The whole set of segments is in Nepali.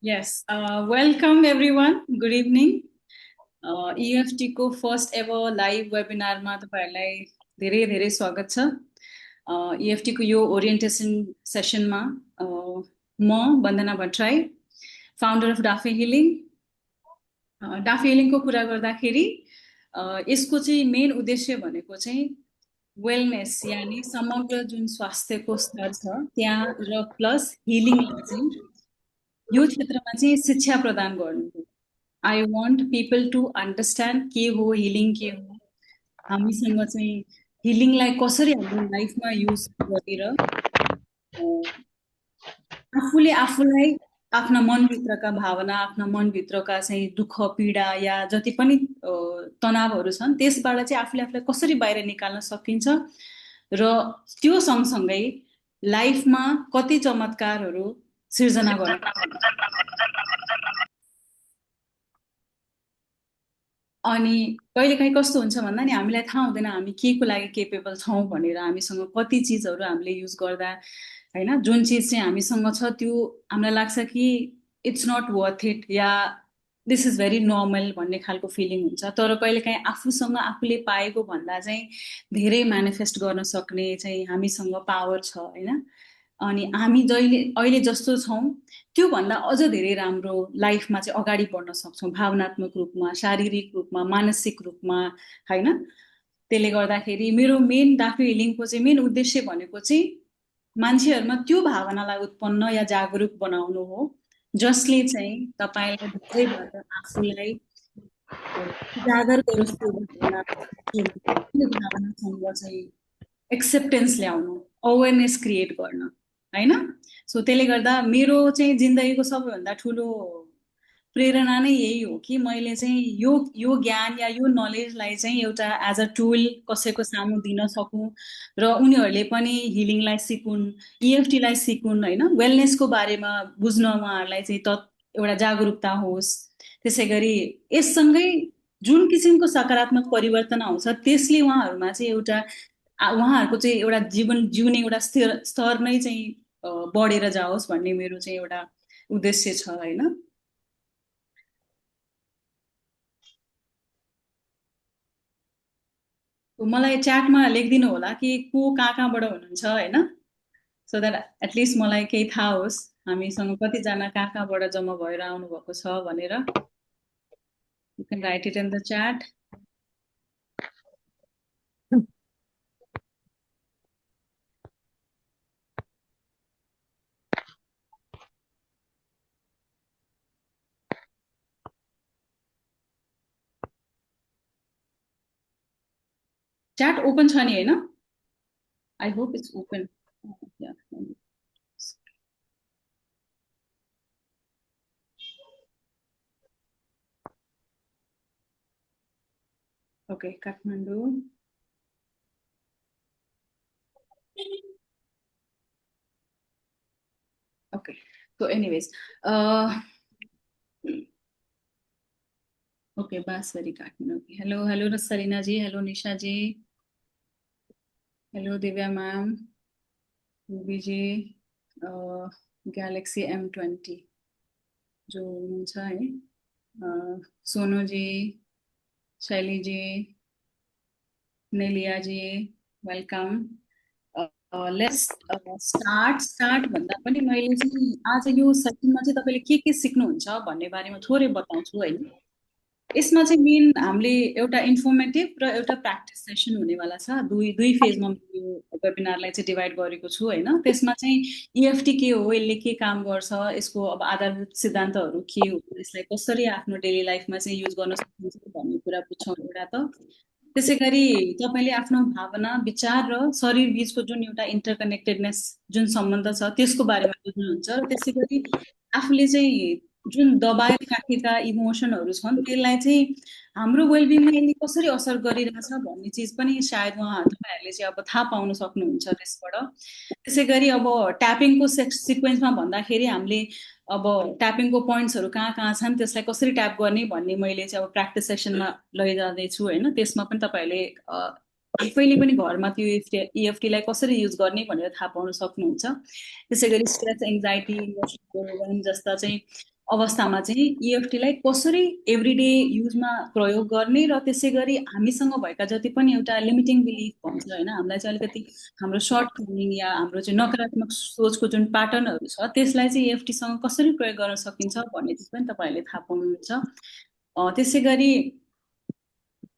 Yes, welcome everyone. Good evening. EFT को फर्स्ट एभर लाइभ वेबिनारमा तपाईँहरूलाई धेरै धेरै स्वागत छ। EFT को यो ओरिएन्टेसन सेसनमा म Vandana Bhattarai, founder of Daphe healing. डाफे हिलिङको कुरा गर्दाखेरि यसको चाहिँ मेन उद्देश्य भनेको चाहिँ वेलनेस यानि समग्र जुन स्वास्थ्यको स्तर छ त्यहाँ र प्लस हिलिङलाई चाहिँ यो क्षेत्रमा चाहिँ शिक्षा प्रदान गर्नु। I want people to understand के हो हिलिङ के हो, हामीसँग चाहिँ हिलिङलाई कसरी हाम्रो लाइफमा युज गरेर आफूले आफूलाई आफ्ना मनभित्रका भावना, आफ्ना मनभित्रका चाहिँ दुःख पीडा या जति पनि तनावहरू छन् त्यसबाट चाहिँ आफूले आफूलाई कसरी बाहिर निकाल्न सकिन्छ र त्यो सँगसँगै लाइफमा कति चमत्कारहरू सिर्जना गर्न। अनि कहिलेकाहीँ कस्तो हुन्छ भन्दा नि हामीलाई थाहा हुँदैन हामी के को लागि केपेबल छौँ भनेर। हामीसँग कति चिजहरू हामीले युज गर्दा हैन, जुन चिज चाहिँ हामीसँग छ त्यो हामीलाई लाग्छ कि इट्स नट वर्थ इट या दिस इज भेरी नर्मल भन्ने खालको फिलिङ हुन्छ। तर कहिलेकाहीँ आफूसँग आफूले पाएको भन्दा चाहिँ धेरै म्यानिफेस्ट गर्न सक्ने चाहिँ हामीसँग पावर छ हैन। अनि हामी जहिले अहिले जस्तो छौँ त्योभन्दा अझ धेरै राम्रो लाइफमा चाहिँ अगाडि बढ्न सक्छौँ, भावनात्मक रूपमा, शारीरिक रूपमा, मानसिक रूपमा हैन। त्यसले गर्दाखेरि मेरो मेन डाफे हिलिङको चाहिँ मेन उद्देश्य भनेको चाहिँ मान्छेहरूमा त्यो भावनालाई उत्पन्न या जागरुक बनाउनु हो जसले चाहिँ तपाईँलाई भित्रैबाट आफूलाई जागर गरोस् त्यो भावना, त्यो भावनासँग चाहिँ एक्सेप्टेन्स ल्याउनु, अवेरनेस क्रिएट गर्न हैन। सो त्यसले गर्दा मेरो चाहिँ जिन्दगीको सबैभन्दा ठुलो प्रेरणा नै यही हो कि मैले चाहिँ यो ज्ञान या यो नलेजलाई चाहिँ एउटा एज अ टुल कसैको सामु दिन सकूँ र उनीहरूले पनि हिलिङलाई सिकुन्, इएफटीलाई सिकुन् हैन, वेलनेसको बारेमा बुझ्न उहाँहरूलाई चाहिँ एउटा जागरुकता होस्। त्यसै गरी यससँगै जुन किसिमको सकारात्मक परिवर्तन आउँछ त्यसले उहाँहरूमा चाहिँ एउटा उहाँहरूको चाहिँ एउटा जीवन जिउने एउटा स्तर नै चाहिँ बढेर जाओस् भन्ने मेरो चाहिँ एउटा उद्देश्य छ हैन। मलाई च्याटमा लेखिदिनु होला कि को कहाँबाट हुनुहुन्छ हैन, सो द्याट एटलिस्ट मलाई केही थाहा होस् हामीसँग कतिजना कहाँबाट जम्मा भएर आउनु भएको छ भनेर। You can write it in the chat. Chat open छ नि हैन? I hope it's open. Okay, Kathmandu. Okay, so anyways okay, Bansbari Kathmandu. Hello hello Raslina ji, hello Nisha ji, hello Divya ma'am, Ruby ji, Galaxy M20 जो हुनुहुन्छ है, Sonu ji, Shaili ji, Neliya ji, welcome. Let's start भन्दा पनि मैले चाहिँ आज यो सेसनमा चाहिँ तपाईँले के सिक्नुहुन्छ भन्ने बारेमा थोरै बताउँछु होइन। यसमा चाहिँ मेन हामीले एउटा इन्फर्मेटिभ र एउटा प्र्याक्टिस सेसन हुनेवाला छ। दुई दुई फेजमा यो वेबिनारलाई चाहिँ डिभाइड गरेको छु होइन। त्यसमा चाहिँ इएफटी के हो, यसले के काम गर्छ, यसको अब आधारभूत सिद्धान्तहरू के हो, यसलाई कसरी आफ्नो डेली लाइफमा चाहिँ युज गर्न सकिन्छ भन्ने कुरा बुझ्छौँ एउटा त। त्यसै गरी तपाईँले आफ्नो भावना, विचार र शरीर बिचको जुन एउटा इन्टरकनेक्टेडनेस जुन सम्बन्ध छ त्यसको बारेमा बुझ्नुहुन्छ र त्यसै गरी आफूले चाहिँ जुन दबाएर राखेका इमोसनहरू छन् त्यसलाई चाहिँ हाम्रो वेलबिङमा यसले कसरी असर गरिरहेछ भन्ने चिज पनि सायद तपाईँहरूले चाहिँ अब थाहा पाउन सक्नुहुन्छ त्यसबाट। त्यसै गरी अब ट्यापिङको सिक्वेन्समा भन्दाखेरि हामीले अब ट्यापिङको पोइन्ट्सहरू कहाँ कहाँ छन्, त्यसलाई कसरी ट्याप गर्ने भन्ने मैले चाहिँ अब प्र्याक्टिस सेसनमा लैजाँदैछु होइन। त्यसमा पनि तपाईँहरूले आफैले पनि घरमा त्यो इएफटीलाई कसरी युज गर्ने भनेर थाहा पाउन सक्नुहुन्छ। त्यसै गरी स्ट्रेस, एङ्जाइटी, इमोसनल जस्ता चाहिँ अवस्थामा चाहिँ इएफटीलाई कसरी एभ्रिडे युजमा प्रयोग गर्ने र त्यसै गरी हामीसँग भएका जति पनि एउटा लिमिटिङ बिलिफ भन्छ होइन, हामीलाई चाहिँ अलिकति हाम्रो सर्ट टर्मिङ या हाम्रो चाहिँ नकारात्मक सोचको जुन प्याटर्नहरू छ त्यसलाई चाहिँ इएफटीसँग कसरी प्रयोग गर्न सकिन्छ भन्ने चिज पनि तपाईँहरूले थाहा पाउनुहुन्छ। त्यसै गरी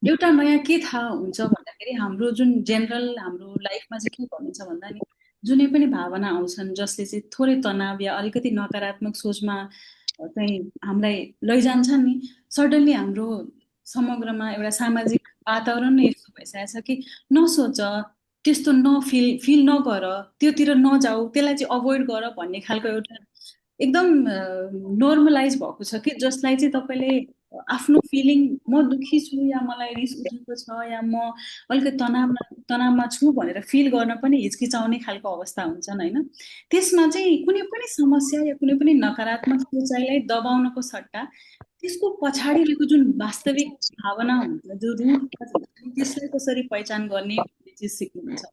एउटा नयाँ के थाहा हुन्छ भन्दाखेरि हाम्रो जुन जेनरल हाम्रो लाइफमा चाहिँ के भनिन्छ भन्दा नि जुनै पनि भावना आउँछन् जसले चाहिँ थोरै तनाव या अलिकति नकारात्मक सोचमा चाहिँ हामीलाई लैजान्छन् नि, सडनली हाम्रो समग्रमा एउटा सामाजिक वातावरण नै यस्तो भइसकेको छ कि नसोच, त्यस्तो फिल नगर, त्योतिर नजाऊ, त्यसलाई चाहिँ अभोइड गर भन्ने खालको एउटा एकदम नर्मलाइज भएको छ कि जसलाई चाहिँ तपाईँले आफ्नो फिलिङ म दुखी छु या मलाई रिस उठेको छ या म अलिकति तनावमा छु भनेर फिल गर्न पनि हिचकिचाउने खालको अवस्था हुन्छन् होइन। त्यसमा चाहिँ कुनै पनि समस्या या कुनै पनि नकारात्मक सोचाइलाई दबाउनको सट्टा त्यसको पछाडि रहेको जुन वास्तविक भावना हुन्छ जो रुट त्यसलाई कसरी पहिचान गर्ने भन्ने चिज सिक्नुहुन्छ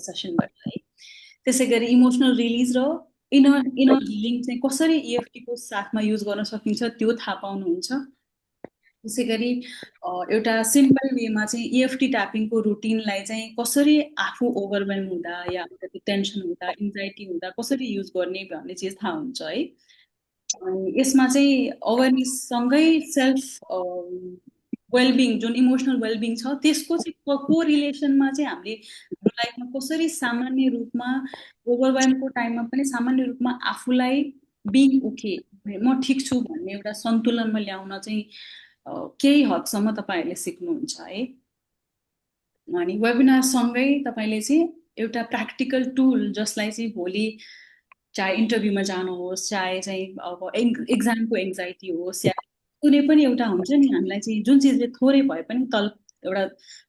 सेसनबाट है। त्यसै गरी इमोसनल रिलिज र इनर इनर हिलिङ चाहिँ कसरी इएफटीको साथमा युज गर्न सकिन्छ त्यो थाहा पाउनुहुन्छ। त्यसै गरी एउटा सिम्पल वेमा चाहिँ इएफटी ट्यापिङको रुटिनलाई चाहिँ कसरी आफू ओभरवेल्म हुँदा या अलिकति टेन्सन हुँदा इन्जाइटी हुँदा कसरी युज गर्ने भन्ने चिज थाहा हुन्छ है। अनि यसमा चाहिँ अवेरनेससँगै सेल्फ वेलबिङ जुन इमोसनल वेलबिङ छ त्यसको चाहिँ को रिलेसनमा चाहिँ हामीले हाम्रो लाइफमा कसरी सामान्य रूपमा ओभरवेल्मको टाइममा पनि सामान्य रूपमा आफूलाई बिङ ओके म ठिक छु भन्ने एउटा सन्तुलनमा ल्याउन चाहिँ केही हदसम्म तपाईँहरूले सिक्नुहुन्छ है। अनि वेबिनारसँगै तपाईँले चाहिँ एउटा प्र्याक्टिकल टुल जसलाई चाहिँ भोलि चाहे इन्टरभ्यूमा जानुहोस् चाहे चाहिँ अब एक्जामको एङ्जाइटी होस् या कुनै पनि एउटा हुन्छ नि हामीलाई चाहिँ जुन चिजले थोरै भए पनि एउटा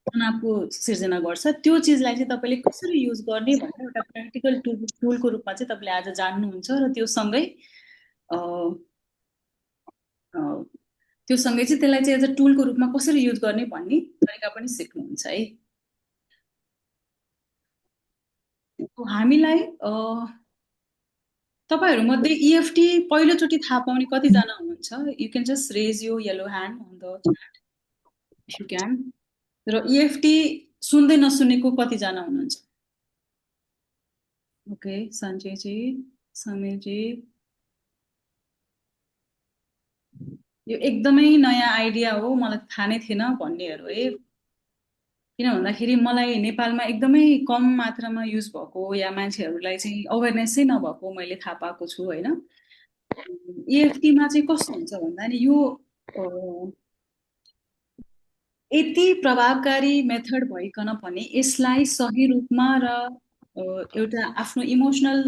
तनावको सिर्जना गर्छ त्यो चिजलाई चाहिँ तपाईँले कसरी युज गर्ने भनेर एउटा प्र्याक्टिकल टुलको रूपमा चाहिँ तपाईँले आज जान्नुहुन्छ र त्यो सँगै त्यसलाई चाहिँ एज अ टुलको रूपमा कसरी युज गर्ने भन्ने तरिका पनि सिक्नुहुन्छ है। हामीलाई तपाईँहरूमध्ये इएफटी पहिलोचोटि थाहा पाउने कतिजना हुनुहुन्छ? यु क्यान जस्ट रेज यो yellow hand on the chat if you can. र इएफटी सुन्दै नसुनेको कतिजना हुनुहुन्छ? ओके, सञ्जयजी, समीरजी, यो एकदमै नयाँ आइडिया हो, मलाई थाहा नै थिएन भन्नेहरू है। किन भन्दाखेरि मलाई नेपालमा एकदमै कम मात्रामा युज भएको या मान्छेहरूलाई चाहिँ अवेरनेसै नभएको मैले थाहा पाएको छु होइन। इएफटीमा चाहिँ कस्तो हुन्छ भन्दा नि यो यति प्रभावकारी मेथड भइकन पनि यसलाई सही रूपमा र एउटा आफ्नो इमोसनल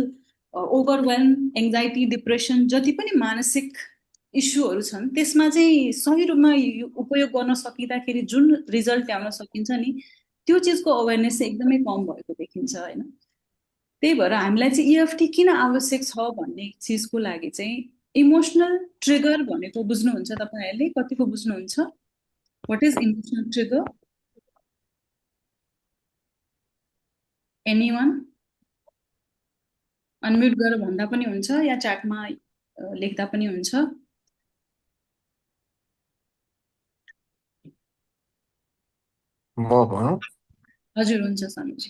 ओभरवेल्म एङ्जाइटी डिप्रेसन जति पनि मानसिक इस्युहरू छन् त्यसमा चाहिँ सही रूपमा उपयोग गर्न सकिँदाखेरि जुन रिजल्ट ल्याउन सकिन्छ नि त्यो चिजको अवेरनेस चाहिँ एकदमै कम भएको देखिन्छ होइन। त्यही भएर हामीलाई चाहिँ इएफटी किन आवश्यक छ भन्ने चिजको लागि चाहिँ इमोसनल ट्रिगर भनेको बुझ्नुहुन्छ तपाईँहरूले? कतिको बुझ्नुहुन्छ? What is emotional trigger? Anyone? Unmute गरेर भन्दा पनि हुन्छ या च्याटमा लेख्दा पनि हुन्छ। म भनौँ? हजुर हुन्छ समीरजी।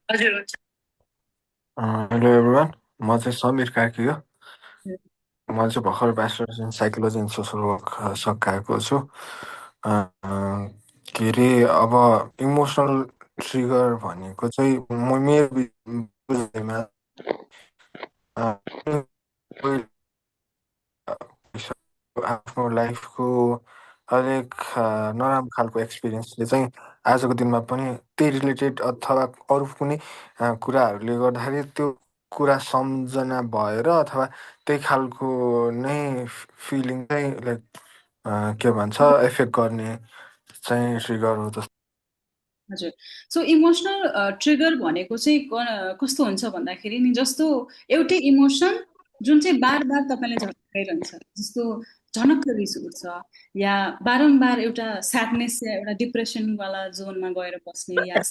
हजुर हुन्छ। हेलो एभ्रिवान, म चाहिँ समीर कार्की हो। म चाहिँ भर्खर bachelors in psychology and social work सकाएको छु। के अरे अब इमोसनल ट्रिगर भनेको चाहिँ मेरो बुझाइमा आफ्नो लाइफको हरेक नराम्रो खालको एक्सपिरियन्सले चाहिँ आजको दिनमा पनि त्यही रिलेटेड अथवा अरू कुनै कुराहरूले गर्दाखेरि त्यो कुरा सम्झना भएर अथवा त्यही खालको नै फिलिङ चाहिँ लाइक के भन्छ एफेक्ट गर्ने चाहिँ ट्रिगर हो जस्तो। हजुर, सो इमोसनल ट्रिगर भनेको चाहिँ कस्तो हुन्छ भन्दाखेरि नि जस्तो एउटै इमोसन जुन चाहिँ बार बार तपाईँले झल्काइरहन्छ, जस्तो झनक्क रिस उठ्छ या बारम्बार एउटा स्याडनेस या एउटा डिप्रेसनवाला जोनमा गएर बस्ने या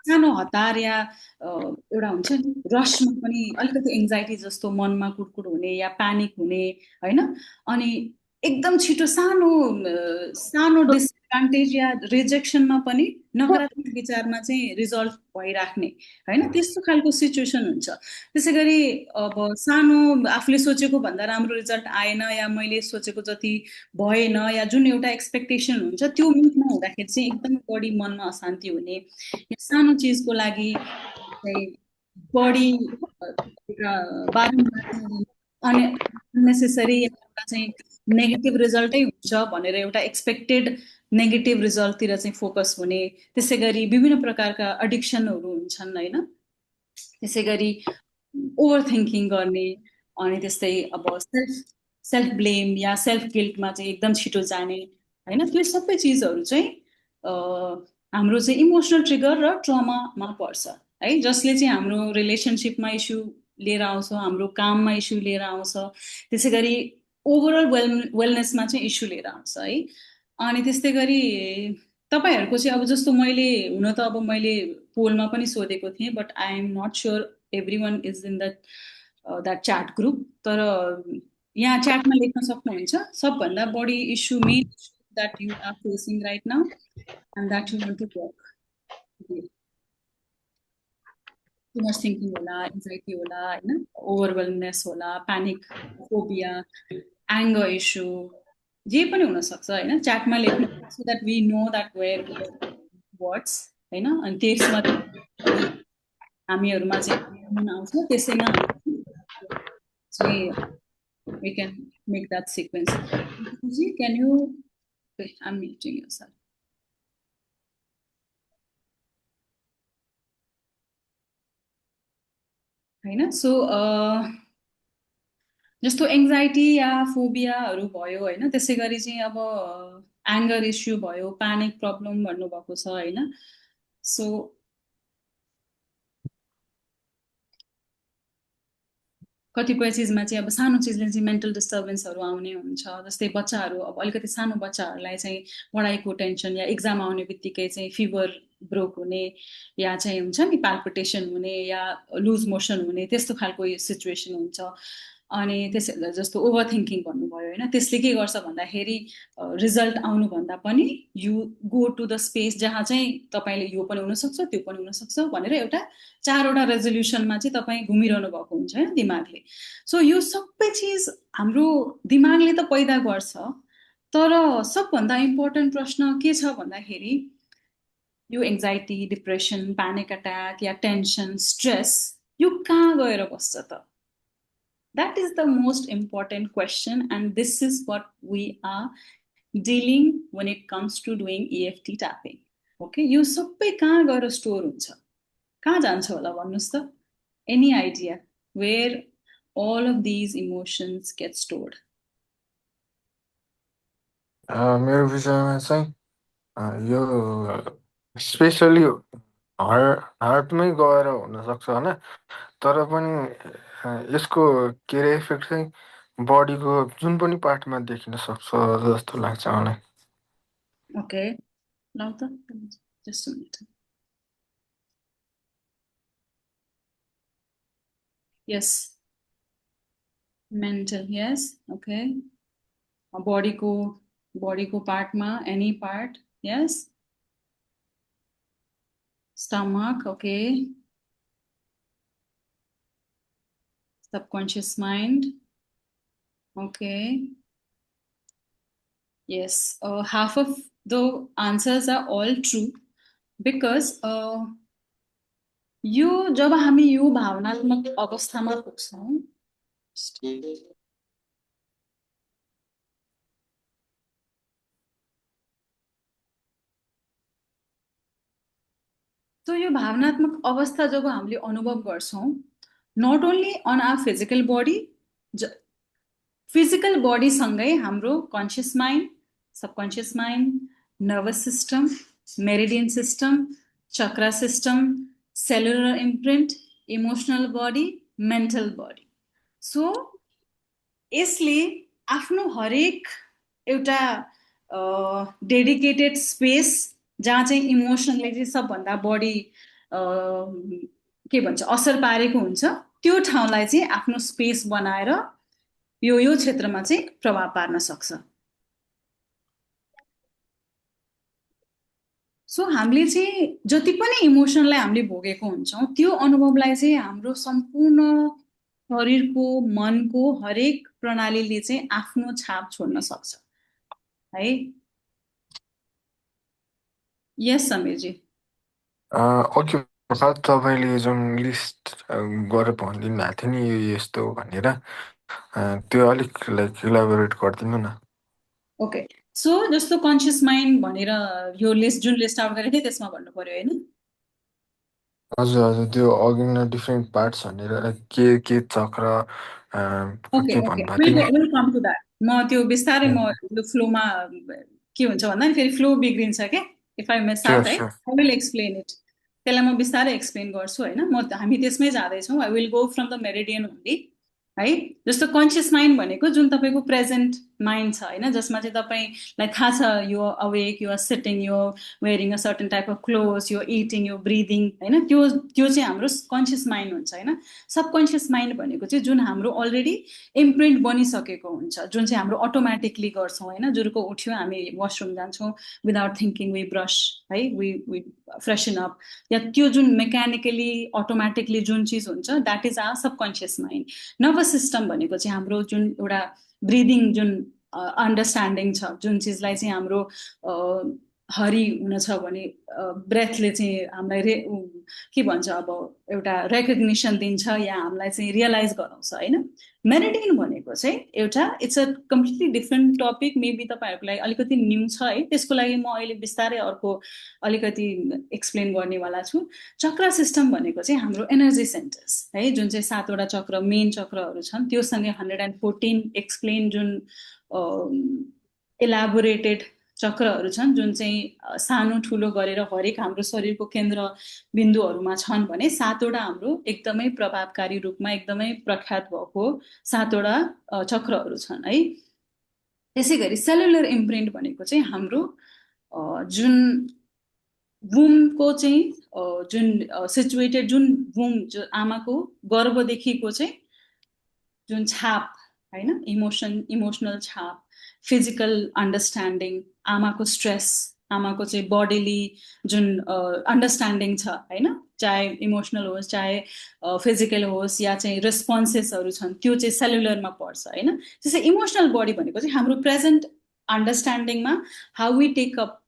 सानो हतार या एउटा हुन्छ नि रसमा पनि अलिकति एङ्जाइटी जस्तो मनमा कुडकुड हुने या प्यानिक हुने होइन अनि एकदम छिटो सानो सानो डिसएडभान्टेज या रिजेक्सनमा पनि नकारात्मक विचारमा चाहिँ रिजल्भ भइराख्ने होइन त्यस्तो खालको सिचुएसन हुन्छ त्यसै गरी अब सानो आफूले सोचेको भन्दा राम्रो रिजल्ट आएन या मैले सोचेको जति भएन या जुन एउटा एक्सपेक्टेसन हुन्छ त्यो मिट नहुँदाखेरि चाहिँ एकदम बढी मनमा अशान्ति हुने या सानो चिजको लागि चाहिँ बढी बारम्बार अनि अननेसेसरी एउटा चाहिँ नेगेटिभ रिजल्टै हुन्छ भनेर एउटा एक्सपेक्टेड नेगेटिभ रिजल्टतिर चाहिँ फोकस हुने त्यसै गरी विभिन्न प्रकारका एडिक्सनहरू हुन्छन् होइन त्यसै गरी ओभर थिङ्किङ गर्ने अनि त्यस्तै अब सेल्फ सेल्फ ब्लेम या सेल्फ गिल्टमा चाहिँ एकदम छिटो जाने होइन त्यो सबै चिजहरू चाहिँ हाम्रो चाहिँ इमोसनल ट्रिगर र ट्रमामा पर्छ है जसले चाहिँ हाम्रो रिलेसनसिपमा इस्यु लिएर आउँछ हाम्रो काममा इस्यु लिएर आउँछ त्यसै गरी ओभरअल वेलनेसमा चाहिँ इस्यु लिएर आउँछ है अनि त्यस्तै गरी तपाईँहरूको चाहिँ अब जस्तो मैले हुन त अब मैले पोलमा पनि सोधेको थिएँ but I am not sure everyone is in that chat group तर यहाँ च्याटमा लेख्न सक्नुहुन्छ सबभन्दा बढी issue main that you are facing right now and that you want to work too much thinking होला एन्जाइटी होला होइन ओभरवेलनेस होला प्यानिक फोबिया एङ्गर इस्यु जे पनि हुनसक्छ होइन च्याटमा लेख्नु so that we know that where words होइन अनि त्यसमा हामीहरूमा चाहिँ आउँछ त्यसैमा चाहिँ we can make that sequence. Can you? Okay, I'm muting yourself. होइन सो जस्तो एङ्जाइटी या फोबियाहरू भयो होइन त्यसै गरी चाहिँ अब एङ्गर इस्यु भयो प्यानिक प्रब्लम भन्नुभएको छ होइन सो कतिपय चिजमा चाहिँ अब सानो चिजले चाहिँ मेन्टल डिस्टर्बेन्सहरू आउने हुन्छ जस्तै बच्चाहरू अब अलिकति सानो बच्चाहरूलाई चाहिँ पढाइको टेन्सन या इक्जाम आउने बित्तिकै चाहिँ फिभर ब्रोक हुने या चाहिँ हुन्छ नि पाल्पिटेसन हुने या लुज मोसन हुने त्यस्तो खालको सिचुएसन हुन्छ अनि त्यस जस्तो ओभर थिङ्किङ भन्नुभयो होइन त्यसले के गर्छ भन्दाखेरि रिजल्ट आउनुभन्दा पनि you go to the space जहाँ चाहिँ तपाईँले यो पनि हुनसक्छ त्यो पनि हुनसक्छ भनेर एउटा चारवटा रेजोल्युसनमा चाहिँ तपाईँ घुमिरहनु भएको हुन्छ होइन दिमागले सो यो सबै चिज हाम्रो दिमागले त पैदा गर्छ तर सबभन्दा इम्पोर्टेन्ट प्रश्न के छ भन्दाखेरि यो एङ्जाइटी डिप्रेसन प्यानिक अट्याक या टेन्सन स्ट्रेस यो कहाँ गएर बस्छ त That is the most important question, and this is what we are dealing when it comes to doing EFT tapping. Okay, यो सबै कहाँ गएर स्टोर हुन्छ कहाँ जान्छ होला भन्नुहोस् त any idea where all of these emotions get stored? मेरो विषयमा चाहिँ यो स्पेसली हार्टमै गएर हुनसक्छ होइन तर पनि यसको के अरे इफेक्ट चाहिँ बडीको जुन पनि पार्टमा देखिन सक्छ जस्तो लाग्छ मलाई Okay, now just a minute. Yes, mental, yes, okay. Body ko part ma any part, yes. Stomach, okay. Subconscious mind, okay. Yes, half of the answers are all true because यो जब हामी यो भावनात्मक अवस्थामा पुग्छौँ तो यो भावनात्मक अवस्था जब हामीले अनुभव गर्छौँ not only on our physical body physical body सँगै हाम्रो conscious mind subconscious mind nervous system meridian system chakra system cellular imprint emotional body mental body so यसले आफ्नो हरेक एउटा डेडिकेटेड स्पेस जहाँ चाहिँ इमोसनले चाहिँ सबभन्दा बढी के भन्छ असर पारेको हुन्छ त्यो ठाउँलाई चाहिँ आफ्नो स्पेस बनाएर यो क्षेत्रमा चाहिँ प्रभाव पार्न सक्छ। सो हामीले चाहिँ जति पनि इमोसनलाई हामीले भोगेको हुन्छौँ त्यो अनुभवलाई चाहिँ हाम्रो सम्पूर्ण शरीरको मनको हरेक प्रणालीले चाहिँ आफ्नो छाप छोड्न सक्छ है। यस समीरजी। ओके प्रसाद, तपाईँले जुन लिस्ट गरेर भनिदिनु भएको थियो नि यो यस्तो भनेर, त्यो अलिक लाइक इलाबोरेट गरिदिनु न। ओके, सो जस्तो कन्सियस माइन्ड भनेर यो लिस्ट जुन लिस्ट आउट गरेको थिएँ त्यसमा भन्नु पर्यो होइन? हजुर हजुर, त्यो अघि नै डिफ्रेन्ट पार्ट्स भनेर के चक्र ओके के ओके, भन्नुभएको थियो नि। Will come to that. म त्यो बिस्तारै म श्योर यो फ्लोमा के हुन्छ भन्दा नि फेरि फ्लो बिग्रिन्छ क्या, इफ आई मिस आउट है। Sure. I will explain it, त्यसलाई म बिस्तारै एक्सप्लेन गर्छु होइन। हामी त्यसमै जाँदैछौँ। I will go from the meridian only है। जस्तो कन्सियस माइन्ड भनेको जुन तपाईँको प्रेजेन्ट माइन्ड छ होइन, जसमा चाहिँ तपाईँलाई थाहा छ यो अवेक, यो सिटिङ, यो wearing a certain type of close, यो इटिङ, यो ब्रिदिङ होइन, त्यो चाहिँ हाम्रो कन्सियस माइन्ड हुन्छ होइन। सबकन्सियस माइन्ड भनेको चाहिँ जुन हाम्रो अलरेडी इम्प्रिन्ट बनिसकेको हुन्छ, जुन चाहिँ हाम्रो अटोमेटिकली गर्छौँ होइन। जुर्को उठ्यो हामी वासरुम जान्छौँ, विदाउट थिङ्किङ वी ब्रस है, वी फ्रेसन अप, या त्यो जुन मेकानिकली अटोमेटिकली जुन चिज हुन्छ that is our subconscious mind. Nervous system भनेको चाहिँ हाम्रो जुन एउटा ब्रिदिङ जुन अन्डरस्ट्यान्डिङ छ, जुन चिजलाई चाहिँ हाम्रो हरि हुन छ भने ब्रेथले चाहिँ हामीलाई के भन्छ अब एउटा रेकग्निसन दिन्छ या हामीलाई चाहिँ रियलाइज गराउँछ होइन। मेरिडियन भनेको चाहिँ एउटा it's a completely different topic, maybe तपाईँहरूको लागि अलिकति न्यू छ है, त्यसको लागि म अहिले बिस्तारै अर्को अलिकति एक्सप्लेन गर्नेवाला छु। चक्र सिस्टम भनेको चाहिँ हाम्रो एनर्जी सेन्टर्स है, जुन चाहिँ 7वटा चक्र मेन चक्रहरू छन्, त्योसँगै 114 एक्सप्लेन जुन इलाबोरेटेड चक्रहरू छन्, जुन चाहिँ सानो ठुलो गरेर हरेक हाम्रो शरीरको केन्द्र बिन्दुहरूमा छन् भने 7वटा हाम्रो एकदमै प्रभावकारी रूपमा एकदमै प्रख्यात भएको 7वटा चक्रहरू छन् है। त्यसै गरी सेलुलर इम्प्रिन्ट भनेको चाहिँ हाम्रो जुन वुमको चाहिँ जुन सिचुएटेड जुन वुम आमाको गर्भदेखिको चाहिँ जुन छाप होइन, इमोसनल छाप, फिजिकल अन्डरस्ट्यान्डिङ, आमाको स्ट्रेस, आमाको चाहिँ बडीली जुन अन्डरस्ट्यान्डिङ छ होइन, चाहे इमोसनल होस् चाहे फिजिकल होस् या चाहिँ रेस्पोन्सेसहरू छन्, त्यो चाहिँ सेलुलरमा पर्छ होइन। त्यसै इमोसनल बडी भनेको चाहिँ हाम्रो प्रेजेन्ट अन्डरस्ट्यान्डिङमा how we take up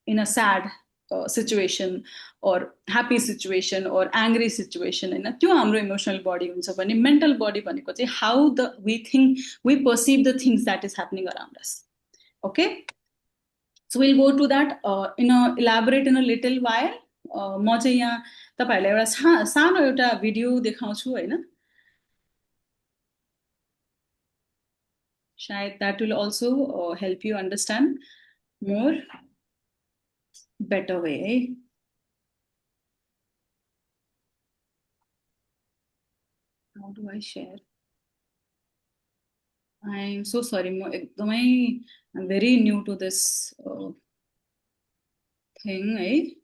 in a sad situation or happy situation or angry situation होइन, त्यो हाम्रो इमोसनल बडी हुन्छ भने मेन्टल बडी भनेको चाहिँ how the we think we perceive the things that is happening around us. Okay, so will go to that in a elaborate in a little while. म चाहिँ यहाँ तपाईँहरूलाई एउटा सानो एउटा भिडियो देखाउँछु होइन, शायद that will also help you understand more better way है। How do I share? I am so sorry. I'm very new to this thing, right?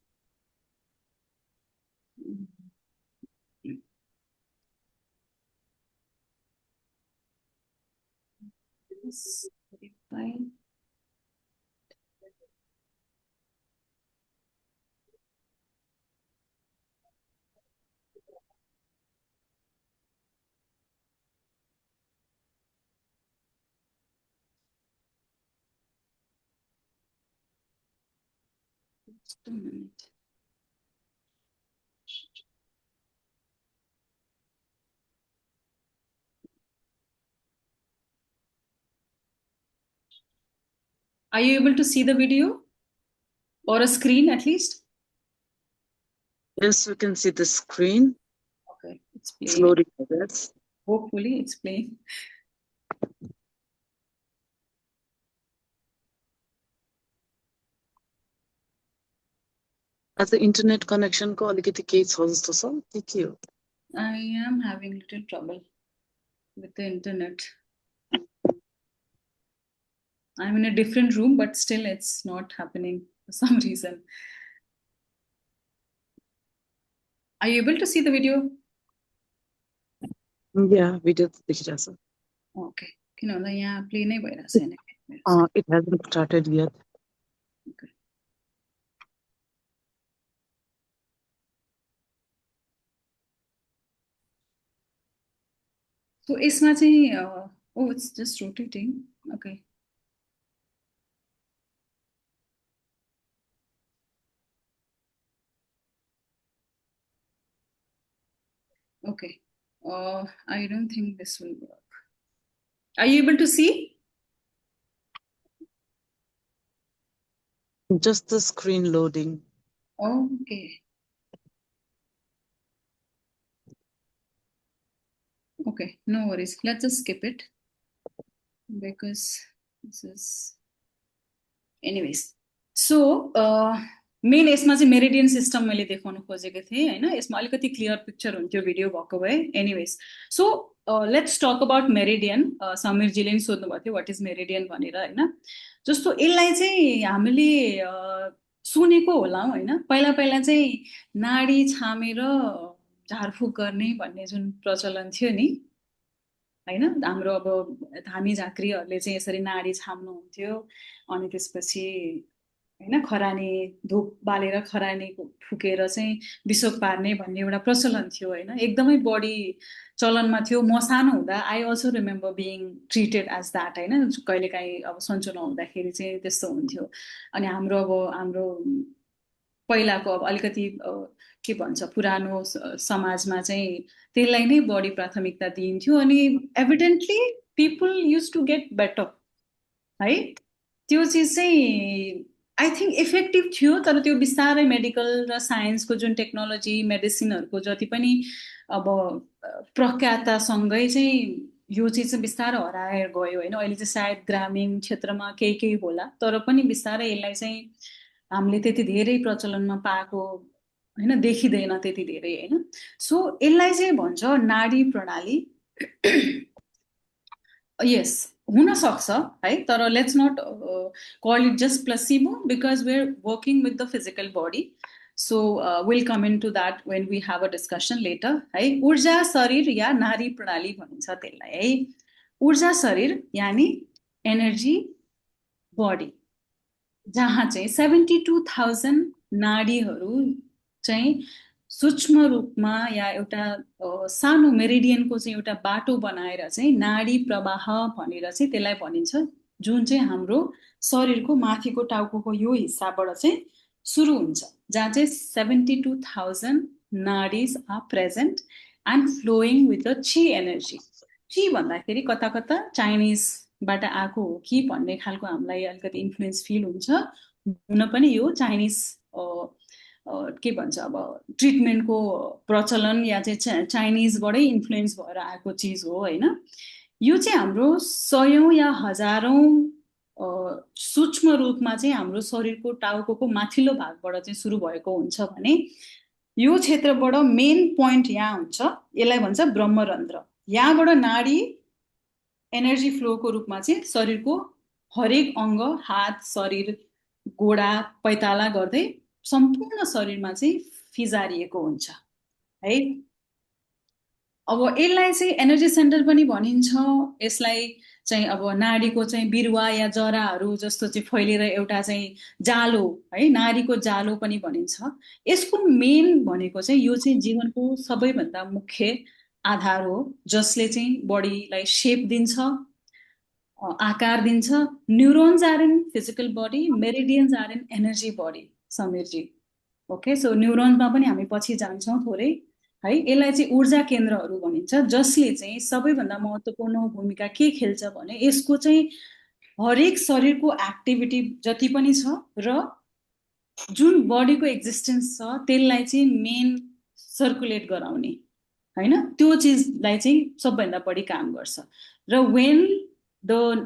Yes, fine. Just a minute. Are you able to see the video or a screen at least? Yes, we can see the screen. Okay, it's It's playing. loading, I guess. Hopefully, it's playing. As the internet connection ko alikiti केही छ जस्तो छ के हो? I am having little trouble with the internet. I'm in a different room, but still it's not happening for some reason. Are you able to see the video? Yeah, video देखिरहेछ. Okay. किन भन्दा यहाँ प्ले नै भइरहेको छैन. It hasn't started yet. Okay. So यसमा चाहिँ oh, it's just rotating. Okay. Okay. I don't think this will work. Are you able to see? Just the screen loading. Okay. Okay, no worries. Let's just skip it because this is anyways. So main यसमा चाहिँ मेरिडियन सिस्टम मैले देखाउन खोजेको थिएँ हैन. यसमा अलिकति क्लियर पिक्चर हुन्थ्यो भिडियो भएको भए. Anyways so let's talk about meridian. समीरजीले नि सोध्नु भएको थियो व्हाट इज मेरिडियन भनेर हैन. जस्तो यसलाई चाहिँ हामीले सुनेको होला हैन. पहिला पहिला चाहिँ नाडी छामेर झारफुक गर्ने भन्ने जुन प्रचलन थियो नि हैन. हाम्रो अब धामी झाँक्रीहरूले चाहिँ यसरी नाडी छाम्नुहुन्थ्यो अनि त्यसपछि हैन खरानी धूप बालेर खरानी फुकेर चाहिँ विसोक पार्ने भन्ने एउटा प्रचलन थियो हैन. एकदमै बढी चलनमा थियो. म सानो हुँदा I also remember being treated as that हैन. कहिलेकाहीँ अब सन्चो नहुँदाखेरि चाहिँ त्यस्तो हुन्थ्यो. अनि हाम्रो पहिलाको अब अलिकति के भन्छ पुरानो समाजमा चाहिँ त्यसलाई नै बढी प्राथमिकता दिइन्थ्यो. अनि evidently people use to get better है. त्यो चिज चाहिँ आई थिङ्क इफेक्टिभ थियो. तर त्यो बिस्तारै मेडिकल र साइन्सको जुन टेक्नोलोजी मेडिसिनहरूको जति पनि अब प्रख्याततासँगै चाहिँ यो चिज चाहिँ बिस्तारै हराएर गयो होइन. अहिले चाहिँ सायद ग्रामीण क्षेत्रमा केही केही होला तर पनि बिस्तारै यसलाई चाहिँ हामीले त्यति धेरै प्रचलनमा पाएको होइन देखिँदैन त्यति धेरै होइन. सो यसलाई चाहिँ भन्छ नाडी प्रणाली. यस हुन सक्छ है. तर let's not call it just placebo because we are working with the physical body. So will come into that when we have a discussion later है. ऊर्जा शरीर या नाडी प्रणाली भनिन्छ त्यसलाई है. ऊर्जा शरीर यानि एनर्जी बडी जहाँ चाहिँ 72,000 नाडीहरू चाहिँ सूक्ष्म रूपमा या एउटा सानो मेरिडियनको चाहिँ एउटा बाटो बनाएर चाहिँ नाडी प्रवाह भनेर चाहिँ त्यसलाई भनिन्छ. जुन चाहिँ हाम्रो शरीरको माथिको टाउकोको यो हिस्साबाट चाहिँ सुरु हुन्छ जहाँ चाहिँ 72,000 nadis are present and flowing with the chi energy. Chi भन्दाखेरि कता कता चाइनिजबाट आएको हो कि भन्ने खालको हामीलाई अलिकति इन्फ्लुएन्स फिल हुन्छ. हुन पनि यो चाइनिज के भन्छ अब ट्रिटमेन्टको प्रचलन या चाहिँ चाइनिजबाटै इन्फ्लुएन्स भएर आएको चिज हो होइन. यो चाहिँ हाम्रो सयौं या हजारौं सूक्ष्म रूपमा चाहिँ हाम्रो शरीरको टाउकोको माथिल्लो भागबाट चाहिँ सुरु भएको हुन्छ भने यो क्षेत्रबाट मेन पोइन्ट यहाँ हुन्छ. यसलाई भन्छ ब्रह्मरन्ध्र. यहाँबाट नाडी एनर्जी फ्लोको रूपमा चाहिँ शरीरको हरेक अङ्ग हात शरीर गोडा पैताला गर्दै सम्पूर्ण शरीरमा चाहिँ फिजारिएको हुन्छ है. अब यसलाई चाहिँ एनर्जी सेन्टर पनि भनिन्छ. यसलाई चाहिँ अब नाडीको चाहिँ बिरुवा या जराहरू जस्तो चाहिँ फैलिएर एउटा चाहिँ जालो है नाडीको जालो पनि भनिन्छ. यसको मेन भनेको चाहिँ यो चाहिँ जीवनको सबैभन्दा मुख्य आधार हो जसले चाहिँ बडीलाई सेप दिन्छ आकार दिन्छ. Neurons are in physical body, meridians are in energy body. समीरजी okay. So न्युरोन्समा पनि हामी पछि जान्छौँ थोरै है. यसलाई चाहिँ ऊर्जा केन्द्रहरू भनिन्छ जसले चाहिँ सबैभन्दा महत्त्वपूर्ण भूमिका के खेल्छ भने यसको चाहिँ हरेक शरीरको एक्टिभिटी जति पनि छ र जुन बडीको एक्जिस्टेन्स छ त्यसलाई चाहिँ मेन सर्कुलेट गराउने हैन त्यो चिजलाई चाहिँ सबभन्दा बढी काम गर्छ. र when the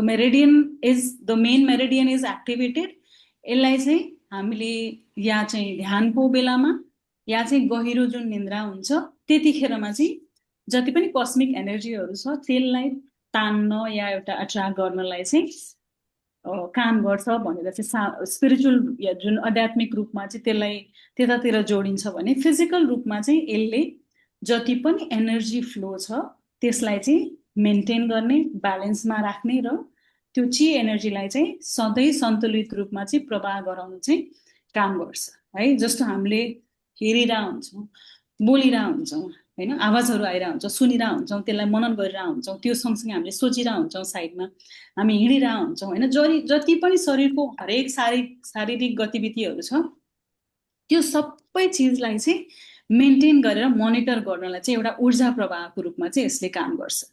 main meridian is activated यसलाई चाहिँ हामीले या चाहिँ ध्यानको बेलामा या चाहिँ गहिरो जुन निन्द्रा हुन्छ त्यतिखेरमा चाहिँ जति पनि कस्मिक एनर्जीहरू छ त्यसलाई तान्न या एउटा अट्र्याक्ट गर्नलाई चाहिँ काम गर्छ भनेर चाहिँ स्पिरिचुअल या जुन आध्यात्मिक रूपमा चाहिँ त्यसलाई त्यतातिर जोडिन्छ भने फिजिकल रूपमा चाहिँ यसले जति पनि एनर्जी फ्लो छ त्यसलाई चाहिँ मेन्टेन गर्ने ब्यालेन्समा राख्ने र त्यो ची एनर्जीलाई चाहिँ सधैँ सन्तुलित रूपमा चाहिँ प्रवाह गराउन चाहिँ काम गर्छ है। जस्तो हामीले हेरिरह हुन्छौँ, बोलिरह हुन्छौँ होइन, आवाजहरू आइरह हुन्छ, सुनिरह हुन्छौँ, त्यसलाई मनन गरिरह हुन्छौँ, त्यो सँगसँगै हामीले सोचिरह हुन्छौँ, साइडमा हामी हिँडिरह हुन्छौँ होइन। जति पनि शरीरको हरेक शारीरिक गतिविधिहरू छ त्यो सबै चिजलाई चाहिँ मेन्टेन गरेर मोनिटर गर्नलाई चाहिँ एउटा ऊर्जा प्रवाहको रूपमा चाहिँ यसले काम गर्छ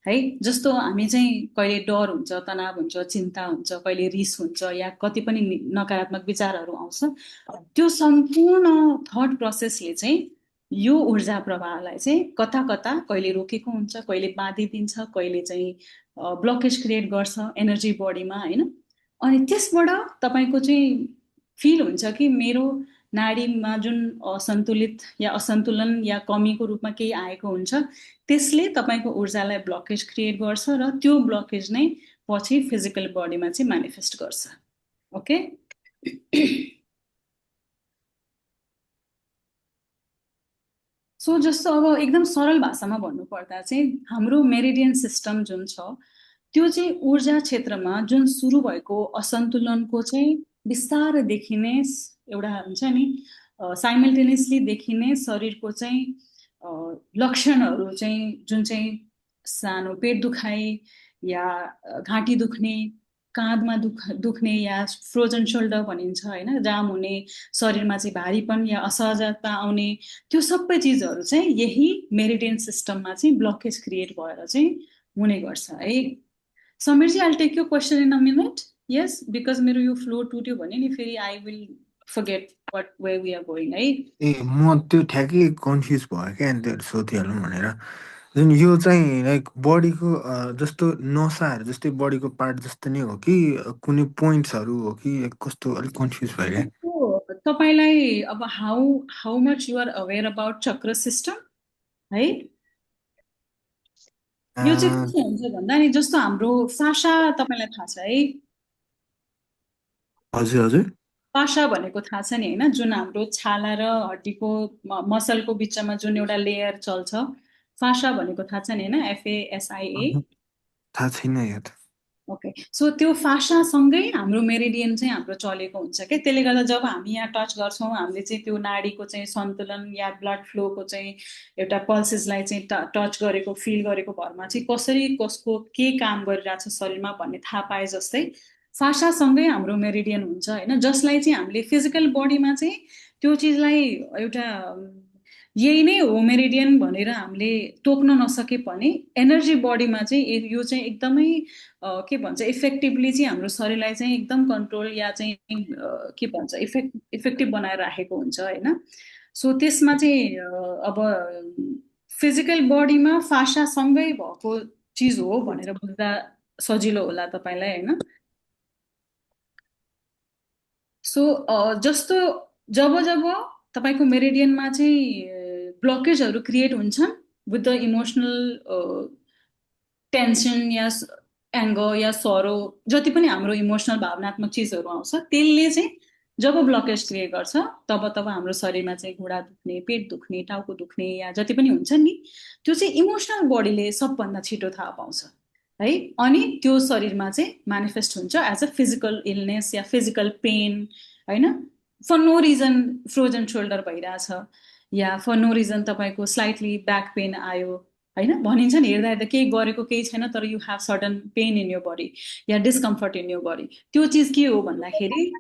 है। जस्तो हामी चाहिँ कहिले डर हुन्छ, तनाव हुन्छ, चिन्ता हुन्छ, कहिले रिस हुन्छ या कति पनि नकारात्मक विचारहरू आउँछ, त्यो सम्पूर्ण थट प्रोसेसले चाहिँ यो ऊर्जा प्रवाहलाई चाहिँ कता कता कहिले रोकेको हुन्छ, कहिले बाँधिदिन्छ, कहिले चाहिँ ब्लकेज क्रिएट गर्छ एनर्जी बडीमा होइन। अनि त्यसबाट तपाईँको चाहिँ फिल हुन्छ कि मेरो नाडीमा जुन असन्तुलित या असन्तुलन या कमीको रूपमा केही आएको हुन्छ त्यसले तपाईँको ऊर्जालाई ब्लकेज क्रिएट गर्छ र त्यो ब्लकेज नै पछि फिजिकल बडीमा चाहिँ म्यानिफेस्ट गर्छ। ओके सो जस्तो अब एकदम सरल भाषामा भन्नुपर्दा चाहिँ हाम्रो मेरिडियन सिस्टम जुन छ त्यो चाहिँ ऊर्जा क्षेत्रमा जुन सुरु भएको असन्तुलनको चाहिँ बिस्तारै देखिने एउटा हुन्छ नि साइमल्टेनियसली देखिने शरीरको चाहिँ लक्षणहरू चाहिँ जुन चाहिँ सानो पेट दुखाइ या घाँटी दुख्ने, काँधमा दुख्ने या फ्रोजन सोल्डर भनिन्छ होइन, जाम हुने, शरीरमा चाहिँ भारीपन या असहजता आउने, त्यो सबै चिजहरू चाहिँ यही मेरिडियन सिस्टममा चाहिँ ब्लकेज क्रिएट भएर चाहिँ हुने गर्छ है। समीरजी I take your question in a minute. Yes, because मेरो यो फ्लो टुट्यो भने नि फेरि I will forget what way we are going है। ए म त्यो ठ्याक्कै कन्फ्युज भयो क्या, अनि त्यो सोधिहालौँ भनेर। जुन यो चाहिँ लाइक बडीको जस्तो नसाहरू जस्तै बडीको पार्ट जस्तो नै हो कि कुनै पोइन्ट्सहरू हो कि कस्तो, अलिक कन्फ्युज भयो क्या। तपाईँलाई अब how much you are aware about chakra system है, यो चाहिँ कस्तो हुन्छ भन्दा नि जस्तो हाम्रो फासा तपाईँलाई थाहा छ है? हजुर हजुर, फासा भनेको थाहा छ नि होइन, जुन हाम्रो छाला र हड्डीको मसलको बिचमा जुन एउटा लेयर चल्छ, फासा भनेको थाहा छ नि होइन, FASIA? थाहा छैन यो त। ओके, सो त्यो फासासँगै हाम्रो मेरिडियन चाहिँ हाम्रो चलेको हुन्छ क्या। त्यसले गर्दा जब हामी यहाँ टच गर्छौँ हामीले चाहिँ त्यो नाडीको चाहिँ सन्तुलन या ब्लड फ्लोको चाहिँ एउटा पल्सेसलाई चाहिँ टच गरेको फिल गरेको भरमा चाहिँ कसरी कसको के काम गरिरहेछ शरीरमा भन्ने थाहा पाए जस्तै फासासँगै हाम्रो मेरिडियन हुन्छ होइन, जसलाई चाहिँ हामीले फिजिकल बडीमा चाहिँ त्यो चिजलाई एउटा यही नै हो मेरिडियन भनेर हामीले तोक्न नसके पनि एनर्जी बडीमा चाहिँ यो चाहिँ एकदमै के भन्छ इफेक्टिभली चाहिँ हाम्रो शरीरलाई चाहिँ एकदम कन्ट्रोल या चाहिँ के भन्छ इफेक्टिभ बनाएर राखेको हुन्छ होइन। सो त्यसमा चाहिँ अब फिजिकल बडीमा फासासँगै भएको चिज हो भनेर बुझ्दा सजिलो होला तपाईँलाई होइन। सो जस्तो जब जब तपाईँको मेरिडियनमा चाहिँ ब्लकेजहरू क्रिएट हुन्छन् विथ द इमोसनल टेन्सन या एङ्गर या सरो, जति पनि हाम्रो इमोसनल भावनात्मक चिजहरू आउँछ त्यसले चाहिँ जब ब्लकेज क्रिएट गर्छ तब तब हाम्रो शरीरमा चाहिँ घुँडा दुख्ने, पेट दुख्ने, टाउको दुख्ने या जति पनि हुन्छ नि त्यो चाहिँ इमोसनल बडीले सबभन्दा छिटो थाहा पाउँछ है। अनि त्यो शरीरमा चाहिँ म्यानिफेस्ट हुन्छ एज अ फिजिकल इलनेस या फिजिकल पेन होइन। For no reason frozen shoulder भइरहेछ या फर नो रिजन तपाईँको स्लाइटली ब्याक पेन आयो होइन, भनिन्छ नि हेर्दा हेर्दा केही गरेको केही छैन तर you have sudden pain in your body या डिस्कम्फर्ट इन योर बडी, त्यो चिज के हो भन्दाखेरि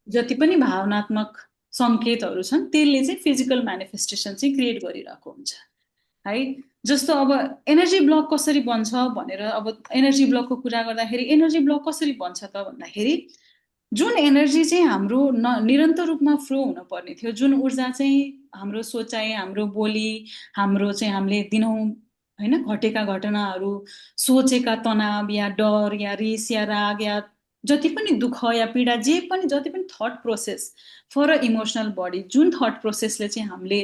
जति पनि भावनात्मक सङ्केतहरू छन् त्यसले चाहिँ फिजिकल म्यानिफेस्टेसन चाहिँ क्रिएट गरिरहेको हुन्छ है। जस्तो अब एनर्जी ब्लक कसरी बन्छ भनेर, अब एनर्जी ब्लकको कुरा गर्दाखेरि एनर्जी ब्लक कसरी बन्छ त भन्दाखेरि जुन एनर्जी चाहिँ हाम्रो निरन्तर रूपमा फ्लो हुन पर्ने थियो, जुन ऊर्जा चाहिँ हाम्रो सोचाइ, हाम्रो बोली, हाम्रो चाहिँ हामीले दिनौँ होइन घटेका घटनाहरू, सोचेका तनाव या डर या रिस या राग या जति पनि दुःख या पीडा जे पनि जति पनि thought process for a emotional body, जुन थट प्रोसेसले चाहिँ हामीले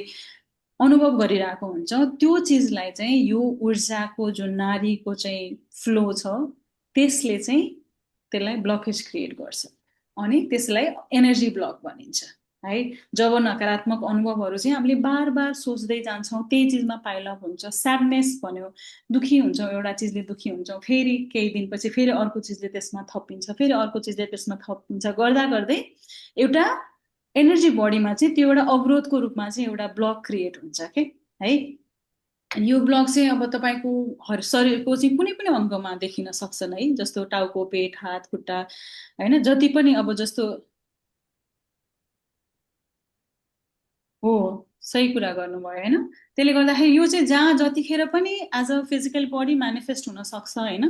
अनुभव गरिरहेको हुन्छ त्यो चिजलाई चाहिँ यो ऊर्जाको जुन नारीको चाहिँ फ्लो छ त्यसले चाहिँ त्यसलाई ब्लकेज क्रिएट गर्छ अनि त्यसलाई एनर्जी ब्लक भनिन्छ है। जब नकारात्मक अनुभवहरू चाहिँ हामीले बार बार सोच्दै जान्छौँ त्यही चिजमा पाइल अप हुन्छ। स्याडनेस भन्यो, दुखी हुन्छौँ, एउटा चिजले दुखी हुन्छौँ, फेरि केही दिनपछि फेरि अर्को चिजले त्यसमा थपिन्छ, फेरि अर्को चिजले त्यसमा थपिन्छ, गर्दा गर्दै एउटा एनर्जी बडीमा चाहिँ त्यो एउटा अवरोधको रूपमा चाहिँ एउटा ब्लक क्रिएट हुन्छ के है। यो ब्लक चाहिँ अब तपाईँको शरीरको चाहिँ कुनै पनि अङ्गमा देखिन सक्छन् है, जस्तो टाउको, पेट, हात, खुट्टा होइन, जति पनि अब जस्तो हो सही कुरा गर्नुभयो होइन। त्यसले गर्दाखेरि यो चाहिँ जहाँ जतिखेर पनि as a physical body manifest हुन सक्छ होइन।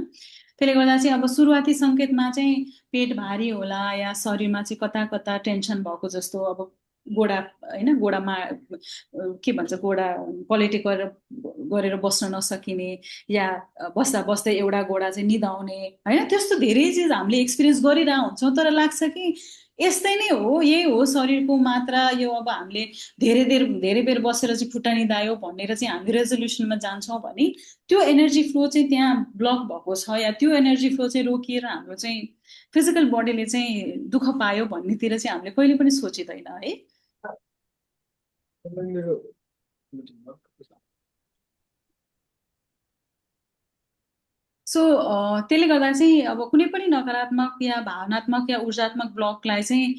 त्यसले गर्दा चाहिँ अब सुरुवाती सङ्केतमा चाहिँ पेट भारी होला या शरीरमा चाहिँ कता कता टेन्सन भएको जस्तो, अब गोडा होइन, गोडामा के भन्छ, गोडा पलेटी गरेर बस्न नसकिने या बस्दा बस्दै एउटा गोडा चाहिँ निदाउने होइन, त्यस्तो धेरै चिज हामीले एक्सपिरियन्स गरिरहेको हुन्छौँ। तर लाग्छ कि यस्तै नै हो, यही हो शरीरको मात्रा, यो अब हामीले धेरै बेर बसेर चाहिँ खुट्टा निदायो भनेर चाहिँ हामी रेजोल्युसनमा जान्छौँ भने त्यो एनर्जी फ्लो चाहिँ त्यहाँ ब्लक भएको छ या त्यो एनर्जी फ्लो चाहिँ रोकिएर हाम्रो चाहिँ फिजिकल बडीले चाहिँ दुःख पायो भन्नेतिर चाहिँ हामीले कहिले पनि सोचिँदैन है। सो त्यसले गर्दा चाहिँ अब कुनै पनि नकारात्मक या भावनात्मक या ऊर्जात्मक ब्लकलाई चाहिँ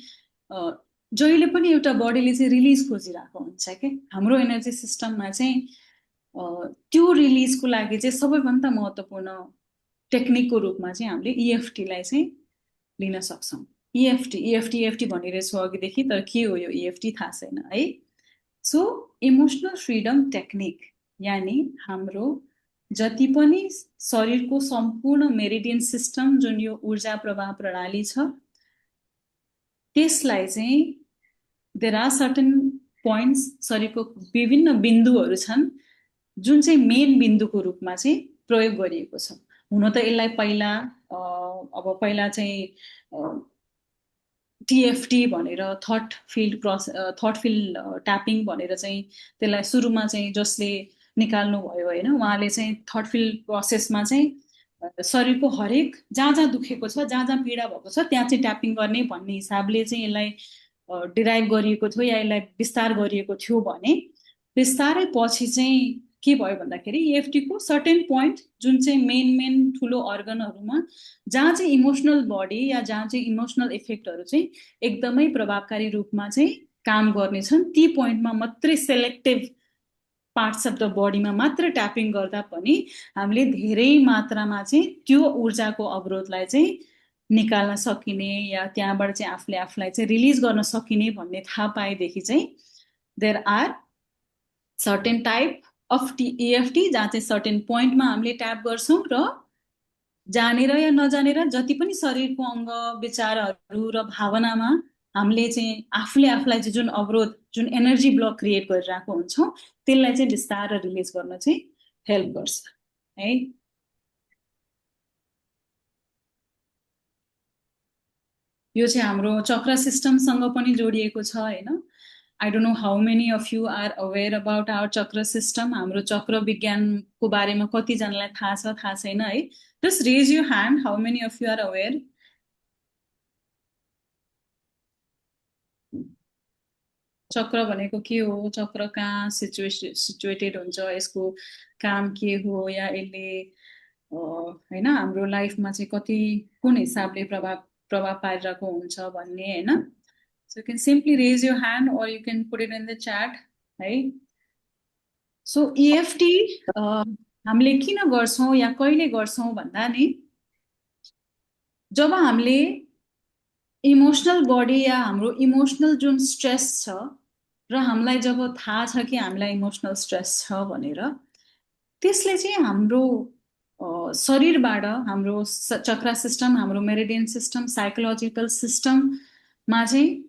जहिले पनि एउटा बडीले चाहिँ रिलिज खोजिरहेको हुन्छ कि हाम्रो एनर्जी सिस्टममा चाहिँ त्यो रिलिजको लागि चाहिँ सबैभन्दा महत्त्वपूर्ण टेक्निकको रूपमा चाहिँ हामीले इएफटीलाई चाहिँ लिन सक्छौँ। इएफटी भनिरहेछु अघिदेखि, तर के हो यो इएफटी थाहा छैन है। सो इमोसनल फ्रिडम टेक्निक यानि हाम्रो जति पनि शरीरको सम्पूर्ण मेरिडियन सिस्टम जुन यो ऊर्जा प्रवाह प्रणाली छ त्यसलाई चाहिँ देयर आर सर्टेन पोइन्ट्स, शरीरको विभिन्न बिन्दुहरू छन् जुन चाहिँ मेन बिन्दुको रूपमा चाहिँ प्रयोग गरिएको छ। हुन त यसलाई पहिला चाहिँ टिएफटी भनेर थट फिल्ड ट्यापिङ भनेर चाहिँ त्यसलाई सुरुमा चाहिँ जसले निकाल्नु भयो होइन, उहाँले चाहिँ थट फिल्ड प्रोसेसमा चाहिँ शरीरको हरेक जहाँ जहाँ दुखेको छ, जहाँ जहाँ पीडा भएको छ त्यहाँ चाहिँ ट्यापिङ गर्ने भन्ने हिसाबले चाहिँ यसलाई डिराइभ गरिएको थियो या यसलाई विस्तार गरिएको थियो भने बिस्तारै पछि चाहिँ के भयो भन्दाखेरि इएफटीको सर्टेन पोइन्ट जुन चाहिँ मेन ठुलो अर्गनहरूमा जहाँ चाहिँ इमोसनल बडी या जहाँ चाहिँ इमोसनल इफेक्टहरू चाहिँ एकदमै प्रभावकारी रूपमा चाहिँ काम गर्नेछन्, ती पोइन्टमा मात्रै सेलेक्टिभ पार्ट्स अफ द बडीमा मात्र ट्यापिङ गर्दा पनि हामीले धेरै मात्रामा चाहिँ त्यो ऊर्जाको अवरोधलाई चाहिँ निकाल्न सकिने या त्यहाँबाट चाहिँ आफूलाई चाहिँ रिलिज गर्न सकिने भन्ने थाहा पाएदेखि चाहिँ there are certain type of EFT जहाँ चाहिँ सर्टेन पोइन्टमा हामीले ट्याप गर्छौँ र जानेर या नजानेर जति पनि शरीरको अङ्ग विचारहरू र भावनामा हामीले चाहिँ आफूलाई चाहिँ जुन अवरोध, जुन एनर्जी ब्लक क्रिएट गरिरहेको हुन्छौँ त्यसलाई चाहिँ बिस्तारै रिलिज गर्न चाहिँ हेल्प गर्छ है। यो चाहिँ हाम्रो चक्र सिस्टमसँग पनि जोडिएको छ होइन। I don't know how many of you are aware about our chakra system. हाम्रो चक्र विज्ञानको बारेमा कतिजनालाई थाहा छ थाहा छैन है। Just raise your hand, how many of you are aware? चक्र भनेको के हो, चक्र कहाँ सिचुएटेड हुन्छ, यसको काम के हो या यसले होइन हाम्रो लाइफमा चाहिँ कति कुन हिसाबले प्रभाव पारिरहेको हुन्छ भन्ने होइन। So you can simply raise your hand or you can put it in the chat, right? So EFT हामीले किन गर्छौँ या कहिले गर्छौँ भन्दा नि जब हामीले इमोसनल बडी या हाम्रो इमोसनल जुन स्ट्रेस छ र हामीलाई जब थाहा छ कि हामीलाई इमोसनल स्ट्रेस छ भनेर त्यसले चाहिँ हाम्रो शरीरबाट हाम्रो चक्रा सिस्टम, हाम्रो मेरिडियन सिस्टम, साइकोलोजिकल सिस्टममा चाहिँ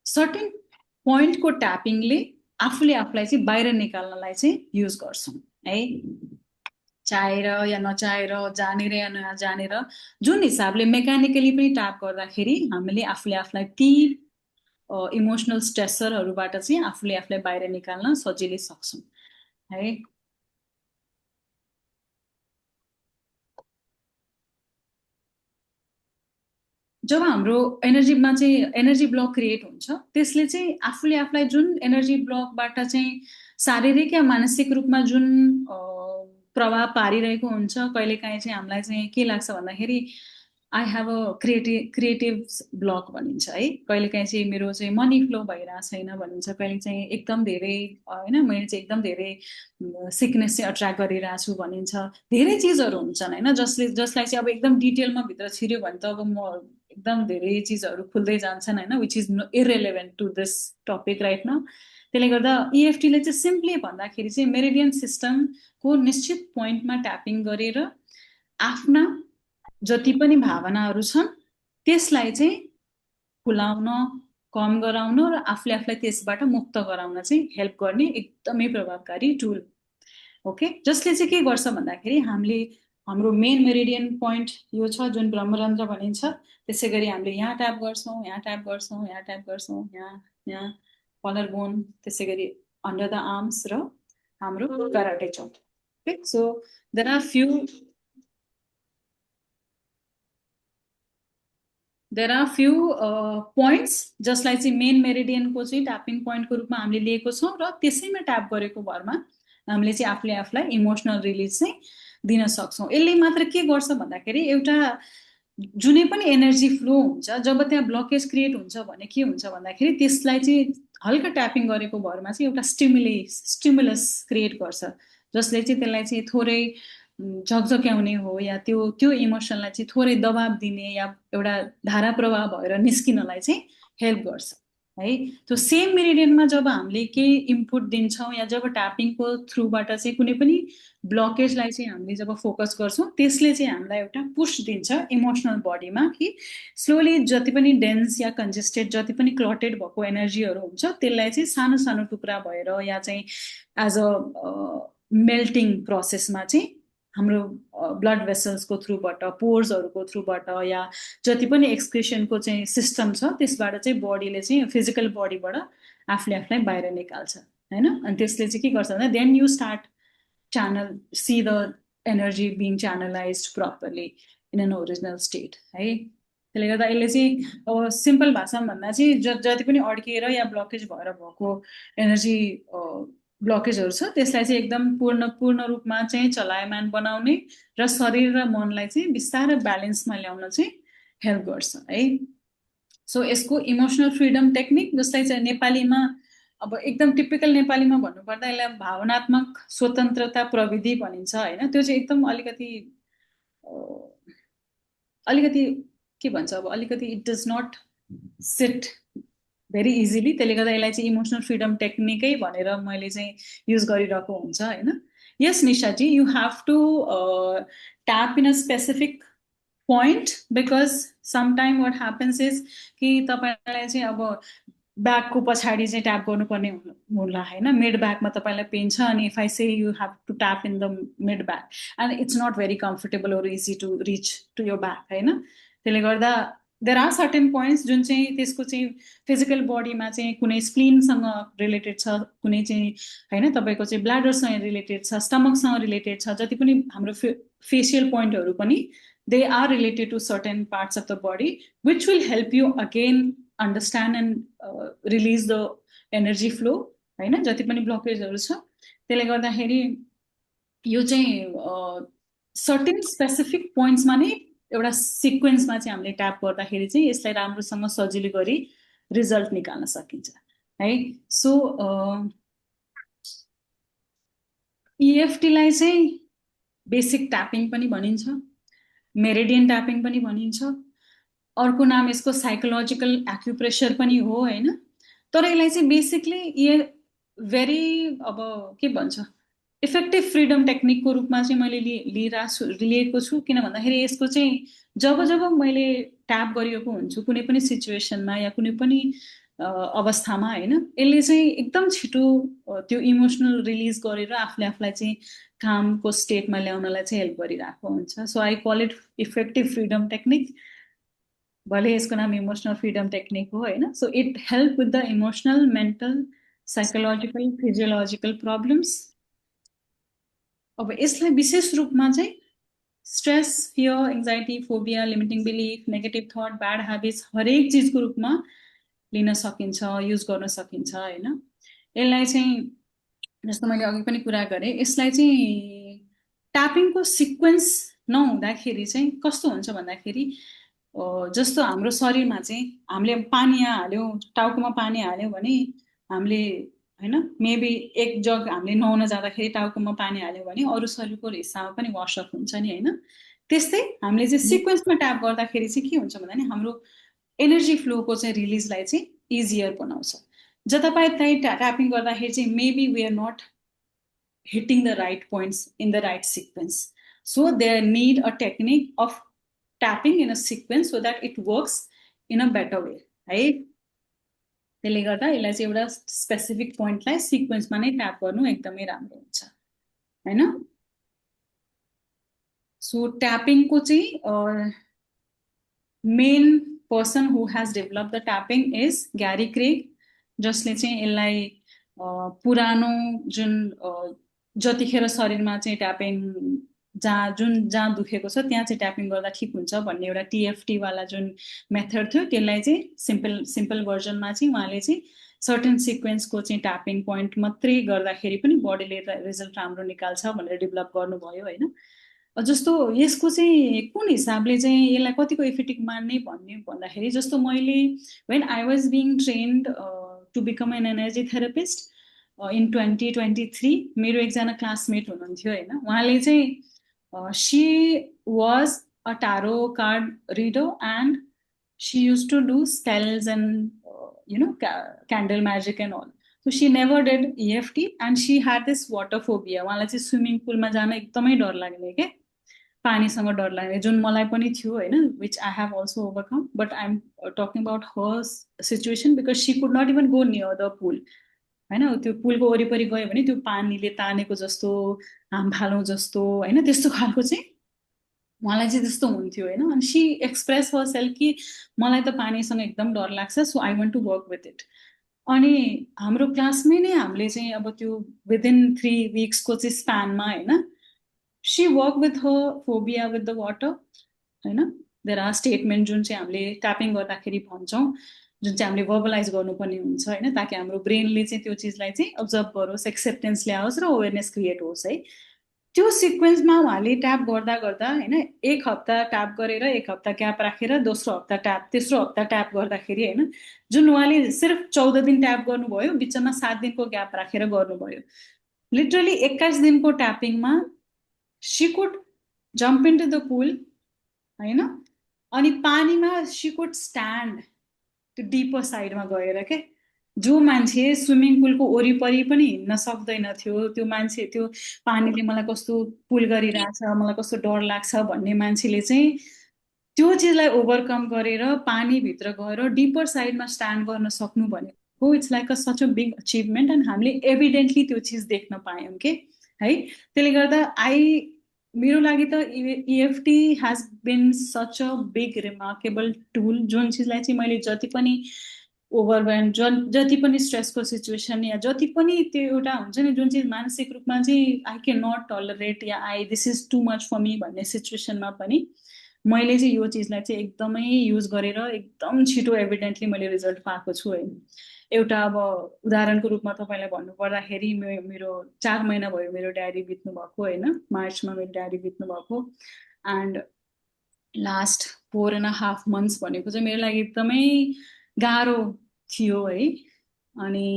सर्टेन पोइन्टको ट्यापिङले आफूलाई चाहिँ बाहिर निकाल्नलाई चाहिँ युज गर्छौँ है। चाहेर या नचाहेर, जानेर या नजानेर, जुन हिसाबले मेकानिकली पनि ट्याप गर्दाखेरि हामीले आफूलाई ती इमोसनल स्ट्रेसरहरूबाट चाहिँ आफूलाई बाहिर निकाल्न सजिलै सक्छौँ है। जब हाम्रो एनर्जीमा चाहिँ एनर्जी ब्लक क्रिएट हुन्छ त्यसले चाहिँ आफूले आफूलाई जुन एनर्जी ब्लकबाट चाहिँ शारीरिक या मानसिक रूपमा जुन प्रभाव पारिरहेको हुन्छ कहिलेकाहीँ चाहिँ हामीलाई चाहिँ के लाग्छ भन्दाखेरि I have a creative block भनिन्छ है कहिलेकाहीँ चाहिँ मेरो चाहिँ मनी फ्लो भइरहेको छैन भनिन्छ कहिले चाहिँ एकदम धेरै होइन मैले चाहिँ एकदम धेरै सिकनेस चाहिँ अट्र्याक्ट गरिरहेको छु भनिन्छ धेरै चिजहरू हुन्छन् होइन जसलाई चाहिँ अब एकदम डिटेलमा भित्र छिर्यो भने त अब म एकदम धेरै चिजहरू खुल्दै जान्छन् होइन which is irrelevant to this topic right न त्यसले गर्दा इएफटीले चाहिँ सिम्पली भन्दाखेरि चाहिँ मेरिडियन सिस्टमको निश्चित पोइन्टमा ट्यापिङ गरेर आफ्ना जति पनि भावनाहरू छन् त्यसलाई चाहिँ खुलाउन कम गराउन र आफूले आफूलाई त्यसबाट मुक्त गराउन चाहिँ हेल्प गर्ने एकदमै प्रभावकारी टुल ओके जसले चाहिँ के गर्छ भन्दाखेरि हामीले हाम्रो मेन मेरिडियन पोइन्ट यो छ जुन ब्रह्मरन्ध्र भनिन्छ त्यसै गरी हामीले यहाँ ट्याप गर्छौँ यहाँ ट्याप गर्छौँ यहाँ ट्याप गर्छौँ यहाँ कलर बोन त्यसै गरी अन्डर द आर्म्स र हाम्रो karate chop okay so there are few points जसलाई चाहिँ मेन मेरिडियनको चाहिँ ट्यापिङ पोइन्टको रूपमा हामीले लिएको छौँ र त्यसैमा ट्याप गरेको भरमा हामीले चाहिँ आफूले आफूलाई इमोसनल रिलिज चाहिँ दिन सक्छौँ यसले मात्र के गर्छ भन्दाखेरि एउटा जुनै पनि एनर्जी फ्लो हुन्छ जब त्यहाँ ब्लकेज क्रिएट हुन्छ भने के हुन्छ भन्दाखेरि त्यसलाई चाहिँ हल्का ट्यापिङ गरेको भरमा चाहिँ एउटा स्टिमुलस क्रिएट गर्छ जसले चाहिँ त्यसलाई चाहिँ थोरै झकझक्याउने हो या त्यो इमोसनलाई चाहिँ थोरै दबाब दिने या एउटा धारा प्रवाह भएर निस्किनलाई चाहिँ हेल्प गर्छ है त्यो सेम मेरिडियनमा जब हामीले केही इनपुट दिन्छौँ या जब ट्यापिङको थ्रुबाट चाहिँ कुनै पनि ब्लकेजलाई चाहिँ हामीले जब फोकस गर्छौँ त्यसले चाहिँ हामीलाई एउटा पुश दिन्छ इमोसनल बडीमा कि स्लोली जति पनि डेन्स या कन्जेस्टेड जति पनि क्लटेड भएको एनर्जीहरू हुन्छ त्यसलाई चाहिँ सानो सानो टुक्रा भएर या चाहिँ एज अ मेल्टिङ प्रोसेसमा चाहिँ हाम्रो ब्लड भेसल्सको थ्रुबाट पोर्सहरूको थ्रुबाट या जति पनि एक्सक्रिसनको चाहिँ सिस्टम छ त्यसबाट चाहिँ बडीले चाहिँ फिजिकल बडीबाट आफूले आफूलाई बाहिर निकाल्छ होइन अनि त्यसले चाहिँ के गर्छ भन्दा then you start channel see the energy being channelize properly in an original state है त्यसले गर्दा यसले चाहिँ अब सिम्पल भाषामा भन्दा चाहिँ जति पनि अड्किएर या ब्लकेज भएर भएको एनर्जी ब्लकेजहरू छ त्यसलाई चाहिँ एकदम पूर्ण रूपमा चाहिँ चलायमान बनाउने र शरीर र मनलाई चाहिँ बिस्तारै ब्यालेन्समा ल्याउन चाहिँ हेल्प गर्छ है सो यसको इमोसनल फ्रिडम टेक्निक जसलाई चाहिँ नेपालीमा अब एकदम टिपिकल नेपालीमा भन्नुपर्दा यसलाई भावनात्मक स्वतन्त्रता प्रविधि भनिन्छ होइन त्यो चाहिँ एकदम अलिकति के भन्छ अब अलिकति it does not sit very easily त्यसले गर्दा यसलाई चाहिँ इमोसनल फ्रिडम टेक्निकै भनेर मैले चाहिँ युज गरिरहेको हुन्छ होइन यस निशाजी you have to tap in a specific point because sometime what happens is कि तपाईँलाई चाहिँ अब ब्याकको पछाडि चाहिँ ट्याप गर्नुपर्ने होला होइन मिड ब्याकमा तपाईँलाई पेन छ अनि if I say you have to tap in the mid back and it's not very comfortable or easy to reach to यो ब्याक होइन त्यसले गर्दा देयर आर सर्टेन पोइन्ट्स जुन चाहिँ त्यसको चाहिँ फिजिकल बडीमा चाहिँ कुनै स्प्लिनसँग रिलेटेड छ कुनै चाहिँ होइन तपाईँको चाहिँ ब्ल्याडरसँग रिलेटेड छ स्टमकसँग रिलेटेड छ जति पनि हाम्रो फेसियल पोइन्टहरू पनि they are related to certain parts of the body which will help you again understand and release the energy flow होइन जति पनि ब्लकेजहरू छ त्यसले गर्दाखेरि यो चाहिँ सर्टेन स्पेसिफिक पोइन्ट्समा नै एउटा सिक्वेन्समा चाहिँ हामीले ट्याप गर्दाखेरि चाहिँ यसलाई राम्रोसँग सजिलो गरी रिजल्ट निकाल्न सकिन्छ है सो इएफटीलाई चाहिँ बेसिक ट्यापिङ पनि भनिन्छ मेरिडियन ट्यापिङ पनि भनिन्छ अर्को नाम यसको साइकोलोजिकल एक्युप्रेसर पनि हो होइन तर यसलाई चाहिँ बेसिकली भेरी अब के भन्छ इफेक्टिभ फ्रिडम टेक्निकको रूपमा चाहिँ मैले लिएको छु किन भन्दाखेरि यसको चाहिँ जब मैले ट्याप गरिएको हुन्छु कुनै पनि सिचुएसनमा या कुनै पनि अवस्थामा होइन यसले चाहिँ एकदम छिटो त्यो इमोसनल रिलिज गरेर आफूलाई चाहिँ कामको स्टेटमा ल्याउनलाई चाहिँ हेल्प गरिरहेको हुन्छ so I call it effective freedom technique भले यसको नाम इमोसनल फ्रिडम टेक्निक हो होइन so it help with the emotional mental psychological physiological problems अब यसलाई विशेष रूपमा चाहिँ stress, fear, anxiety, phobia, limiting belief, negative thought, bad habits हरेक चिजको रूपमा लिन सकिन्छ, युज गर्न सकिन्छ होइन। यसलाई चाहिँ जस्तो मैले अघि पनि कुरा गरेँ, यसलाई चाहिँ ट्यापिङको सिक्वेन्स नहुँदाखेरि चाहिँ कस्तो हुन्छ भन्दाखेरि जस्तो हाम्रो शरीरमा चाहिँ हामीले पानी हाल्यौँ, टाउकोमा पानी हाल्यौँ भने हामीले होइन मेबी एक जग हामीले नुहाउन जाँदाखेरि टाउकोमा पानी हाल्यौँ भने अरू शरीरको हिस्सामा पनि वासअप हुन्छ नि होइन। त्यस्तै हामीले चाहिँ सिक्वेन्समा ट्याप गर्दाखेरि चाहिँ के हुन्छ भन्दा नि हाम्रो एनर्जी फ्लोको चाहिँ रिलिजलाई चाहिँ इजियर बनाउँछ। जतापातै ट्यापिङ गर्दाखेरि चाहिँ maybe we are not hitting the right points in the right sequence. So they need a technique of tapping in a sequence so that it works in a better way, right? त्यसले गर्दा यसलाई चाहिँ एउटा स्पेसिफिक पोइन्टलाई सिक्वेन्समा नै ट्याप गर्नु एकदमै राम्रो हुन्छ हैन। सो ट्यापिङको चाहिँ main person who has develop the tapping is ग्यारी Craig, जसले चाहिँ यसलाई पुरानो जुन जतिखेर शरीरमा चाहिँ ट्यापिङ जहाँ दुखेको छ त्यहाँ चाहिँ ट्यापिङ गर्दा ठिक हुन्छ भन्ने एउटा TFT वाला जुन मेथड थियो त्यसलाई चाहिँ सिम्पल भर्जनमा चाहिँ उहाँले चाहिँ सर्टेन सिक्वेन्सको चाहिँ ट्यापिङ पोइन्ट मात्रै गर्दाखेरि पनि बडीले रिजल्ट राम्रो निकाल्छ भनेर डेभलप गर्नुभयो होइन। जस्तो यसको चाहिँ कुन हिसाबले चाहिँ यसलाई कतिको इफेक्टिभ मान्ने भन्दाखेरि जस्तो मैले when I was being trained to become an energy therapist in 2023 मेरो एकजना क्लासमेट हुनुहुन्थ्यो होइन। उहाँले चाहिँ she was a tarot card reader and she use to do spells and candle magic and all. So she never did EFT and she had this water phobia. उहाँलाई चाहिँ स्विमिङ पुलमा जान एकदमै डर लाग्ने क्या, पानीसँग डर लाग्ने, जुन मलाई पनि थियो होइन, which I have also overcome. But I am talking about her situation because she could not even go near the pool होइन। त्यो पुलको वरिपरि गयो भने त्यो पानीले तानेको जस्तो, हाम फालौँ जस्तो होइन, त्यस्तो खालको चाहिँ उहाँलाई चाहिँ त्यस्तो हुन्थ्यो होइन। अनि सी एक्सप्रेस हर सेल्फ कि मलाई त पानीसँग एकदम डर लाग्छ, so I want to work with it. अनि हाम्रो क्लासमै नै हामीले चाहिँ अब त्यो विदिन 3 विक्सको चाहिँ स्प्यानमा होइन she work with her phobia with the water होइन। देयर आर स्टेटमेन्ट जुन चाहिँ हामीले ट्यापिङ गर्दाखेरि भन्छौँ, जुन चाहिँ हामीले भर्बलाइज गर्नुपर्ने हुन्छ होइन, ताकि हाम्रो ब्रेनले चाहिँ त्यो चिजलाई चाहिँ अब्जर्भ गरोस्, एक्सेप्टेन्स ल्याओस् र अवेरनेस क्रिएट होस् है। त्यो सिक्वेन्समा उहाँले ट्याप गर्दा गर्दा होइन 1 हप्ता ट्याप गरेर 1 हप्ता ग्याप राखेर दोस्रो हप्ता ट्याप, तेस्रो हप्ता ट्याप गर्दाखेरि होइन जुन उहाँले सिर्फ 14 दिन ट्याप गर्नुभयो, बिचमा 7 दिनको ग्याप राखेर गर्नुभयो। लिटरली 21 दिनको ट्यापिङमा she could jump into the pool होइन, अनि पानीमा सी कुड स्ट्यान्ड त्यो डिपर साइडमा गएर के, जो मान्छे स्विमिङ पुलको वरिपरि पनि हिँड्न सक्दैन थियो, त्यो मान्छे त्यो पानीले मलाई कस्तो पुल गरिरहेछ, मलाई कस्तो डर लाग्छ भन्ने मान्छेले चाहिँ त्यो चिजलाई ओभरकम गरेर पानीभित्र गएर डिपर साइडमा स्ट्यान्ड गर्न सक्नु भनेको it's like such a big achievement. And हामीले एभिडेन्टली त्यो चिज देख्न पायौँ के है। त्यसले गर्दा मेरो लागि त EFT has been such a big remarkable tool, जुन चिजलाई चाहिँ मैले जति पनि ओभरवेल्म, जति पनि स्ट्रेसको सिचुएसन या जति पनि त्यो एउटा हुन्छ नि जुन चाहिँ मानसिक रूपमा चाहिँ आई क्यान नट टलरेट या this is too much for me भन्ने सिचुएसनमा पनि मैले चाहिँ यो चिजलाई चाहिँ एकदमै युज गरेर एकदम छिटो एभिडेन्टली मैले रिजल्ट पाएको छु होइन। एउटा अब उदाहरणको रूपमा तपाईँलाई भन्नु पर्दाखेरि मेरो 4 महिना भयो मेरो ड्याडी बित्नु भएको होइन, मार्चमा मेरो ड्याडी बित्नु भएको। एन्ड लास्ट 4.5 मन्थ्स भनेको चाहिँ मेरो लागि एकदमै गाह्रो थियो है। अनि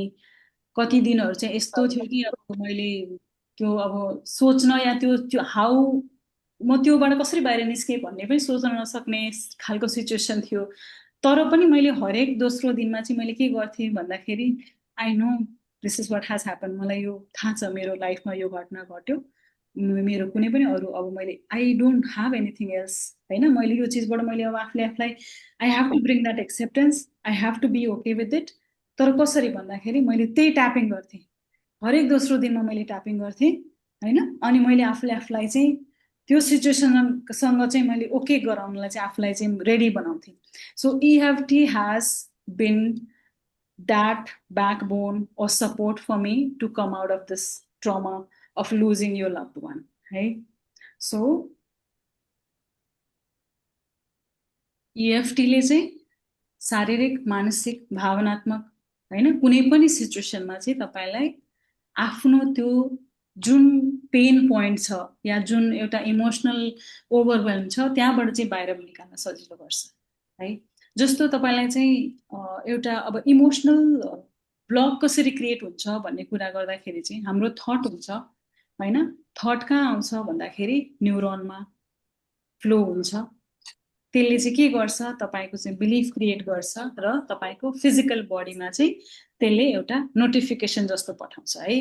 कति दिनहरू चाहिँ यस्तो थियो कि अब मैले त्यो अब सोच्न या त्यो हाउ म त्योबाट कसरी बाहिर निस्केँ भन्ने पनि सोच्न नसक्ने खालको सिचुएसन थियो। तर पनि मैले हरेक दोस्रो दिनमा चाहिँ मैले के गर्थेँ भन्दाखेरि I know this is what has happen, मलाई यो थाहा छ मेरो लाइफमा यो घटना घट्यो, मेरो कुनै पनि अरू अब मैले I don't have anything else होइन। मैले यो चिजबाट मैले अब आफूलाई I have to bring that acceptance, I have to be okay with it. तर कसरी भन्दाखेरि मैले त्यही ट्यापिङ गर्थेँ, हरेक दोस्रो दिनमा मैले ट्यापिङ गर्थेँ होइन। अनि मैले आफूलाई चाहिँ त्यो सिचुएसनसँग चाहिँ मैले ओके गराउनलाई चाहिँ आफूलाई चाहिँ रेडी बनाउँथेँ। So EFT has been that backbone or support for me to come out of this trauma of losing your loved one है। सो EFT ले चाहिँ शारीरिक, मानसिक, भावनात्मक हैन कुनै पनि सिचुएसनमा चाहिँ तपाईलाई आफ्नो त्यो जुन पेन पोइन्ट छ या जुन एउटा इमोसनल ओभरवेल्म छ त्यहाँबाट चाहिँ बाहिर निकाल्न सजिलो गर्छ है। जस्तो तपाईलाई चाहिँ एउटा अब इमोसनल ब्लक कसरी क्रिएट हुन्छ भन्ने कुरा गर्दाखेरि चाहिँ हाम्रो थट हुन्छ हैन। थट कहाँ आउँछ भन्दाखेरि न्युरोनमा फ्लो हुन्छ। त्यसले चाहिँ के गर्छ तपाईको चाहिँ बिलिफ क्रिएट गर्छ र तपाईको फिजिकल बडीमा चाहिँ त्यसले एउटा नोटिफिकेसन जस्तो पठाउँछ है।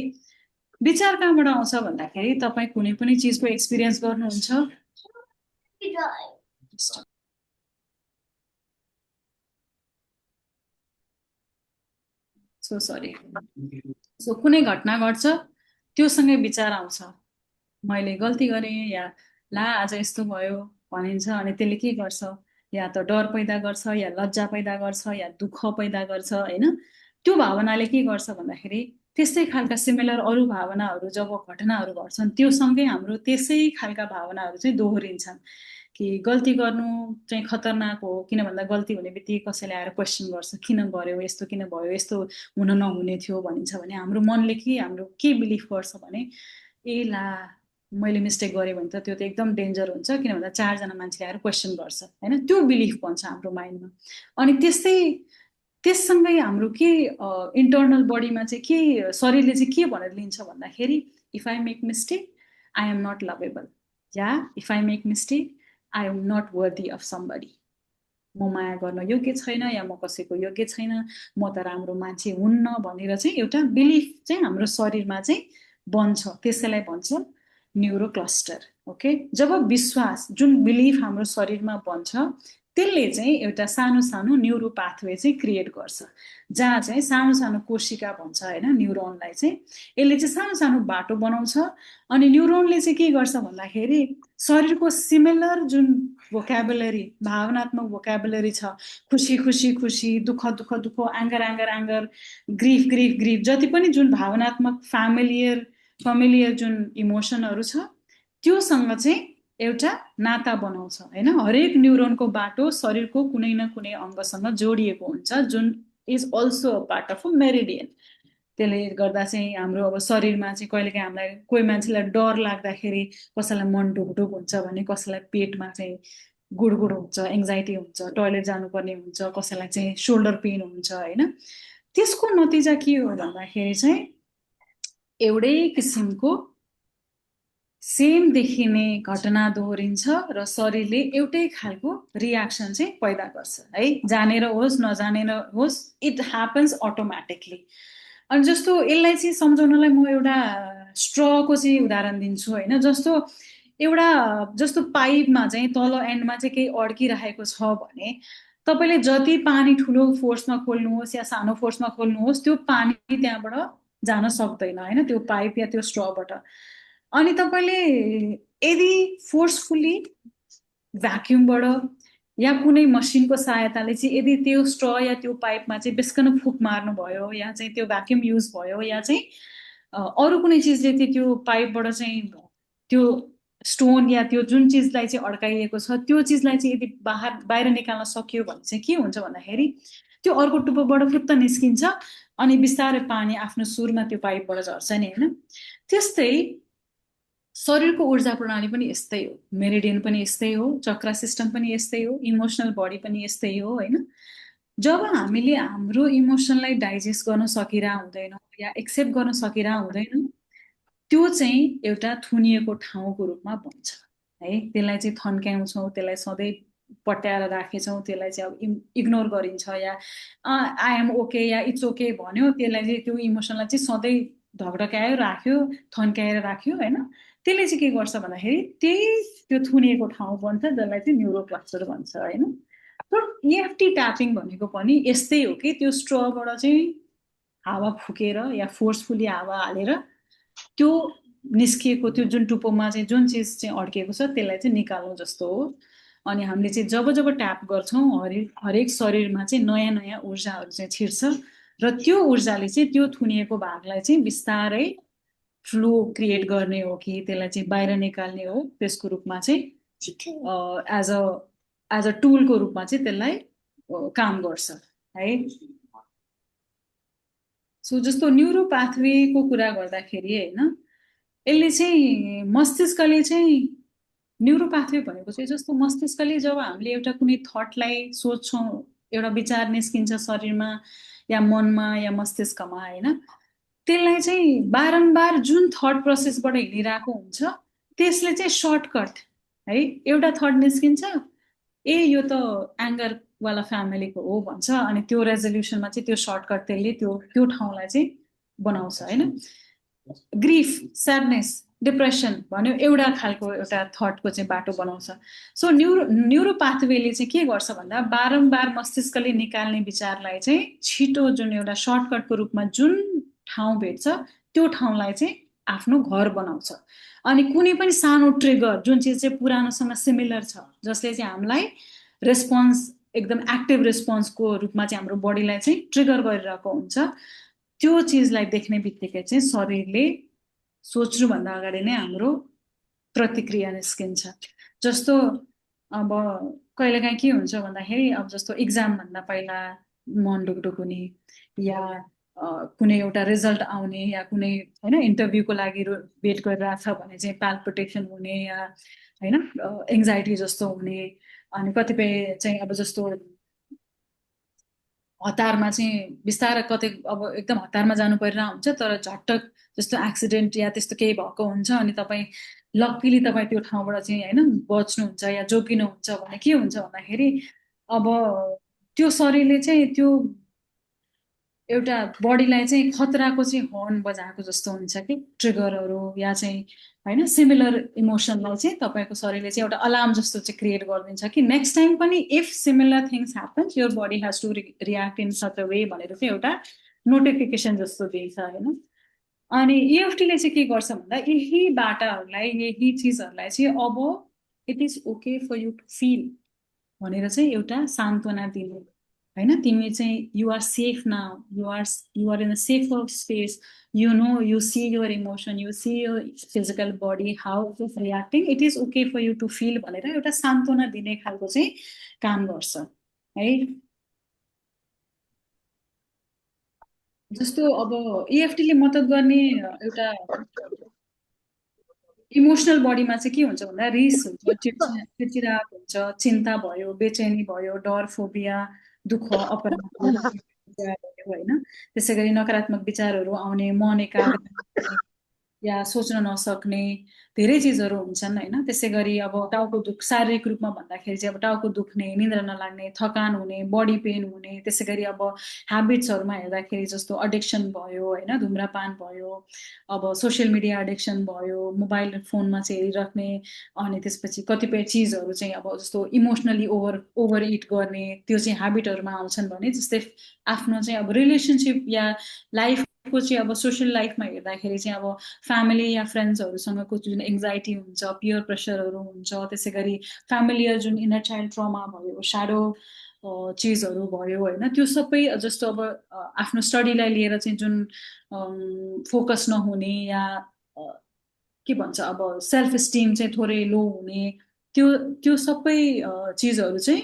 विचार कहाँबाट आउँछ भन्दाखेरि तपाई कुनै पनि चीजको एक्सपिरियन्स गर्नुहुन्छ सो सरी सो कुनै घटना घट्छ त्योसँगै विचार आउँछ मैले गल्ती गरेँ या ला आज यस्तो भयो भनिन्छ अनि त्यसले के गर्छ या त डर पैदा गर्छ या लज्जा पैदा गर्छ या दुःख पैदा गर्छ हैन। त्यो भावनाले के गर्छ भन्दाखेरि त्यस्तै खालका सिमिलर अरू भावनाहरू जब घटनाहरू घट्छन् त्यो सँगै हाम्रो त्यसै खालका भावनाहरू चाहिँ दोहोरिन्छन् कि गल्ती गर्नु चाहिँ खतरनाक हो किन भन्दा गल्ती हुने बित्तिकै कसैले आएर क्वेसन गर्छ किन गर्यो यस्तो किन भयो यस्तो हुन नहुने थियो भनिन्छ भने हाम्रो मनले हाम्रो के बिलिफ गर्छ भने ए ला मैले मिस्टेक गरेँ भने त त्यो त एकदम डेन्जर हुन्छ किन भन्दा 4 जना मान्छेले आएर क्वेसन गर्छ हैन। त्यो बिलिफ बन्छ हाम्रो माइन्डमा अनि त्यससँगै हाम्रो के इन्टर्नल बडीमा चाहिँ के शरीरले चाहिँ के भनेर लिन्छ भन्दाखेरि if I make mistake I am not lovable या if I make mistake I am not worthy of somebody. म माया गर्न योग्य छैन या म कसैको योग्य छैन म त राम्रो मान्छे हुन्न भनेर चाहिँ एउटा बिलिफ चाहिँ हाम्रो शरीरमा चाहिँ बन्छ। त्यसैलाई भन्छ न्युरो क्लस्टर। ओके जब विश्वास जुन बिलिफ हाम्रो शरीरमा बन्छ त्यसले चाहिँ एउटा सानो सानो न्युरो पाथवे चाहिँ क्रिएट गर्छ जहाँ चाहिँ सानो सानो कोशिका भन्छ हैन न्युरोनलाई चाहिँ यसले चाहिँ सानो सानो बाटो बनाउँछ अनि न्युरोनले चाहिँ के गर्छ भन्दाखेरि शरीरको सिमिलर जुन भोक्याबुलरी भावनात्मक भोक्याबुलरी छ खुसी खुसी खुसी दुःख दुःख दुःख anger anger anger grief grief grief जति पनि जुन भावनात्मक फेमिलियर जुन इमोसनहरू छ त्योसँग चाहिँ एउटा नाता बनाउँछ हैन। हरेक न्युरोनको बाटो शरीरको कुनै न कुनै अङ्गसँग जोडिएको हुन्छ जुन is also a part of a meridian. त्यसले गर्दा चाहिँ हाम्रो अब शरीरमा चाहिँ कहिलेकाहीँ हामीलाई कोही मान्छेलाई डर लाग्दाखेरि कसैलाई मन ढुकढुक हुन्छ भने कसैलाई पेटमा चाहिँ गुडगुड हुन्छ एङ्जाइटी हुन्छ टोयलेट जानुपर्ने हुन्छ कसैलाई चाहिँ सोल्डर पेन हुन्छ हैन। त्यसको नतिजा के हो भन्दाखेरि चाहिँ एउटै किसिमको सेम देखिने घटना दोहोरिन्छ र शरीरले एउटै खालको रियाक्सन चाहिँ पैदा गर्छ है। जानेर होस् नजानेर होस् इट ह्यापन्स अटोमेटिकली। अनि जस्तो यसलाई चाहिँ सम्झाउनलाई म एउटा स्ट्रको चाहिँ उदाहरण दिन्छु हैन। जस्तो पाइपमा चाहिँ तल एन्डमा चाहिँ केही अड्किरहेको छ भने तपाईले जति पानी ठुलो फोर्समा खोल्नुहोस् या सानो फोर्समा खोल्नुहोस् त्यो पानी त्यहाँबाट जान सक्दैन हैन त्यो पाइप या त्यो स्ट्रबाट। अनि तपाईले यदि फोर्सफुली भ्याक्युमबाट या कुनै मसिनको सहायताले चाहिँ यदि त्यो स्ट्र या त्यो पाइपमा चाहिँ बेसकन फुक मार्नु भयो या चाहिँ त्यो भ्याक्युम युज भयो या चाहिँ अरू कुनै चिजले चाहिँ त्यो पाइपबाट चाहिँ त्यो स्टोन या त्यो जुन चिजलाई चाहिँ अड्काइएको छ त्यो चिजलाई चाहिँ यदि बाहिर निकाल्न सकियो भने चाहिँ के हुन्छ भन्दाखेरि त्यो अर्को टुप्पोबाट फुत्त निस्किन्छ अनि बिस्तारै पानी आफ्नो सुरमा त्यो पाइपबाट झर्छ नि हैन। त्यस्तै शरीरको ऊर्जा प्रणाली पनि यस्तै हो मेरिडियन पनि यस्तै हो चक्र सिस्टम पनि यस्तै हो इमोसनल बडी पनि यस्तै हो हैन। जब हामीले हाम्रो इमोसनलाई डाइजेस्ट गर्न सकिरा हुँदैनौँ या एक्सेप्ट गर्न सकिरा हुँदैनौँ त्यो चाहिँ एउटा थुनिएको ठाउँको रूपमा बन्छ है। त्यसलाई चाहिँ थन्क्याउँछौँ त्यसलाई सधैँ पट्याएर राखेछौँ त्यसलाई चाहिँ अब इग्नोर गरिन्छ या आई एम ओके या इट्स ओके भन्यो त्यसलाई चाहिँ त्यो इमोसनलाई चाहिँ सधैँ ढकढकायो राख्यो थन्क्याएर राख्यो हैन। त्यसले चाहिँ के गर्छ भन्दाखेरि त्यो थुनिएको ठाउँ बन्छ जसलाई चाहिँ न्युरो क्लस्टर भन्छ हैन। तर EFT ट्यापिङ भनेको पनि यस्तै हो कि त्यो स्ट्रबाट चाहिँ हावा फुकेर या फोर्सफुली हावा हालेर त्यो निस्किएको त्यो जुन टुप्पोमा चाहिँ जुन चिज चाहिँ अड्किएको छ त्यसलाई चाहिँ निकाल्नु जस्तो हो। अनि हामीले चाहिँ जब ट्याप गर्छौँ हरेक शरीरमा चाहिँ नयाँ नयाँ ऊर्जाहरू चाहिँ छिर्छ र त्यो ऊर्जाले चाहिँ त्यो थुनिएको भागलाई चाहिँ बिस्तारै फ्लो क्रिएट गर्ने हो कि त्यसलाई चाहिँ बाहिर निकाल्ने हो त्यसको रूपमा चाहिँ एज अ एज अ टुलको रूपमा चाहिँ त्यसलाई काम गर्छ है। सो जस्तो न्युरो पाथवेको कुरा गर्दाखेरि होइन, यसले चाहिँ मस्तिष्कले चाहिँ न्युरो पाथवे भनेको चाहिँ जस्तो मस्तिष्कले जब हामीले एउटा कुनै थटलाई सोच्छौँ, एउटा विचार निस्किन्छ शरीरमा या मनमा या मस्तिष्कमा होइन, त्यसलाई चाहिँ बारम्बार जुन थट प्रोसेसबाट हिँडिरहेको हुन्छ त्यसले चाहिँ सर्टकट है, एउटा थट निस्किन्छ ए यो त एङ्गरवाला फ्यामिलीको हो भन्छ, अनि त्यो रेजोल्युसनमा चाहिँ त्यो सर्टकट त्यसले त्यो ठाउँलाई चाहिँ बनाउँछ होइन। ग्रिफ, स्याडनेस, डिप्रेसन भन्यो एउटा खालको एउटा थटको चाहिँ बाटो बनाउँछ। सो न्युरो पाथवेले चाहिँ के गर्छ भन्दा बारम्बार मस्तिष्कले निकाल्ने विचारलाई चाहिँ छिटो जुन एउटा सर्टकटको रूपमा जुन ठाउँ भेट्छ त्यो ठाउँलाई चाहिँ आफ्नो घर बनाउँछ। अनि कुनै पनि सानो ट्रिगर जुन चिज चाहिँ पुरानोसँग सिमिलर छ, जसले चाहिँ हामीलाई रेस्पोन्स एकदम एक्टिभ रेस्पोन्सको रूपमा चाहिँ हाम्रो बडीलाई चाहिँ ट्रिगर गरिरहेको हुन्छ, त्यो चिजलाई देख्ने बित्तिकै चाहिँ शरीरले सोच्नुभन्दा अगाडि नै हाम्रो प्रतिक्रिया निस्किन्छ। जस्तो अब कहिलेकाहीँ के हुन्छ भन्दाखेरि अब जस्तो इक्जाम भन्दा पहिला मन ढुकढुक हुने या कुनै एउटा रिजल्ट आउने या कुनै होइन इन्टरभ्यूको लागि वेट गरिरहेको छ भने चाहिँ पाल्पिटेसन हुने या होइन एङ्जाइटी जस्तो हुने, अनि कतिपय चाहिँ अब जस्तो हतारमा चाहिँ बिस्तारै कतै अब एकदम हतारमा जानु परिरहेको हुन्छ तर झट्ट जस्तो एक्सिडेन्ट या त्यस्तो केही भएको हुन्छ अनि तपाईँ लक्किली तपाईँ त्यो ठाउँबाट चाहिँ होइन बच्नुहुन्छ या जोगिनुहुन्छ भने के हुन्छ भन्दाखेरि अब त्यो शरीरले चाहिँ त्यो एउटा बडीलाई चाहिँ खतराको चाहिँ हर्न बजाएको जस्तो हुन्छ कि ट्रिगरहरू या चाहिँ होइन सिमिलर इमोसनलाई चाहिँ तपाईँको शरीरले चाहिँ एउटा अलार्म जस्तो चाहिँ क्रिएट गरिदिन्छ कि नेक्स्ट टाइम पनि if similar things happens your body has to react in such a way भनेर चाहिँ एउटा नोटिफिकेसन जस्तो दिन्छ होइन। अनि इएफटीले चाहिँ के गर्छ भन्दा यही बाटाहरूलाई यही चिजहरूलाई चाहिँ अब it is okay for you to feel भनेर चाहिँ एउटा सान्त्वना दिने होइन। तिमी चाहिँ you are safe now, you are in a safer space, you know, you see your emotion, you see your physical body, how it is reacting, it is okay for you to feel भनेर एउटा सान्त्वना दिने खालको चाहिँ काम गर्छ है। जस्तो अब इएफटीले मद्दत गर्ने एउटा इमोसनल बडीमा चाहिँ के हुन्छ भन्दा रिस हुन्छ, चिडचिडाहट हुन्छ, चिन्ता भयो, बेचैनी भयो, डर, फोबिया, दुःख, अपराध होइन, त्यसै गरी नकारात्मक विचारहरू आउने, मन एकाग्र या सोच्न नसक्ने धेरै चिजहरू हुन्छन् होइन। त्यसै गरी अब टाउको दुख शारीरिक रूपमा भन्दाखेरि चाहिँ अब टाउको दुख्ने, निद्रा नलाग्ने, थकान हुने, बडी पेन हुने, त्यसै गरी अब ह्याबिट्सहरूमा हेर्दाखेरि जस्तो एडिक्सन भयो होइन, धुम्रपान भयो, अब सोसियल मिडिया एडिक्सन भयो, मोबाइल फोनमा चाहिँ हेरिराख्ने, अनि त्यसपछि कतिपय चिजहरू चाहिँ अब जस्तो इमोसनली ओभर इट गर्ने त्यो चाहिँ ह्याबिटहरूमा आउँछन् भने जस्तै आफ्नो चाहिँ अब रिलेसनसिप या लाइफको चाहिँ अब सोसियल लाइफमा हेर्दाखेरि चाहिँ अब फ्यामिली या फ्रेन्ड्सहरूसँगको जुन एङ्जाइटी हुन्छ, पियर प्रेसरहरू हुन्छ, त्यसै गरी फ्यामिलियर जुन इनर चाइल्ड ट्रमा भयो, स्याडो चिजहरू भयो होइन, त्यो सबै जस्तो अब आफ्नो स्टडीलाई लिएर चाहिँ जुन फोकस नहुने या के भन्छ अब सेल्फ स्टिम चाहिँ थोरै लो हुने, त्यो सबै चिजहरू चाहिँ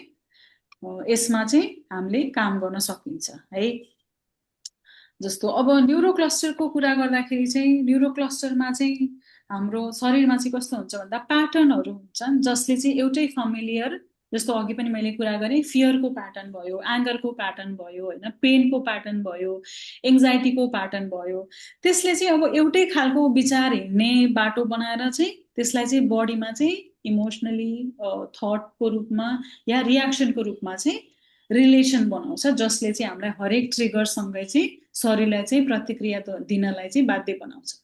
यसमा चाहिँ हामीले काम गर्न सकिन्छ है। जस्तो अब न्युरो क्लस्टरको कुरा गर्दाखेरि चाहिँ न्युरो क्लस्टरमा चाहिँ हाम्रो शरीरमा चाहिँ कस्तो हुन्छ भन्दा प्याटर्नहरू हुन्छन् जसले चाहिँ एउटै फमिलियर, जस्तो अघि पनि मैले कुरा गरेँ फियरको प्याटर्न भयो, एङ्गरको प्याटर्न भयो होइन, पेनको प्याटर्न भयो, एङ्जाइटीको प्याटर्न भयो, त्यसले चाहिँ अब एउटै खालको विचार हिँड्ने बाटो बनाएर चाहिँ त्यसलाई चाहिँ बडीमा चाहिँ इमोसनली थटको रूपमा या रियाक्सनको रूपमा चाहिँ रिलेसन बनाउँछ, जसले चाहिँ हामीलाई हरेक ट्रिगरसँगै चाहिँ शरीरलाई चाहिँ प्रतिक्रिया दिनलाई चाहिँ बाध्य बनाउँछ।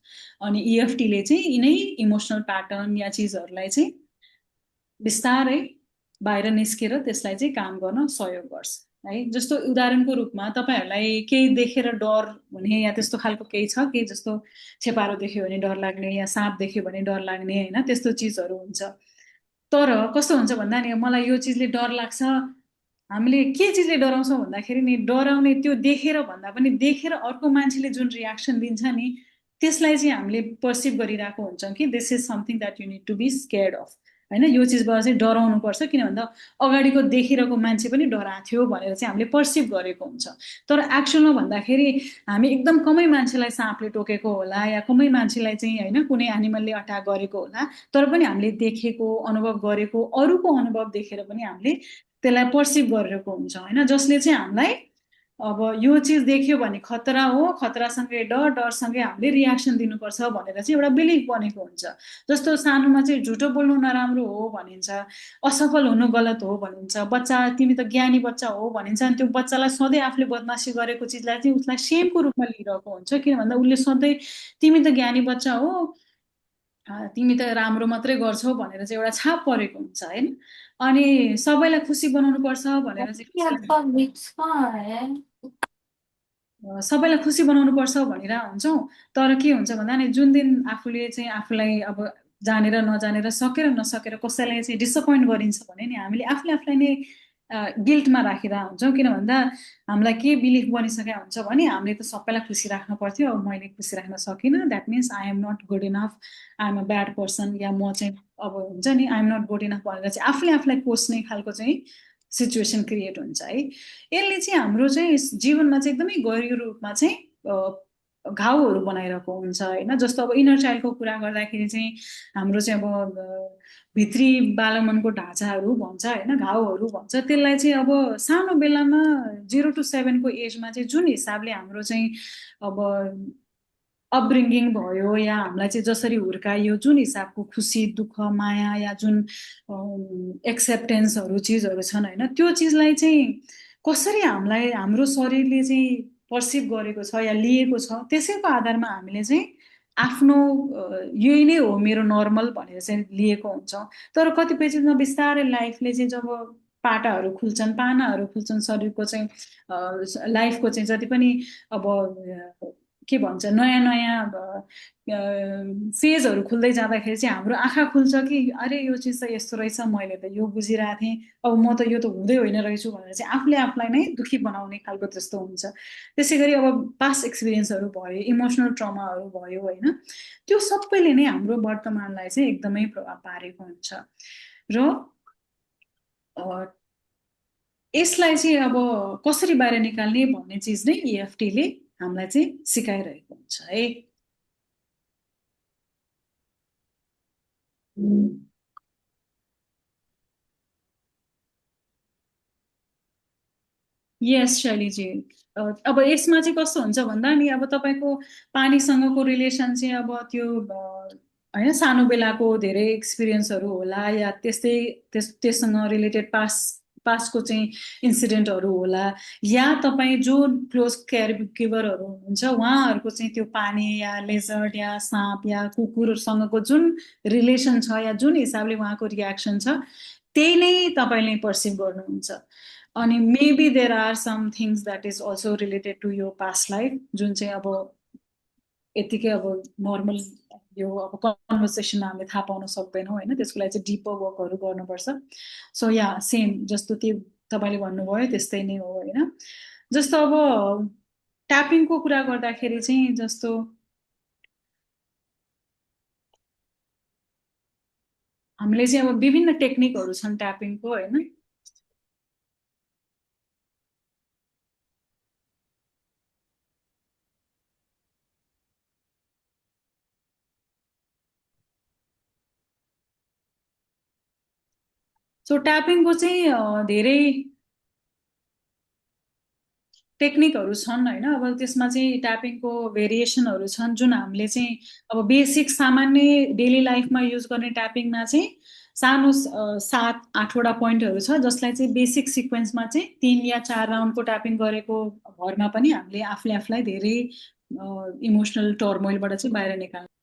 अनि इएफटीले चाहिँ यिनै इमोसनल प्याटर्न या चिजहरूलाई चाहिँ बिस्तारै बाहिर निस्केर त्यसलाई चाहिँ काम गर्न सहयोग गर्छ है। जस्तो उदाहरणको रूपमा तपाईँहरूलाई केही देखेर डर हुने या त्यस्तो खालको केही छ कि जस्तो छेपारो देख्यो भने डर लाग्ने या साँप देख्यो भने डर लाग्ने होइन, त्यस्तो चिजहरू हुन्छ। तर कस्तो हुन्छ भन्दा नि मलाई यो चिजले डर लाग्छ, हामीले के चिजले डराउँछौँ भन्दाखेरि नि डराउने त्यो देखेर भन्दा पनि देखेर अर्को मान्छेले जुन रियाक्सन दिन्छ नि त्यसलाई चाहिँ हामीले पर्सिभ गरिरहेको हुन्छौँ कि this is something that you need to be scared of होइन यो चिजबाट चाहिँ डराउनु पर्छ किन भन्दा अगाडिको देखिरहेको मान्छे पनि डराएको थियो भनेर चाहिँ हामीले पर्सिभ गरेको हुन्छ तर एक्चुअलमा भन्दाखेरि हामी एकदम कमै मान्छेलाई साँपले टोकेको होला या कमै मान्छेलाई चाहिँ होइन कुनै एनिमलले अट्याक गरेको होला तर पनि हामीले देखेको अनुभव गरेको अरूको अनुभव देखेर पनि हामीले त्यसलाई पर्सिभ गरेको हुन्छ होइन जसले चाहिँ हामीलाई अब यो चिज देख्यो भने खतरा हो खतरासँगै डर डरसँगै हामीले रियाक्सन दिनुपर्छ भनेर चाहिँ एउटा बिलिफ बनेको हुन्छ जस्तो सानोमा चाहिँ झुटो बोल्नु नराम्रो हो भनिन्छ असफल हुनु गलत हो भनिन्छ बच्चा तिमी त ज्ञानी बच्चा हो भनिन्छ अनि त्यो बच्चालाई सधैँ आफूले बदमासी गरेको चिजलाई चाहिँ उसलाई सेमको रूपमा लिइरहेको हुन्छ किन भन्दा उसले सधैँ तिमी त ज्ञानी बच्चा हो तिमी त राम्रो मात्रै गर्छौ भनेर चाहिँ एउटा छाप परेको हुन्छ होइन अनि सबैलाई खुसी बनाउनु पर्छ भनेर चाहिँ सबैलाई खुसी बनाउनु पर्छ भनेर हुन्छौँ तर के हुन्छ भन्दा नि जुन दिन आफूले चाहिँ आफूलाई अब जानेर नजानेर सकेर नसकेर कसैलाई चाहिँ डिसपोइन्ट गरिन्छ भने नि हामीले आफूले आफूलाई नै गिल्टमा राखिरहेको हुन्छौँ किन भन्दा हामीलाई के बिलिफ बनिसकेको हुन्छ भने हामीले त सबैलाई खुसी राख्नु पर्थ्यो अब मैले खुसी राख्न सकिनँ that means I am not good enough I am a bad person या म चाहिँ अब हुन्छ नि I am not good enough भनेर चाहिँ आफूले आफूलाई कोस्ने खालको चाहिँ सिचुएसन क्रिएट हुन्छ है यसले चाहिँ हाम्रो चाहिँ जीवनमा चाहिँ एकदमै गहिरो रूपमा चाहिँ घाउहरू बनाइरहेको हुन्छ होइन जस्तो अब इनर चाइल्डको कुरा गर्दाखेरि चाहिँ हाम्रो चाहिँ अब भित्री बालमनको ढाँचाहरू भन्छ होइन घाउहरू भन्छ त्यसलाई चाहिँ अब सानो बेलामा 0 to 7को एजमा चाहिँ जुन हिसाबले हाम्रो चाहिँ अब अपब्रिङ्गिङ भयो या हामीलाई चाहिँ जसरी हुर्काइयो जुन हिसाबको खुसी दुःख माया या जुन एक्सेप्टेन्सहरू चिजहरू छन् होइन त्यो चिजलाई चाहिँ कसरी हामीलाई हाम्रो शरीरले चाहिँ पर्सिभ गरेको छ या लिएको छ त्यसैको आधारमा हामीले चाहिँ आफ्नो यही नै हो मेरो नर्मल भनेर चाहिँ लिएको हुन्छ तर कतिपय चिजमा बिस्तारै लाइफले चाहिँ जब पाटाहरू खुल्छन् पानाहरू खुल्छन् शरीरको चाहिँ लाइफको चाहिँ जति पनि अब के भन्छ नयाँ नयाँ फेजहरू खुल्दै जाँदाखेरि चाहिँ हाम्रो आँखा खुल्छ कि अरे यो चिज त यस्तो रहेछ मैले त यो बुझिरहेको थिएँ अब म त यो त हुँदै होइन रहेछु भनेर चाहिँ आफूले आफूलाई नै दुःखी बनाउने खालको त्यस्तो हुन्छ त्यसै गरी अब पास्ट एक्सपिरियन्सहरू भयो इमोसनल ट्रमाहरू भयो होइन त्यो सबैले नै हाम्रो वर्तमानलाई चाहिँ एकदमै प्रभाव पारेको हुन्छ र यसलाई चाहिँ अब कसरी बाहिर निकाल्ने भन्ने चिज नै इएफटीले हामीलाई चाहिँ सिकाइरहेको हुन्छ है यस शैलीजी अब यसमा चाहिँ कस्तो हुन्छ भन्दा नि अब तपाईँको पानीसँगको रिलेसन चाहिँ अब त्यो होइन सानो बेलाको धेरै एक्सपिरियन्सहरू होला या त्यस्तै त्यससँग रिलेटेड पास्टको चाहिँ इन्सिडेन्टहरू होला या तपाईँ जो क्लोज केयर गिभरहरू हुनुहुन्छ उहाँहरूको चाहिँ त्यो पानी या लेजर्ड या साँप या कुकुरसँगको जुन रिलेसन छ या जुन हिसाबले उहाँको रियाक्सन छ त्यही नै तपाईँले पर्सिभ गर्नुहुन्छ अनि maybe there are some things that is also related to यो पास्ट लाइफ जुन चाहिँ अब यतिकै अब नर्मल यो अब कन्भर्सेसनमा हामीले थाहा पाउन सक्दैनौँ होइन त्यसको लागि चाहिँ डिपर वर्कहरू गर्नुपर्छ सो या सेम जस्तो त्यो तपाईँले भन्नुभयो त्यस्तै नै हो होइन जस्तो अब ट्यापिङको कुरा गर्दाखेरि चाहिँ जस्तो हामीले चाहिँ अब विभिन्न टेक्निकहरू छन् ट्यापिङको होइन सो ट्यापिङको चाहिँ धेरै टेक्निकहरू छन् होइन अब त्यसमा चाहिँ ट्यापिङको भेरिएसनहरू छन् जुन हामीले चाहिँ अब बेसिक सामान्य डेली लाइफमा युज गर्ने ट्यापिङमा चाहिँ सानो 7-8वटा पोइन्टहरू छ जसलाई चाहिँ बेसिक सिक्वेन्समा चाहिँ 3 या 4 राउन्डको ट्यापिङ गरेको भरमा पनि हामीले आफूले आफूलाई धेरै इमोसनल टर्मोइलबाट चाहिँ बाहिर निकाल्नु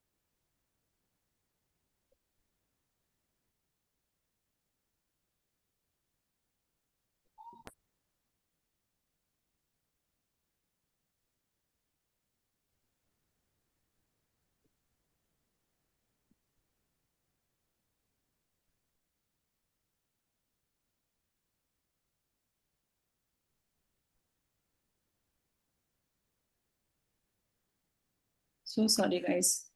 So sorry, guys.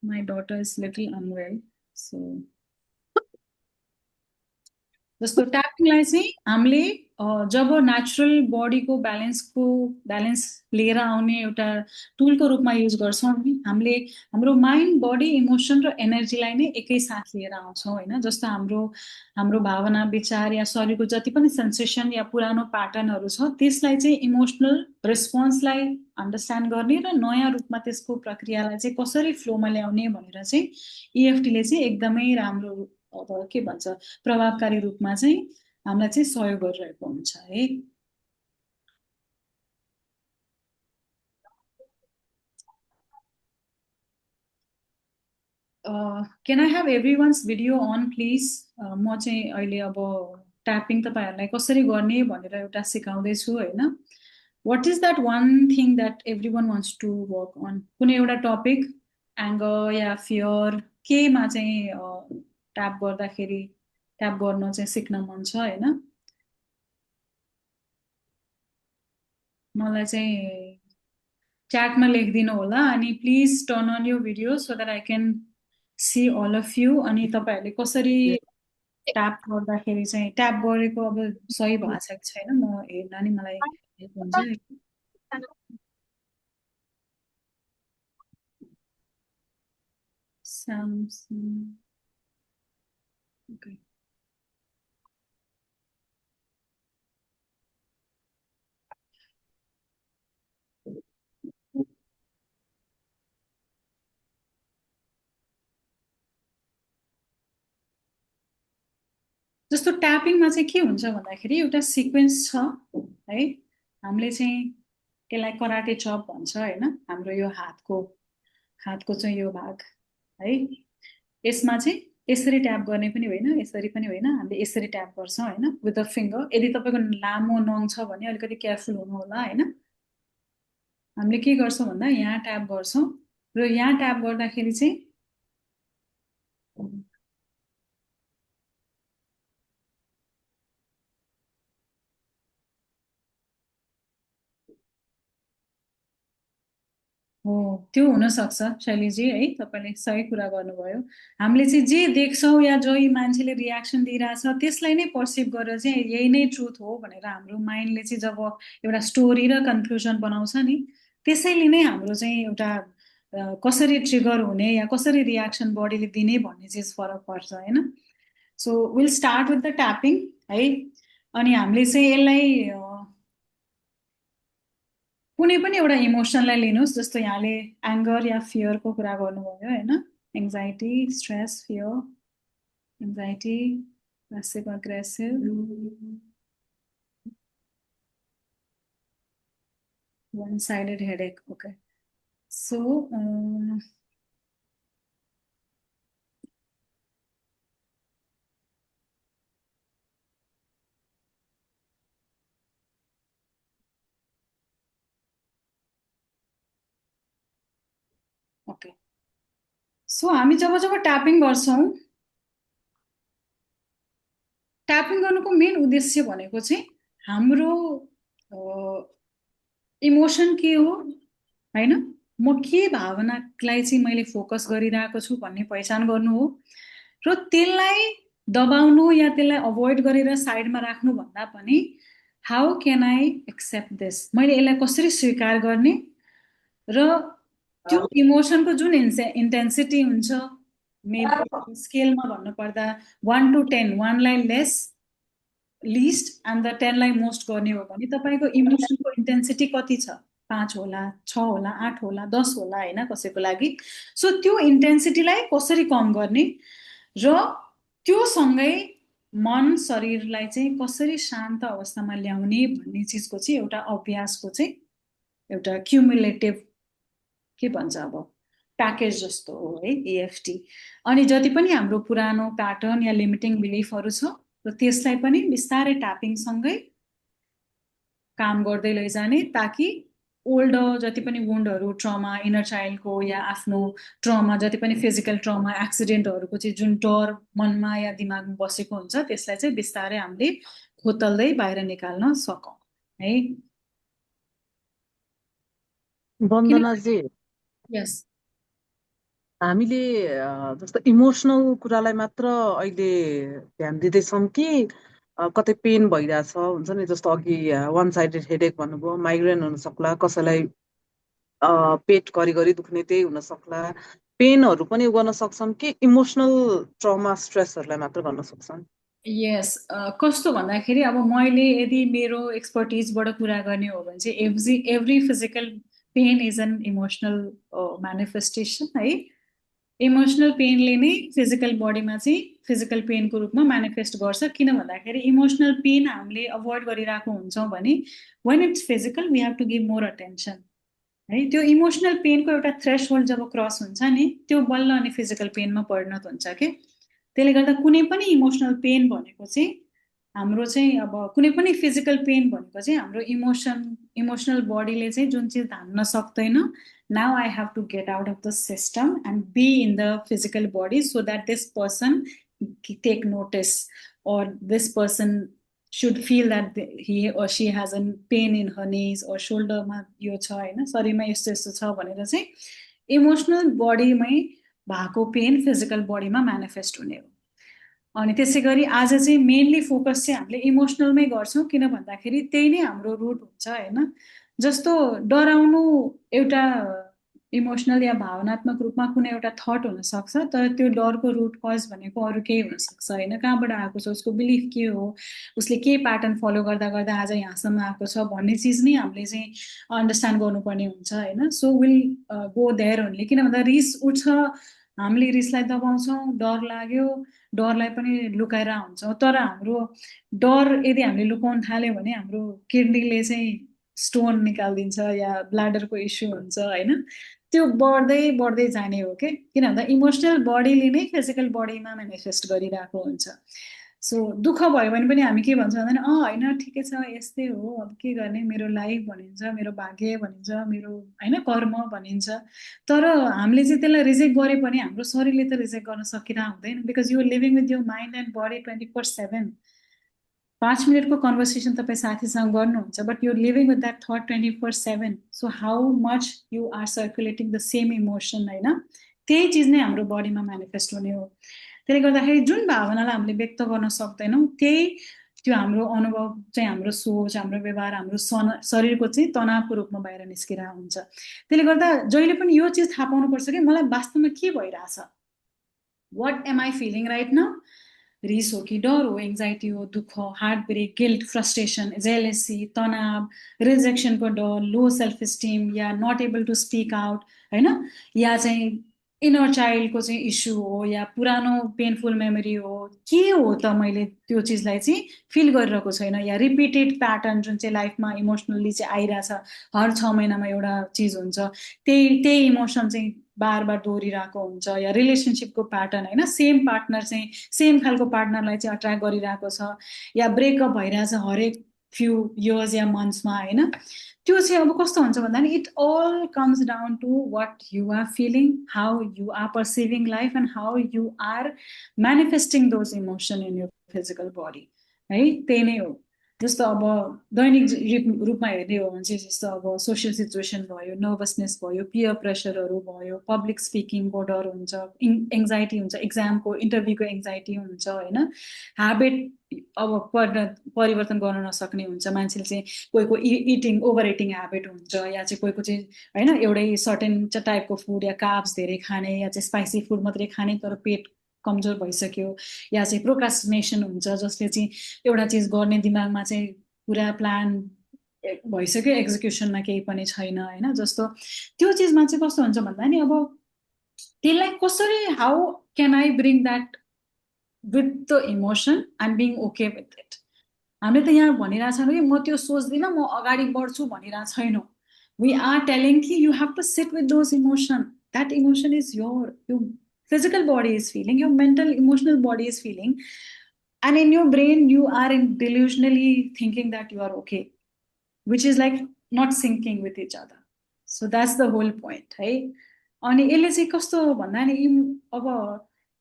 My daughter is little unwell, so जस्तो ट्यापिङलाई चाहिँ हामीले जब नेचुरल बडीको ब्यालेन्स लिएर आउने एउटा टुलको रूपमा युज गर्छौँ नि, हामीले हाम्रो माइन्ड, बडी, इमोसन र एनर्जीलाई नै एकैसाथ लिएर आउँछौँ होइन। जस्तो हाम्रो हाम्रो भावना, विचार या शरीरको जति पनि सेन्सेसन या पुरानो प्याटर्नहरू छ त्यसलाई चाहिँ इमोसनल रेस्पोन्सलाई अन्डरस्ट्यान्ड गर्ने र नयाँ रूपमा त्यसको प्रक्रियालाई चाहिँ कसरी फ्लोमा ल्याउने भनेर चाहिँ इएफटीले चाहिँ एकदमै राम्रो अब के भन्छ प्रभावकारी रूपमा चाहिँ हामीलाई चाहिँ सहयोग गरिरहेको हुन्छ है। Can I have everyone's video on please? म चाहिँ अहिले अब ट्यापिङ तपाईँहरूलाई कसरी गर्ने भनेर एउटा सिकाउँदैछु होइन। What is that one thing that everyone wants to work on? कुनै एउटा टपिक, एङ्गर या फियर, केमा चाहिँ ट्याप गर्दाखेरि ट्याप गर्न चाहिँ सिक्न मन छ होइन। मलाई चाहिँ च्याटमा लेखिदिनु होला अनि प्लिज टर्न अन यो video so that I can see all of you. अनि तपाईँहरूले कसरी ट्याप गर्दाखेरि चाहिँ ट्याप गरेको अब सही भएको छ कि छैन म हेर्दा नि मलाई हेल्प हुन्छ। Samsung. Okay. जस्तो ट्यापिङमा चाहिँ के हुन्छ भन्दाखेरि एउटा सिक्वेन्स छ है। हामीले चाहिँ त्यसलाई कराटे चप भन्छ होइन। हाम्रो यो हातको चाहिँ यो भाग है, यसमा चाहिँ यसरी ट्याप गर्ने पनि होइन, यसरी पनि होइन, हामीले यसरी ट्याप गर्छौँ होइन विथ द फिङ्गर। यदि तपाईँको लामो नङ छ भने अलिकति केयरफुल हुनु होला होइन। हामीले के गर्छौँ भन्दा यहाँ ट्याप गर्छौँ र यहाँ ट्याप गर्दाखेरि चाहिँ हो त्यो हुनसक्छ शैलीजी है, तपाईँले सही कुरा गर्नुभयो। हामीले चाहिँ जे देख्छौँ या जो मान्छेले रियाक्सन दिइरहेछ त्यसलाई नै पर्सिभ गरेर चाहिँ यही नै ट्रुथ हो भनेर हाम्रो माइन्डले चाहिँ जब एउटा स्टोरी र कन्क्लुजन बनाउँछ नि, त्यसैले नै हाम्रो चाहिँ एउटा कसरी ट्रिगर हुने या कसरी रियाक्सन बडीले दिने भन्ने चिज फरक पर्छ होइन। So will start with the tapping है। अनि हामीले चाहिँ यसलाई कुनै पनि एउटा इमोसनलाई लिनुहोस्। जस्तो यहाँले एङ्गर या फियरको कुरा गर्नुभयो होइन। Anxiety, stress, fear, anxiety, passive aggressive, one-sided headache. Okay. So, okay. So हामी जब जब ट्यापिङ गर्छौँ, ट्यापिङ गर्नुको मेन उद्देश्य भनेको चाहिँ हाम्रो इमोसन के हो होइन, म के भावनालाई चाहिँ मैले फोकस गरिरहेको छु भन्ने पहिचान गर्नु हो र त्यसलाई दबाउनु या त्यसलाई अभोइड गरेर साइडमा राख्नु भन्दा पनि how can I accept this, मैले यसलाई कसरी स्वीकार गर्ने र त्यो इमोसनको जुन इन्टेन्सिटी हुन्छ, मेरो स्केलमा भन्नुपर्दा 1 to 10, 1 लाई लेस लिस्ट एन्ड द 10 लाई मोस्ट गर्ने हो भने तपाईँको इमोसनको इन्टेन्सिटी कति छ? 5 होला, 6 होला, 8 होला, 10 होला होइन कसैको लागि। सो त्यो इन्टेन्सिटीलाई कसरी कम गर्ने र त्यो सँगै मन शरीरलाई चाहिँ कसरी शान्त अवस्थामा ल्याउने भन्ने चिजको चाहिँ एउटा अभ्यासको चाहिँ एउटा क्युमुलेटिभ के भन्छ अब प्याकेज जस्तो हो है एएफटी। अनि जति पनि हाम्रो पुरानो प्याटर्न या लिमिटिङ बिलिफहरू छ र त्यसलाई पनि बिस्तारै ट्यापिङसँगै काम गर्दै लैजाने, ताकि ओल्ड जति पनि वुन्डहरू, ट्रमा, इनर चाइल्डको या आफ्नो ट्रमा, जति पनि फिजिकल ट्रमा, एक्सिडेन्टहरूको चाहिँ जुन डर मनमा या दिमागमा बसेको हुन्छ त्यसलाई चाहिँ बिस्तारै हामीले खोतल्दै बाहिर निकाल्न सकौँ है। वन्दनाजी, यस, हामीले जस्तो इमोसनल कुरालाई मात्र अहिले ध्यान दिँदैछौँ कि कतै पेन भइरहेछ हुन्छ नि, जस्तो अघि वान साइडेड हेडेक भन्नुभयो, माइग्रेन हुन सक्ला, कसैलाई पेट घरिघरि दुख्ने त्यही हुन सक्ला। पेनहरू पनि गर्न सक्छन् कि इमोसनल ट्रमा स्ट्रेसहरूलाई मात्र गर्न सक्छन्? यस, कस्तो भन्दाखेरि अब मैले यदि मेरो एक्सपर्टिजबाट कुरा गर्ने हो भने चाहिँ every physical pain is an emotional manifestation है। इमोसनल पेनले नै फिजिकल बडीमा चाहिँ फिजिकल पेनको रूपमा म्यानिफेस्ट गर्छ। किन भन्दाखेरि इमोसनल पेन हामीले अभोइड गरिरहेको हुन्छौँ भने when it's physical we have to give more attention है। त्यो इमोसनल पेनको एउटा थ्रेस होल्ड जब क्रस हुन्छ नि त्यो बल्ल अनि फिजिकल पेनमा परिणत हुन्छ कि। त्यसले गर्दा कुनै पनि इमोसनल पेन भनेको चाहिँ हाम्रो चाहिँ अब कुनै पनि फिजिकल पेन भनेको चाहिँ हाम्रो इमोसनल बडीले चाहिँ जुन चिज धान्न सक्दैन, now I have to get out of the system and be in the physical body so that this person take notice or this person should feel that he or she has a pain in her knees or shoulder ma यो छ हैन, शरीरमा यस्तो यस्तो छ भनेर चाहिँ इमोसनल बडीमै भएको पेन फिजिकल बडीमा म्यानिफेस्ट हुने हो। अनि त्यसै गरी आज चाहिँ मेनली फोकस चाहिँ हामीले इमोसनलमै गर्छौँ, किन भन्दाखेरि त्यही नै हाम्रो रुट हुन्छ हैन। जस्तो डराउनु एउटा इमोसनल या भावनात्मक रूपमा कुनै एउटा थट हुन सक्छ, तर त्यो डरको रुट कज भनेको अरू केही हुन सक्छ हैन। कहाँबाट आएको छ, उसको बिलिफ के हो, उसले के प्याटर्न फलो गर्दा गर्दा आज यहाँसम्म आएको छ भन्ने चिज नै हामीले चाहिँ अन्डरस्ट्यान्ड गर्नुपर्ने हुन्छ हैन। So will go there only. किन भन्दा रिस उठ्छ, हामीले रिसलाई दबाउँछौँ, डर लाग्यो, डरलाई पनि लुकाएर हुन्छौँ। तर हाम्रो डर यदि हामीले लुकाउन थाल्यो भने हाम्रो किडनीले चाहिँ स्टोन निकालिदिन्छ या ब्ल्याडरको इस्यु हुन्छ हैन। त्यो बढ्दै बढ्दै जाने हो कि। किन भन्दा इमोसनल बडीले नै फिजिकल बडीमा म्यानिफेस्ट गरिरहेको हुन्छ। सो दुःख भयो भने पनि हामी के भन्छौँ भन्दा होइन ठिकै छ, यस्तै हो, अब के गर्ने, मेरो लाइफ भनिन्छ, मेरो भाग्य भनिन्छ, मेरो होइन कर्म भनिन्छ। तर हामीले चाहिँ त्यसलाई रिजेक्ट गरे पनि हाम्रो शरीरले त रिजेक्ट गर्न सकिरह हुँदैन, because you living with your mind and body 24/7। 5 मिनटको कन्भर्सेसन तपाईँ साथीसँग गर्नुहुन्छ, but you're living with that thought 24/7। So how much you are circulating the same emotion होइन, त्यही चिज नै हाम्रो बडीमा म्यानिफेस्ट हुने हो। त्यसले गर्दाखेरि जुन भावनालाई हामीले व्यक्त गर्न सक्दैनौँ त्यही त्यो हाम्रो अनुभव चाहिँ हाम्रो सोच, हाम्रो व्यवहार, हाम्रो शरीरको चाहिँ तनावको रूपमा बाहिर निस्किरहेको हुन्छ। त्यसले गर्दा जहिले पनि यो चिज थाहा पाउनुपर्छ कि मलाई वास्तवमा के भइरहेछ, what am I feeling right now. रिस हो कि डर हो, एङ्जाइटी हो, दुःख, heartbreak, guilt, frustration, jealousy, तनाव, रिजेक्सनको डर, लो सेल्फ इस्टिम या not able to speak out होइन, या चाहिँ इनर चाइल्डको चाहिँ इस्यु हो या पुरानो पेनफुल मेमोरी हो, के हो त मैले त्यो चिजलाई चाहिँ फिल गरिरहेको छैन, या रिपिटेड प्याटर्न जुन चाहिँ लाइफमा इमोसनली चाहिँ आइरहेछ, हर 6 महिनामा एउटा चिज हुन्छ, त्यही इमोसन चाहिँ बार बार दोहोरिरहेको हुन्छ, या रिलेसनसिपको प्याटर्न होइन, सेम पार्टनर चाहिँ सेम खालको पार्टनरलाई चाहिँ अट्र्याक्ट गरिरहेको छ, या ब्रेकअप भइरहेछ हरेक फ्यु इयर्स या मन्थ्समा होइन। त्यो चाहिँ अब कस्तो हुन्छ भन्दा नि it all comes down to what you are feeling, how you are perceiving life and how you are manifesting those emotion in your physical body है, त्यही नै हो। जस्तो अब दैनिक रूपमा हेर्ने हो भने चाहिँ जस्तो अब सोसियल सिचुएसन भयो, नर्भसनेस भयो, पियर प्रेसरहरू भयो, पब्लिक स्पिकिङको डर हुन्छ, एङ्जाइटी हुन्छ, इक्जामको इन्टरभ्यूको एङ्जाइटी हुन्छ होइन, ह्याबिट अब परिवर्तन गर्न नसक्ने हुन्छ मान्छेले चाहिँ, कोहीको इटिङ ओभर इटिङ ह्याबिट हुन्छ, या चाहिँ कोहीको चाहिँ होइन एउटै सर्टेन टाइपको फुड या कार्ब्स धेरै खाने, या चाहिँ स्पाइसी फुड मात्रै खाने तर पेट कमजोर भइसक्यो, या चाहिँ प्रोक्रास्टिनेसन हुन्छ जसले चाहिँ एउटा चिज गर्ने दिमागमा चाहिँ पुरा प्लान भइसक्यो, एक्जिक्युसनमा केही पनि छैन होइन। जस्तो त्यो चिजमा चाहिँ कस्तो हुन्छ भन्दा नि अब त्यसलाई कसरी, how can I bring that with the emotion and being okay with it. हामीले त यहाँ भनिरहेको छैनौँ कि म त्यो सोच्दिनँ म अगाडि बढ्छु भनिरहेको छैनौँ। वी आर टेलिङ कि you have to sit with those emotion, that emotion is your physical body is feeling, your mental emotional body is feeling, and in your brain you are delusionally thinking that you are okay, which is like not syncing with each other. So that's the whole point है। अनि यसले चाहिँ कस्तो भन्दा नि अब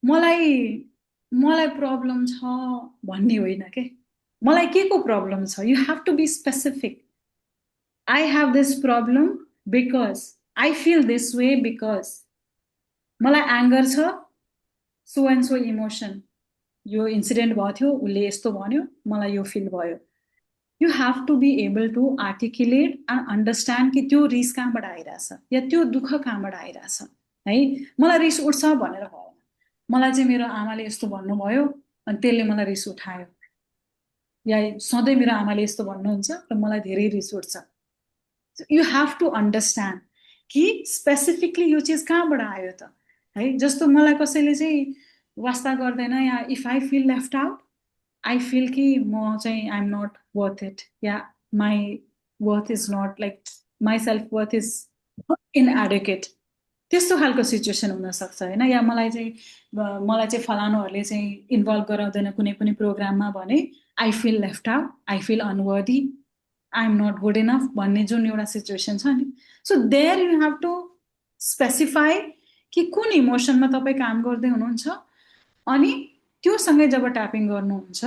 मलाई प्रब्लम छ भन्ने होइन के, मलाई के को प्रब्लम छ, you have to be specific. I have this problem because I feel this way because मलाई एङ्गर छ, सो एन्ड सो इमोसन, यो इन्सिडेन्ट भयो थियो, उसले यस्तो भन्यो, मलाई यो फिल भयो। You have to be able to articulate and understand कि त्यो रिस कहाँबाट आइरहेछ या त्यो दुःख कहाँबाट आइरहेछ है। मलाई रिस उठ्छ भनेर भयो, मलाई चाहिँ मेरो आमाले यस्तो भन्नुभयो अनि त्यसले मलाई रिस उठायो, या सधैँ मेरो आमाले यस्तो भन्नुहुन्छ र मलाई धेरै रिस उठ्छ। यु हेभ टु अन्डरस्ट्यान्ड कि स्पेसिफिकली यो चिज कहाँबाट आयो त है। जस्तो मलाई कसैले चाहिँ वास्ता गर्दैन या if I feel left out, I feel कि म चाहिँ आइएम नट वर्थ इट, या my worth is not like my self worth is inadequate, त्यस्तो खालको सिचुएसन हुनसक्छ होइन। या मलाई चाहिँ फलानुहरूले चाहिँ इन्भल्भ गराउँदैन कुनै पनि प्रोग्राममा भने I feel left out, I feel unworthy, I am not good enough भन्ने जुन एउटा सिचुएसन छ नि। So there you have to specify कि कुन इमोसनमा तपाईँ काम गर्दै हुनुहुन्छ, अनि त्योसँगै जब ट्यापिङ गर्नुहुन्छ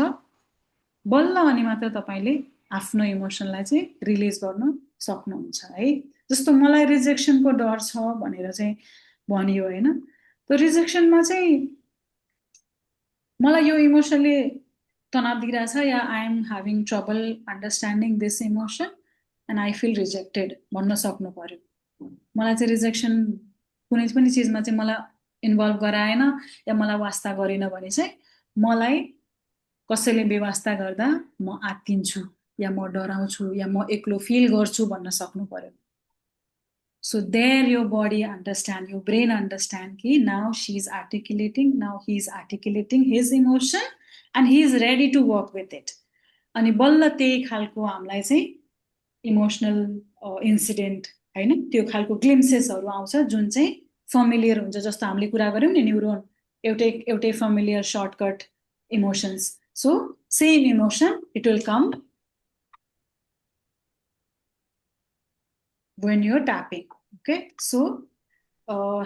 बल्ल अनि मात्र तपाईँले आफ्नो इमोसनलाई चाहिँ रिलिज गर्न सक्नुहुन्छ है। जस्तो मलाई रिजेक्सनको डर छ भनेर चाहिँ भनियो होइन, त्यो रिजेक्सनमा चाहिँ मलाई यो इमोसनले तनाव दिइरहेछ या I am having trouble understanding this emotion and I feel rejected भन्न सक्नु पर्यो। मलाई चाहिँ रिजेक्सन कुनै पनि चिजमा चाहिँ मलाई इन्भल्भ गराएन या मलाई वास्ता गरेन भने चाहिँ मलाई कसैले बेवास्ता गर्दा म आत्तिन्छु या म डराउँछु या म एक्लो फिल गर्छु भन्न सक्नु पर्यो। So there your body understand, your brain understand कि now she is articulating, now he is articulating his emotion and he is ready to work with it. अनि बल्ल त्यही खालको हामीलाई चाहिँ इमोसनल इन्सिडेन्ट होइन, त्यो खालको ग्लिम्सेसहरू आउँछ जुन चाहिँ फमिलियर हुन्छ। जस्तो हामीले कुरा गऱ्यौँ नि न्युरोन, एउटै familiar shortcut emotions. So same emotion it will come when you're tapping. Okay, so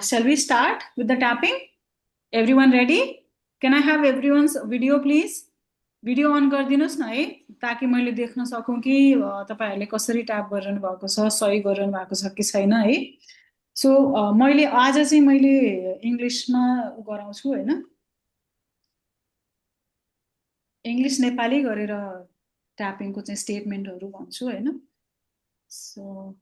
shall we start with the tapping? Everyone ready? Can I have everyone's video please? Video on गरिदिनुहोस् न है, ताकि मैले देख्न सकौँ कि तपाईँहरूले कसरी ट्याप गरिरहनु भएको छ, सही गरिरहनु भएको छ कि छैन है। सो मैले आज चाहिँ मैले इङ्ग्लिसमा गराउँछु होइन, इङ्ग्लिस नेपाली गरेर ट्यापिङको चाहिँ स्टेटमेन्टहरू भन्छु होइन। सो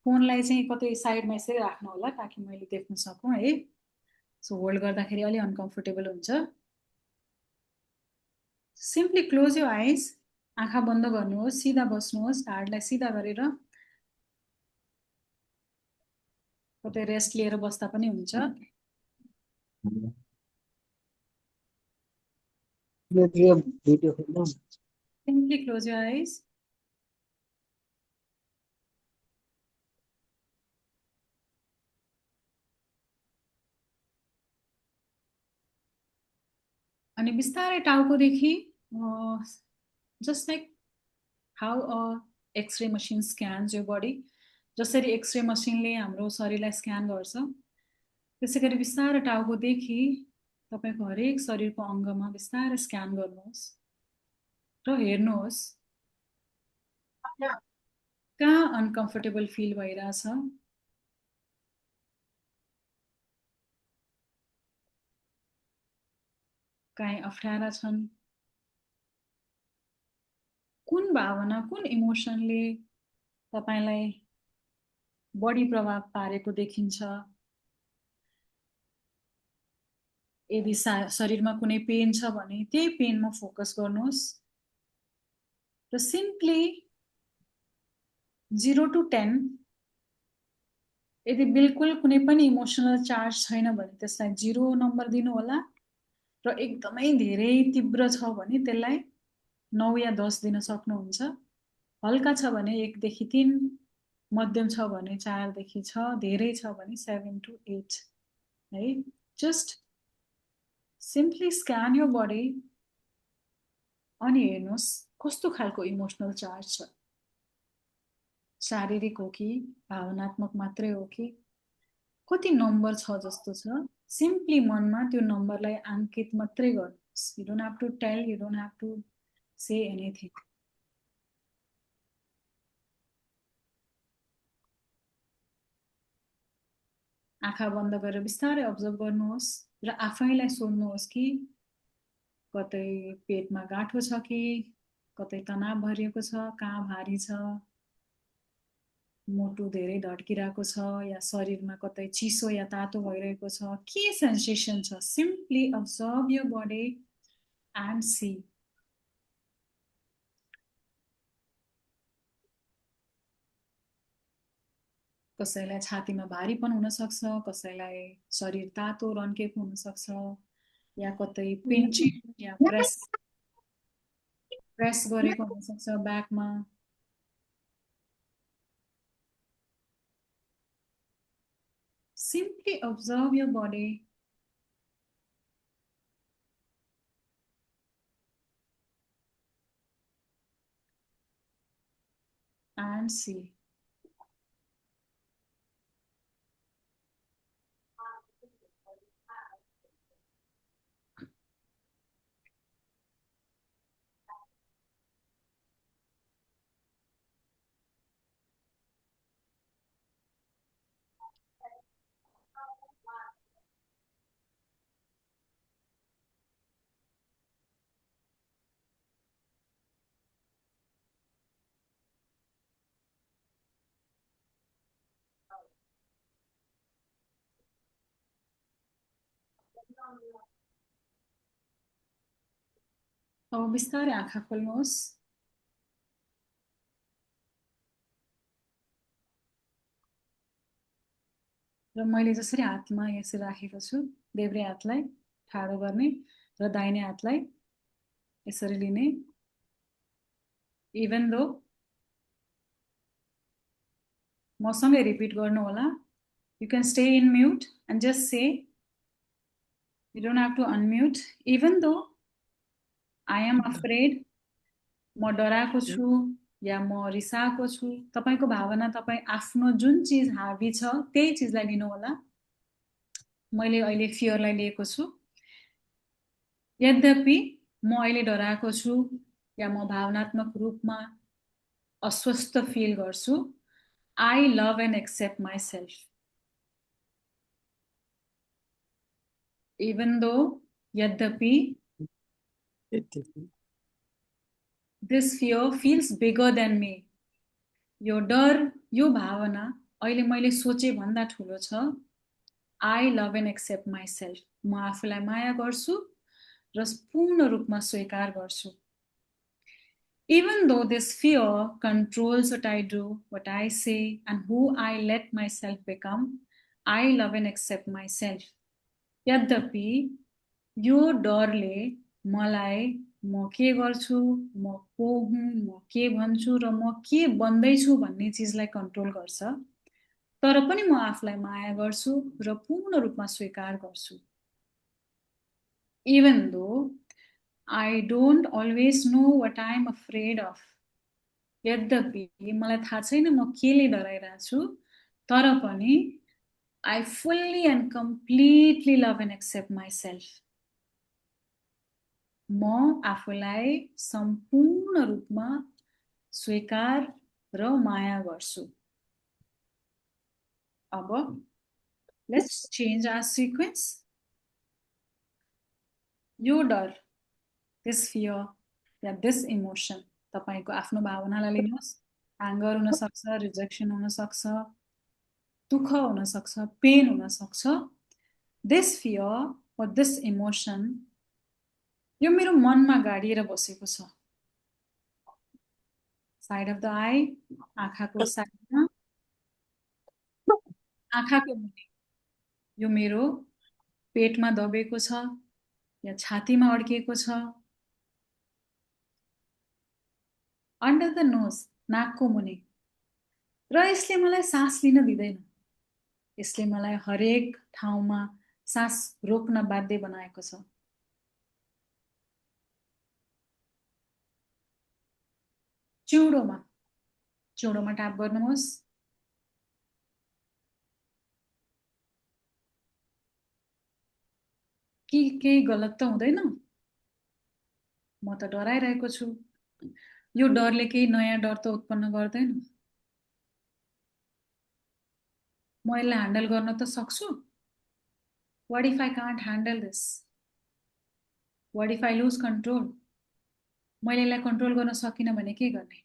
फोनलाई चाहिँ कतै साइडमा यसरी राख्नु होला ताकि मैले देख्न सकौँ है। सो होल्ड गर्दाखेरि अलि अनकम्फर्टेबल हुन्छ। सिम्पली क्लोज योर आइज, आँखा बन्द गर्नुहोस्, सिधा बस्नुहोस्, ढाडलाई सिधा गरेर, कतै रेस्ट लिएर बस्दा पनि हुन्छ। Simply close your eyes. अनि बिस्तारै टाउकोदेखि just like how a x-ray machine scans your body, जसरी एक्सरे मसिनले हाम्रो शरीरलाई स्क्यान गर्छ त्यसै गरी बिस्तारै टाउकोदेखि तपाईँको हरेक शरीरको अङ्गमा बिस्तारै स्क्यान गर्नुहोस् र हेर्नुहोस् कहाँ अनकम्फर्टेबल फिल भइरहेछ, कहीँ अप्ठ्यारा छन्, कुन भावना कुन इमोसनले तपाईँलाई बढी प्रभाव पारेको देखिन्छ। यदि शरीरमा कुनै पेन छ भने त्यही पेनमा फोकस गर्नुहोस् र सिम्पली 0 to 10, यदि बिल्कुल कुनै पनि इमोसनल चार्ज छैन भने त्यसलाई 0 नम्बर दिनु होला र एकदमै धेरै तीव्र छ भने त्यसलाई 9 या 10 दिन सक्नुहुन्छ। हल्का छ भने 1 देखि 3, मध्यम छ भने 4 देखि 6, धेरै छ भने 7 to 8 है। Just simply scan your body अनि हेर्नुहोस् कस्तो खालको इमोसनल चार्ज छ, शारीरिक हो कि भावनात्मक मात्रै हो कि कति नम्बर छ जस्तो छ। सिम्पली मनमा त्यो नम्बरलाई अंकित मात्रै गर्नुहोस्। You don't have to tell, you don't have to say anything. आँखा बन्द गरेर बिस्तारै अब्जर्भ गर्नुहोस् र आफैलाई सोध्नुहोस् कि कतै पेटमा गाँठो छ कि, कतै तनाव भरिएको छ, कहाँ भारी छ, मुटु धेरै धड्किरहेको छ या शरीरमा कतै चिसो या तातो भइरहेको छ, के सेन्सेसन छ। Simply observe your body and see. कसैलाई छातीमा भारीपन हुनसक्छ, कसैलाई शरीर तातो रन्केको हुनसक्छ, या कतै पिन्चिङ या प्रेस प्रेस गरेको हुनसक्छ ब्याकमा। Simply observe your body and see. अब बिस्तारै आँखा खोल्नुहोस् र मैले जसरी हातमा यसरी राखेको छु, देब्रे हातलाई ठाडो गर्ने र दाहिने हातलाई यसरी लिने। इभन दो मसँगै रिपिट गर्नु होला। You can stay in mute and just say, you don't have to unmute. Even though I am afraid, म डराएको छु या म रिसाएको छु, तपाईको भावना तपाई आफ्नो जुन चीज हावी छ त्यही चीजलाई लिनु होला। मैले अहिले फियरलाई लिएको छु, यद्यपि म अहिले डराएको छु या म भावनात्मक रूपमा अस्वस्थ फिल गर्छु, I love and accept myself. Even though, यद्यपि, this fear feels bigger than me. यो डर, यो भावना अहिले मैले सोचे भन्दा ठुलो छ। I love and accept myself. म आफूलाई माया गर्छु र पूर्ण रूपमा स्वीकार गर्छु। Even though this fear controls what I do, what I say, and who I let myself become, I love and accept myself. यद्यपि यो डरले मलाई म के गर्छु, म को हुँ, म के भन्छु र म के बन्दैछु भन्ने चीजलाई कन्ट्रोल गर्छ, तर पनि म आफूलाई माया गर्छु र पूर्ण रूपमा स्वीकार गर्छु। Even though I don't always know what I am afraid of. यद्यपि मलाई थाहा छैन म केले डराइरहेको छु, तर पनि I fully and completely love and accept myself. म आफूलाई सम्पूर्ण रूपमा स्वीकार र माया गर्छु। अब let's change our sequence. यो डर, this fear yeah this emotion, तपाईको आफ्नो भावनालाई लिनुहोस्। एंगर हुन सक्छ, रिजेक्सन हुन सक्छ, दुःख हुन सक्छ, पेन हुन सक्छ। This fear or this emotion, यो मेरो मनमा गाडिएर बसेको छ। साइड अफ द आई, आँखाको साइडमा, आँखाको मुनि, यो मेरो पेटमा दबेको छ या छातीमा अड्किएको छ। अन्डर द नोज, नाकको मुनि, र यसले मलाई सास लिन दिँदैन। यसले मलाई हरेक ठाउँमा सास रोक्न बाध्य बनाएको छ। चिउडोमा, चिउडोमा ट्याप गर्नुहोस्। केही गलत त हुँदैन? म त डराइरहेको छु। यो डरले केही नयाँ डर त उत्पन्न गर्दैन। म यसलाई ह्यान्डल गर्न त सक्छु. What if I can't handle this? What if I lose control? मैले यसलाई कन्ट्रोल गर्न सकिनँ भने के गर्ने?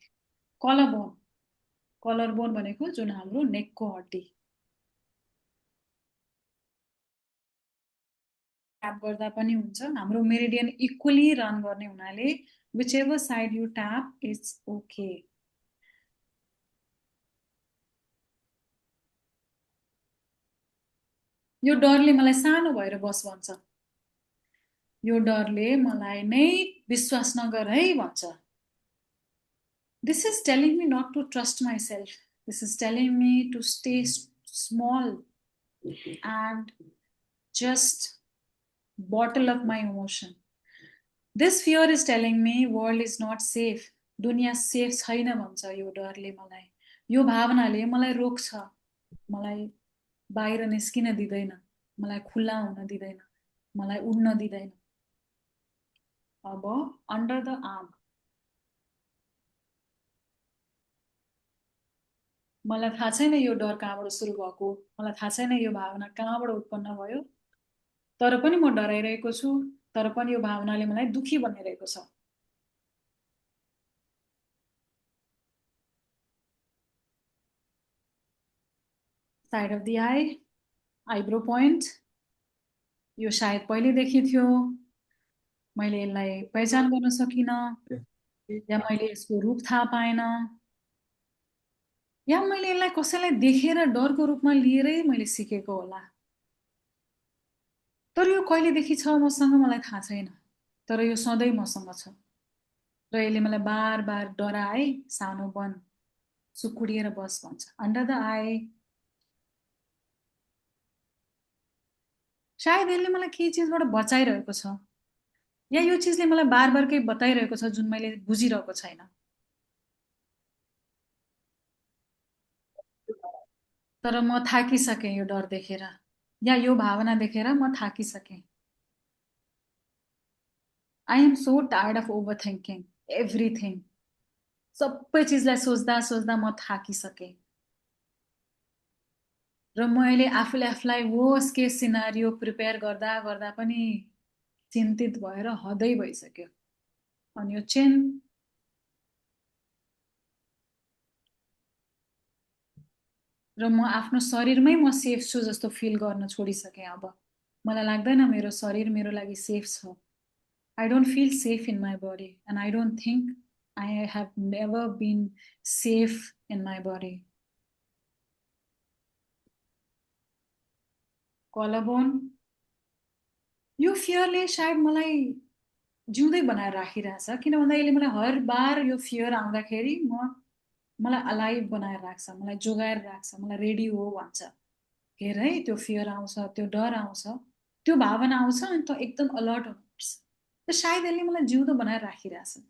कलर बोन भनेको जुन हाम्रो नेकको हड्डी. ट्याप गर्दा पनि हुन्छ. हाम्रो मेरिडियन इक्वली रन गर्ने हुनाले whichever side you tap, it's okay. यो डरले मलाई सानो भएर बस भन्छ. यो डरले मलाई नै विश्वास नगर है भन्छ. This is telling me not to trust myself. This is telling me to stay small and just bottle up my emotion. This fear is telling me world is not safe. दुनिया सेफ छैन भन्छ यो डरले मलाई. यो भावनाले मलाई रोक्छ. मलाई बाहिर निस्किन दिदैन. मलाई खुला हुन दिदैन. मलाई उड्न दिदैन. अब under the arm. मलाई थाहा छैन यो डर कहाँबाट सुरु भएको. मलाई थाहा छैन यो भावना कहाँबाट उत्पन्न भयो. तर पनि म डराइरहेको छु. तर पनि यो भावनाले मलाई दुखी बनाइरहेको छ. Side of the eye, eyebrow point. यो सायद पहिलेदेखि थियो. मैले यसलाई पहिचान गर्न सकिन. या मैले यसको रूप थाहा पाएन. या मैले यसलाई कसैलाई देखेर डरको रूपमा लिएरै मैले सिकेको होला. तर यो कहिलेदेखि छ मसँग मलाई थाहा छैन. तर यो सधैँ मसँग छ. र यसले मलाई बार बार डराए. सानो बन, सुकुडिएर बस भन्छ. Under the I. सायद यसले मलाई केही चिजबाट बचाइरहेको छ. या यो चिजले मलाई बार बार केही बताइरहेको छ जुन मैले बुझिरहेको छैन. तर म थाकिसकेँ यो डर देखेर. या यो भावना देखेर म थाकिसकेँ. I am so tired of overthinking everything. सबै चिजलाई सोच्दा सोच्दा म थाकिसकेँ. र मैले आफूले आफूलाई वर्स्ट केस सिनारियो प्रिपेयर गर्दा गर्दा पनि चिन्तित भएर हदै भइसक्यो. अनि यो चेन र म आफ्नो शरीरमै म सेफ छु जस्तो फिल गर्न छोडिसकेँ. अब मलाई लाग्दैन मेरो शरीर मेरो लागि सेफ छ. I don't feel safe in my body and I don't think I have never been safe in my body. Collarbone. यो फियरले सायद मलाई जिउँदै बनाएर राखिरहेछ. किन भन्दा यसले मलाई हर बार यो फियर आउँदाखेरि मलाई अलाइभ बनाएर राख्छ. मलाई जोगाएर राख्छ. मलाई रेडी हो भन्छ. हेर है त्यो फियर आउँछ, त्यो डर आउँछ, त्यो भावना आउँछ अनि त एकदम अलर्ट हुनुपर्छ. त सायद यसले मलाई जिउँदो बनाएर राखिरहेछ.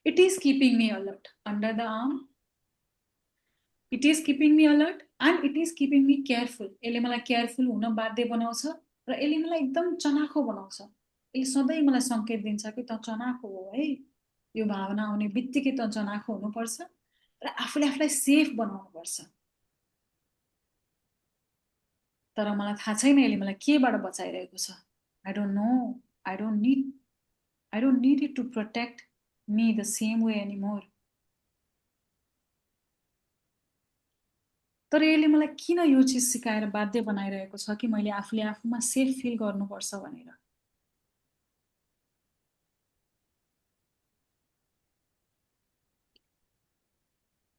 It is keeping me alert. Under the arm. It is keeping me alert and it is keeping me careful. यसले मलाई केयरफुल हुन बाध्य बनाउँछ र यसले मलाई एकदम चनाखो बनाउँछ. यसले सधैँ मलाई संकेत दिन्छ कि त चनाखो हो है. यो भावना आउने बित्तिकै त चनाखो हुनुपर्छ र आफूले आफूलाई सेफ बनाउनुपर्छ. तर मलाई थाहा छैन यसले मलाई केबाट बचाइरहेको छ. I don't know. I don't need it to protect me the same way anymore. तर यसले मलाई किन यो चिज सिकाएर बाध्य बनाइरहेको छ कि मैले आफूले आफूमा सेफ फिल गर्नुपर्छ भनेर.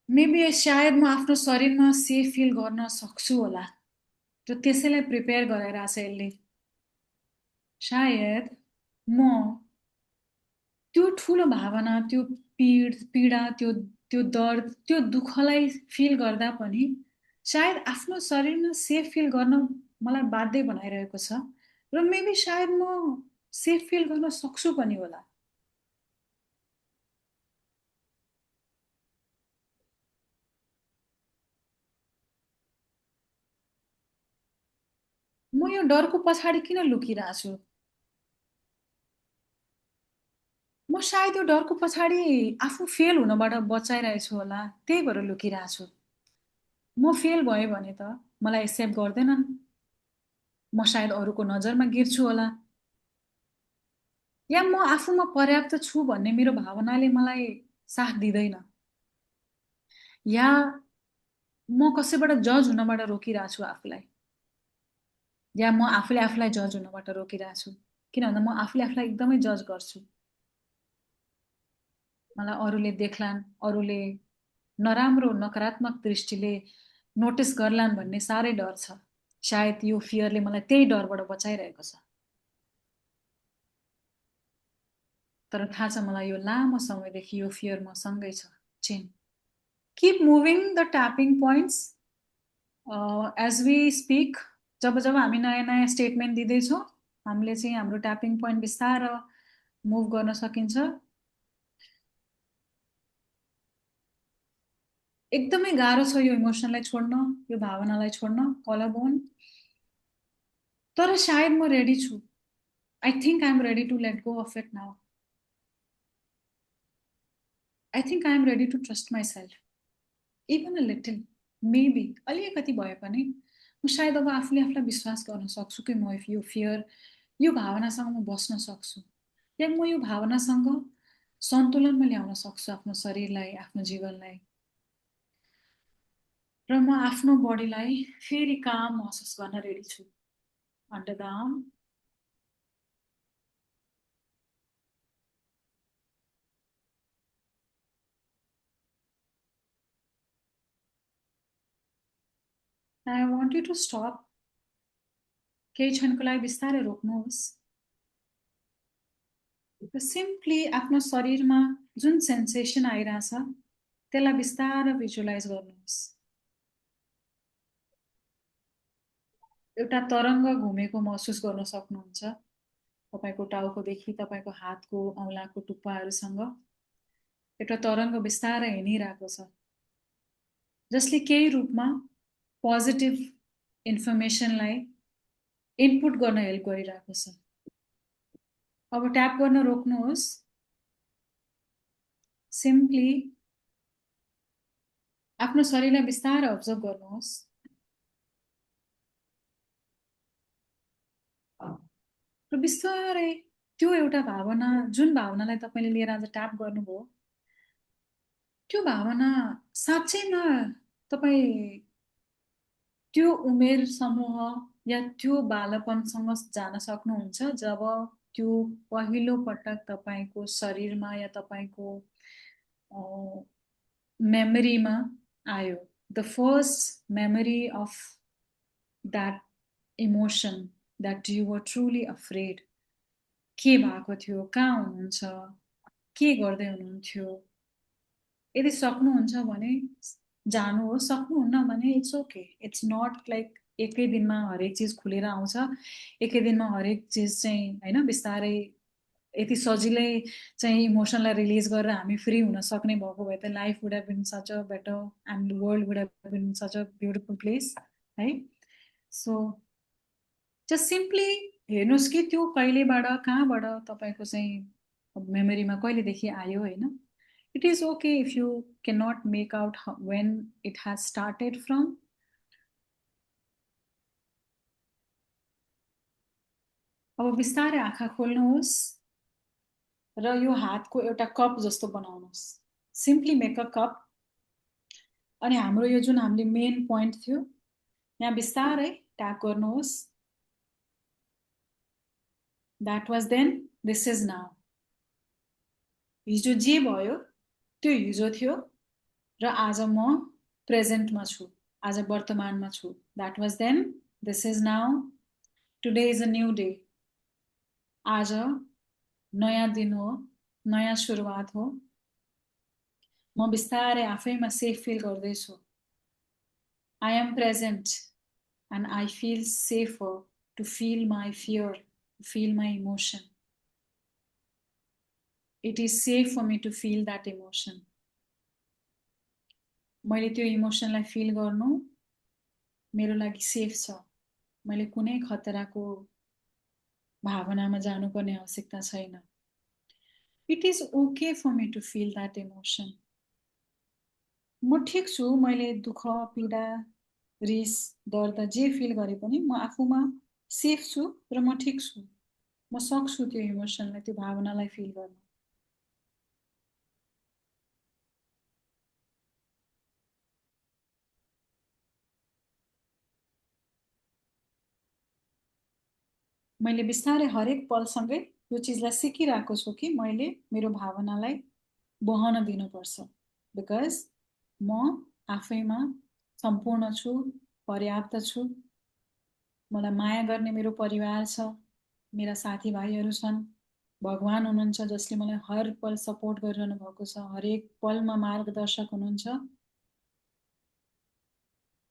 मेबी सायद म आफ्नो शरीरमा सेफ फिल गर्न सक्छु होला. र त्यसैलाई प्रिपेयर गराइरहेछ यसले. सायद म त्यो ठुलो भावना, त्यो पीडा, त्यो दर्द, त्यो दुःखलाई फिल गर्दा पनि सायद आफ्नो शरीरमा सेफ फिल गर्न मलाई बाध्य बनाइरहेको छ. र मेबी सायद म सेफ फिल गर्न सक्छु पनि होला. म यो डरको पछाडि किन लुकिरहेको छु? म सायद यो डरको पछाडि आफू फेल हुनबाट बचाइरहेछु होला. त्यही भएर लुकिरहेको छु. म फेल भएँ भने त मलाई एक्सेप्ट गर्दैनन्, म सायद अरूको नजरमा गिर्छु होला, या म आफूमा पर्याप्त छु भन्ने मेरो भावनाले मलाई साथ दिँदैन, या म कसैबाट जज हुनबाट रोकिरहेको छु आफूलाई, या म आफूले आफूलाई जज हुनबाट रोकिरहेको छु। किन भन्दा म आफूले आफूलाई एकदमै जज गर्छु। मलाई अरूले देख्लान्, अरूले नराम्रो नकारात्मक दृष्टिले नोटिस गर्लान् भन्ने साह्रै डर छ। सायद यो फियरले मलाई त्यही डरबाट बचाइरहेको छ। तर थाहा छ मलाई यो लामो समयदेखि यो फियर मसँगै छ। Then keep moving the tapping points as we speak. जब जब हामी नयाँ नयाँ स्टेटमेन्ट दिँदैछौँ हामीले चाहिँ हाम्रो ट्यापिङ पोइन्ट बिस्तारै मुभ गर्न सकिन्छ। एकदमै गाह्रो छ यो इमोसनलाई छोड्न, यो भावनालाई छोड्न, कलर बोन। तर सायद म रेडी छु। I think I am ready to let go of it now. I think I am ready to trust myself even a little, maybe अलिकति भए पनि म सायद अब आफूले आफूलाई विश्वास गर्न सक्छु कि म यो फियर, यो भावनासँग म बस्न सक्छु, या म यो भावनासँग सन्तुलनमा ल्याउन सक्छु आफ्नो शरीरलाई, आफ्नो जीवनलाई, र म आफ्नो बडीलाई फेरि काम महसुस गर्न रेडी छु। Under the arm, I want you to stop. केही क्षणको लागि बिस्तारै रोक्नुहोस् र सिम्पली आफ्नो शरीरमा जुन सेन्सेसन आइरहेछ त्यसलाई बिस्तारै भिजुअलाइज गर्नुहोस्। एउटा तरङ्ग घुमेको महसुस गर्न सक्नुहुन्छ तपाईको टाउकोदेखि तपाईको हातको औँलाको टुप्पाहरूसँग एउटा तरङ्ग बिस्तारै हिँडिरहेको छ, जसले केही रूपमा पोजिटिभ इन्फर्मेसनलाई इनपुट गर्न हेल्प गरिरहेको छ। अब ट्याप गर्न रोक्नुहोस्। सिम्पली आफ्नो शरीरलाई बिस्तारै अब्जर्भ गर्नुहोस् र बिस्तारै त्यो एउटा भावना, जुन भावनालाई तपाईँले लिएर आज ट्याप गर्नुभयो, त्यो भावना साँच्चैमा तपाईँ त्यो उमेर समूह या त्यो बालपनसँग जान सक्नुहुन्छ जब त्यो पहिलो पटक तपाईको शरीरमा या तपाईको मेमोरीमा आयो, the first memory of that emotion that you were truly afraid. के भएको थियो, कहाँ हुनुहुन्छ, के गर्दै हुनुहुन्थ्यो। यदि सक्नुहुन्छ भने जानुहोस्, सक्नुहुन्न भने it's okay. It's not like एकै दिनमा हरेक चिज खुलेर आउँछ, एकै दिनमा हरेक चिज चाहिँ होइन बिस्तारै यति सजिलै चाहिँ इमोसनलाई रिलिज गरेर हामी फ्री हुन सक्ने भएको भए त life would have been such a better and world would have been such a beautiful place है। सो जस्ट सिम्पली हेर्नुहोस् कि त्यो कहिलेबाट कहाँबाट तपाईँको चाहिँ मेमोरीमा कहिलेदेखि आयो होइन। It is okay if you cannot make out when it has started from. अब बिस्तारै आँखा खोल्नुहोस् र यो हातको एउटा कप जस्तो बनाउनुहोस्। Simply make a cup. अनि हाम्रो यो जुन हामीले मेन पोइन्ट थियो यहाँ बिस्तारै ट्याप गर्नुहोस्। That was then, this is now. हिजो जे भयो त्यो हिजो थियो र आज म प्रेजेन्टमा छु, आज वर्तमानमा छु। That was then, this is now, today is a new day. आज नयाँ दिन हो, नयाँ सुरुवात हो। म बिस्तारै आफैमा सेफ फिल गर्दैछु। I am present and I feel safer to feel my fear, to feel my emotion. It is safe for me to feel that emotion. मैले त्यो इमोसनलाई फिल गर्नु मेरो लागि सेफ छ। मैले कुनै खतराको भावनामा जानुपर्ने आवश्यकता छैन। It is okay for me to feel that emotion. म ठिक छु। मैले दुःख पीडा रिस दर्द जे फिल गरे पनि म आफूमा सेफ छु र म ठिक छु। म सक्छु त्यो इमोसनलाई त्यो भावनालाई फिल गर्न। मैले बिस्तारै हरेक पलसँगै यो चिजलाई सिकिरहेको छु कि मैले मेरो भावनालाई बहन दिनुपर्छ। बिकज म आफैमा सम्पूर्ण छु, पर्याप्त छु। मलाई माया गर्ने मेरो परिवार छ, मेरा साथीभाइहरू छन्, भगवान हुनुहुन्छ जसले मलाई हर पल सपोर्ट गरिरहनु भएको छ, हरेक पलमा मार्गदर्शक हुनुहुन्छ।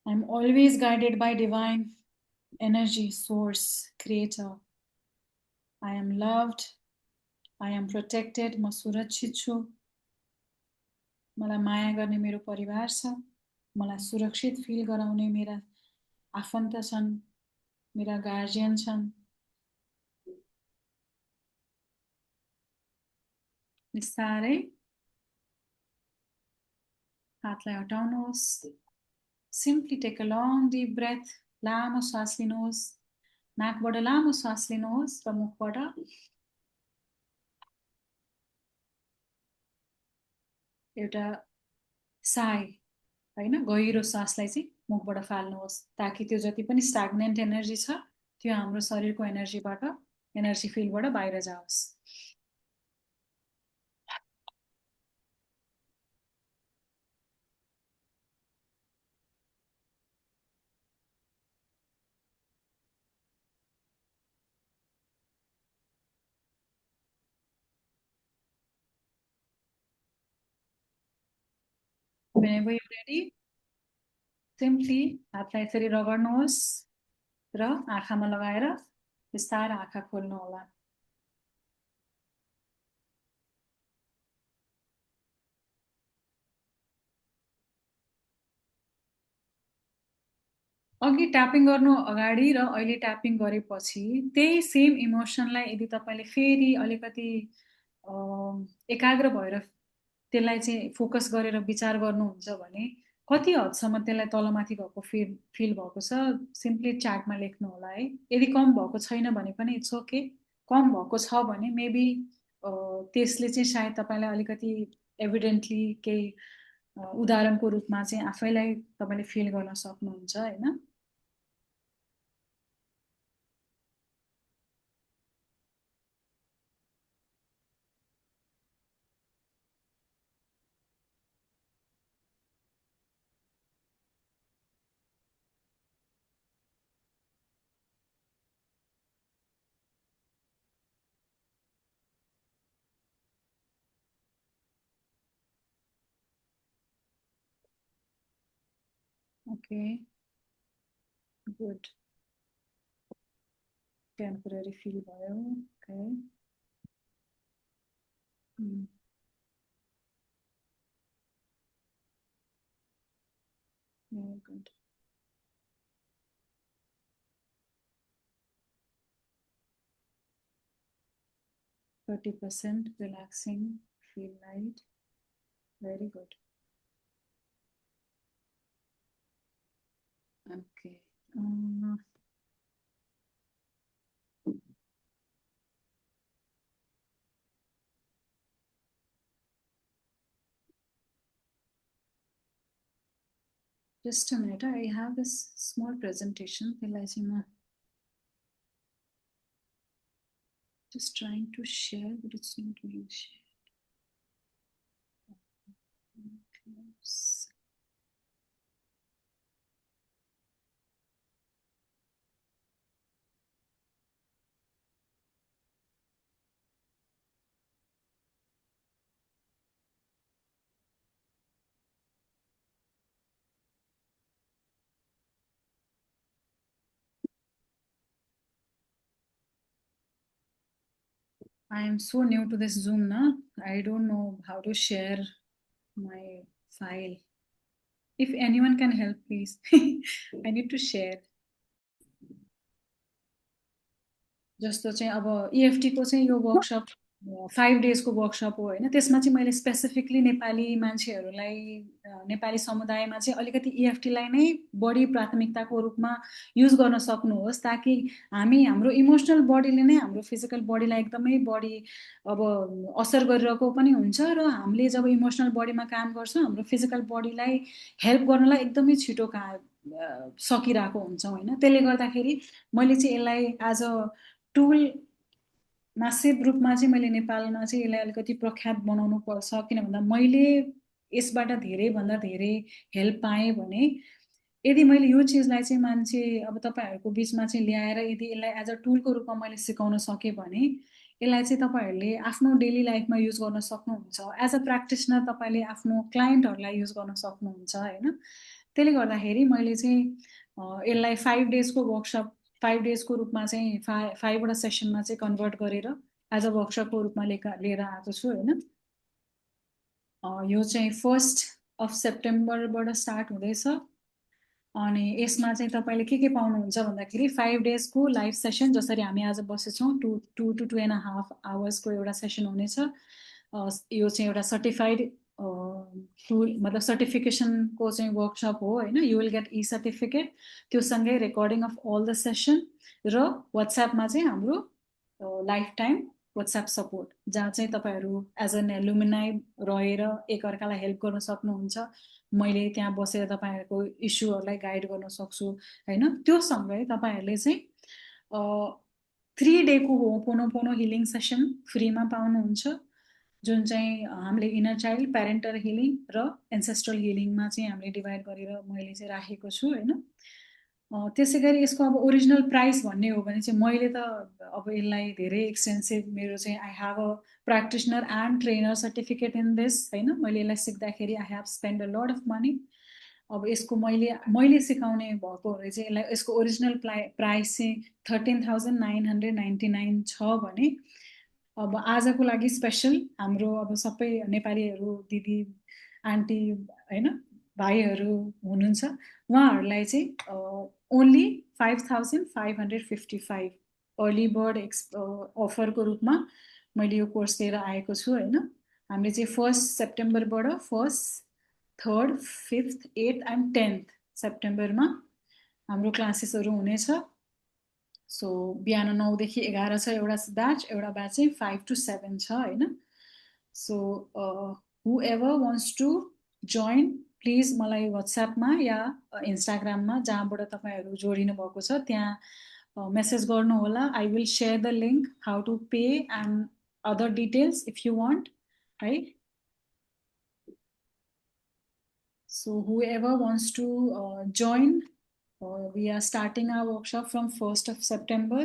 I am always guided by divine energy, source, creator. I am loved. I am protected. म सुरक्षित छु। मलाई माया गर्ने मेरो परिवार छ, मलाई सुरक्षित फिल गराउने मेरा आफन्त छन्, मेरा गार्जियन छन्। बिस्तारै हातलाई हटाउनुहोस्। Simply take a long deep breath. लामो श्वास लिनुहोस्। नाकबाट लामो श्वास लिनुहोस् र मुखबाट एउटा साय हैन गहिरो श्वासलाई चाहिँ मुखबाट फाल्नुहोस्, ताकि त्यो जति पनि स्ट्याग्नेन्ट एनर्जी छ त्यो हाम्रो शरीरको एनर्जीबाट एनर्जी फिल्डबाट बाहिर जाओस्। Whenever you're ready, simply हातलाई यसरी रगड्नुहोस् र आँखामा लगाएर बिस्तारै आँखा खोल्नु होला। अघि ट्यापिङ गर्नु अगाडि र अहिले ट्यापिङ गरेपछि त्यही सेम इमोसनलाई यदि तपाईले फेरि अलिकति एकाग्र भएर त्यसलाई चाहिँ फोकस गरेर विचार गर्नुहुन्छ भने कति हदसम्म त्यसलाई तलमाथि भएको फिल भएको छ सिम्पली च्याटमा लेख्नु होला है। यदि कम भएको छैन भने पनि इट्स ओके। कम भएको छ भने मेबी त्यसले चाहिँ सायद तपाईलाई अलिकति एभिडेन्टली केही उदाहरणको रूपमा चाहिँ आफैलाई तपाईले फिल गर्न सक्नुहुन्छ हैन। Okay, good. Temporary feel भयो. Okay. Very good. %, relaxing, feel light. Very good. Okay. Just a minute. I have this small presentation. Just trying to share, but it's not being shared. Close. I am so new to this Zoom now. I don't know how to share my file. If anyone can help, please. I need to share. जस्तो चाहिँ अब EFT को चाहिँ यो वर्कशप 5 डेजको वर्कसप हो होइन। त्यसमा चाहिँ मैले स्पेसिफिकली नेपाली मान्छेहरूलाई नेपाली समुदायमा चाहिँ अलिकति EFTलाई नै बढी प्राथमिकताको रूपमा युज गर्न सक्नुहोस्, ताकि हाम्रो इमोसनल बडीले नै हाम्रो फिजिकल बडीलाई एकदमै बढी अब असर गरिरहेको पनि हुन्छ, र हामीले जब इमोसनल बडीमा काम गर्छौँ हाम्रो फिजिकल बडीलाई हेल्प गर्नलाई एकदमै छिटो सकिरहेको हुन्छौँ होइन। त्यसले गर्दाखेरि मैले चाहिँ यसलाई एज अ टुल मासिव रूपमा चाहिँ मैले नेपालमा चाहिँ यसलाई अलिकति प्रख्यात बनाउनु पर्छ, किन भन्दा मैले यसबाट धेरैभन्दा धेरै हेल्प पाएँ भने, यदि मैले यो चिजलाई चाहिँ मान्छे अब तपाईँहरूको बिचमा चाहिँ ल्याएर यदि यसलाई एज अ टुलको रूपमा मैले सिकाउन सकेँ भने यसलाई चाहिँ तपाईँहरूले आफ्नो डेली लाइफमा युज गर्न सक्नुहुन्छ। एज अ प्र्याक्टिसनर तपाईँले आफ्नो क्लाइन्टहरूलाई युज गर्न सक्नुहुन्छ होइन। त्यसले गर्दाखेरि मैले चाहिँ यसलाई 5 डेजको वर्कसप 5 डेजको रूपमा चाहिँ 5वटा सेसनमा चाहिँ कन्भर्ट गरेर एज अ वर्कसपको रूपमा लिएर आएको छु होइन। यो चाहिँ 1 सेप्टेम्बरबाट स्टार्ट हुँदैछ, अनि यसमा चाहिँ तपाईँले के पाउनुहुन्छ भन्दाखेरि 5 डेजको लाइभ सेसन, जसरी हामी आज बसेछौँ 2 to 2.5 आवर्सको एउटा सेसन हुनेछ। यो चाहिँ एउटा सर्टिफाइड मतलब सर्टिफिकेसनको चाहिँ वर्कसप हो होइन। यु विल गेट सर्टिफिकेट, त्यो सँगै recording of all the session, र वाट्सएपमा चाहिँ हाम्रो लाइफ टाइम वाट्सएप सपोर्ट, जहाँ चाहिँ तपाईँहरू एज एन एलुमिनाई रहेर एकअर्कालाई हेल्प गर्न सक्नुहुन्छ। मैले त्यहाँ बसेर तपाईँहरूको इस्युहरूलाई गाइड गर्न सक्छु होइन। त्यो सँगै तपाईँहरूले चाहिँ 3 डेको होपोनोपोनो हिलिङ सेसन फ्रीमा पाउनुहुन्छ, जुन चाहिँ हामीले इनर चाइल्ड, प्यारेन्टल हिलिङ र एन्सेस्ट्रल हिलिङमा चाहिँ हामीले डिभाइड गरेर मैले चाहिँ राखेको छु होइन। त्यसै गरी यसको अब ओरिजिनल प्राइस भन्ने हो भने चाहिँ मैले त अब यसलाई धेरै एक्सपेन्सिभ, मेरो चाहिँ I have a practitioner and trainer certificate in this होइन। मैले यसलाई सिक्दाखेरि I have spend a lot of money. अब यसको मैले सिकाउने भएकोहरू चाहिँ यसको ओरिजिनल प्राइस चाहिँ 13,999 छ भने, अब आजको लागि स्पेसल हाम्रो अब सबै नेपालीहरू दिदी आन्टी होइन भाइहरू हुनुहुन्छ, उहाँहरूलाई चाहिँ ओन्ली 5,555 अर्ली बर्ड अफरको रूपमा मैले यो कोर्स लिएर आएको छु होइन। हामीले चाहिँ 1 सेप्टेम्बरबाट 1, 3, 5, 8 एन्ड 10 सेप्टेम्बरमा हाम्रो क्लासेसहरू हुनेछ। सो बिहान 9 देखि 11 छ एउटा ब्याच, एउटा ब्याच चाहिँ 5 to 7 छ होइन। So whoever wants to join please मलाई वाट्सएपमा या इन्स्टाग्राममा, जहाँबाट तपाईँहरू जोडिनु भएको छ त्यहाँ मेसेज गर्नुहोला। I will share the link how to pay and other details if you want है। So whoever wants to join, we are starting our workshop from 1st of September.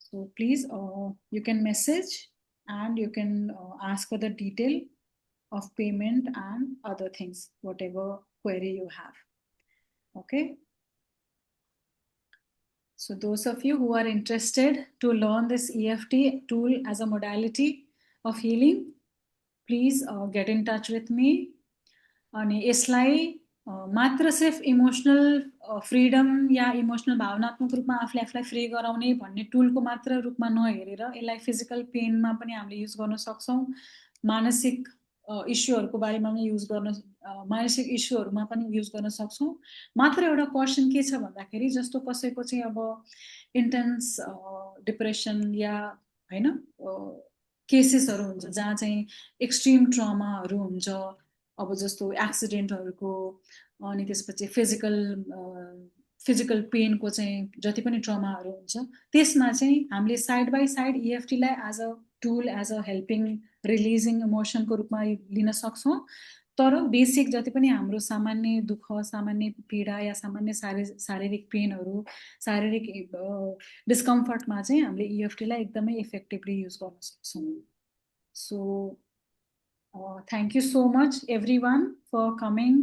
So please, you can message and you can ask for the detail of payment and other things, whatever query you have. Okay. So those of you who are interested to learn this EFT tool as a modality of healing, please get in touch with me. अनि यसलाई मात्र सिर्फ इमोसनल फ्रिडम या इमोसनल भावनात्मक रूपमा आफूलाई फ्री गराउने भन्ने टुलको मात्र रूपमा नहेरेर यसलाई फिजिकल पेनमा पनि हामीले युज गर्न सक्छौँ, मानसिक इस्युहरूको बारेमा पनि युज गर्न, मानसिक इस्युहरूमा पनि युज गर्न सक्छौँ। मात्र एउटा क्वेसन के छ भन्दाखेरि, जस्तो कसैको चाहिँ अब इन्टेन्स डिप्रेसन या होइन केसेसहरू हुन्छ जहाँ चाहिँ एक्सट्रिम ट्रमाहरू हुन्छ, अब जस्तो एक्सिडेन्टहरूको, अनि त्यसपछि फिजिकल पेनको चाहिँ जति पनि ट्रमाहरू हुन्छ, त्यसमा चाहिँ हामीले साइड बाई साइड EFTलाई as a tool, as a helping releasing इमोसनको रूपमा लिन सक्छौँ। तर बेसिक जति पनि हाम्रो सामान्य दुःख, सामान्य पीडा या सामान्य शारीरिक पेनहरू, शारीरिक डिस्कम्फर्टमा चाहिँ हामीले EFTलाई एकदमै इफेक्टिभली युज गर्न सक्छौँ। So thank you so much everyone for coming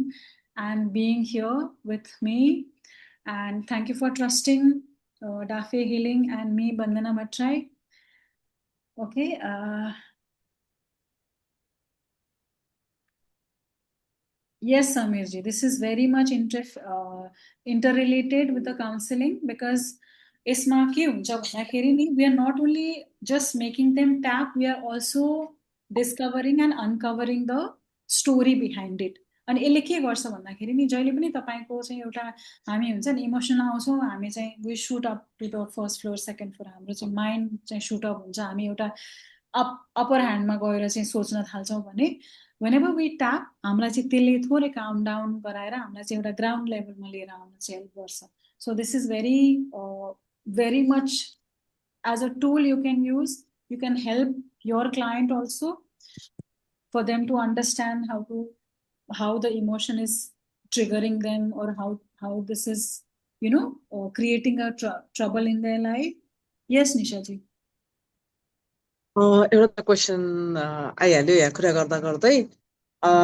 and being here with me, and thank you for trusting Dafe Healing and me, Bandana Matrai. Okay. Yes, Samirji, this is very much interrelated with the counseling, because यसमा के हुन्छ भन्दाखेरि नि we are not only just making them tap, we are also discovering and uncovering the story behind it. अनि यसले के गर्छ भन्दाखेरि नि जहिले पनि तपाईँको चाहिँ एउटा हामी हुन्छ नि इमोसनल आउँछौँ, हामी चाहिँ we shoot up to the first floor second floor, हाम्रो चाहिँ माइन्ड चाहिँ सुट अप हुन्छ, हामी एउटा अप्पर ह्यान्डमा गएर चाहिँ सोच्न थाल्छौँ भने whenever we tap हामीलाई चाहिँ त्यसले थोरै काम डाउन गराएर हामीलाई चाहिँ एउटा ग्राउन्ड लेभलमा लिएर आउन चाहिँ हेल्प गर्छ। So this is very much as a tool you can use. You can help your client also for them to understand how the emotion is triggering them, or how this is creating a trouble in their life. Yes, Nisha ji. एउटा क्वेसन आइहाल्यो यहाँ कुरा गर्दा गर्दै।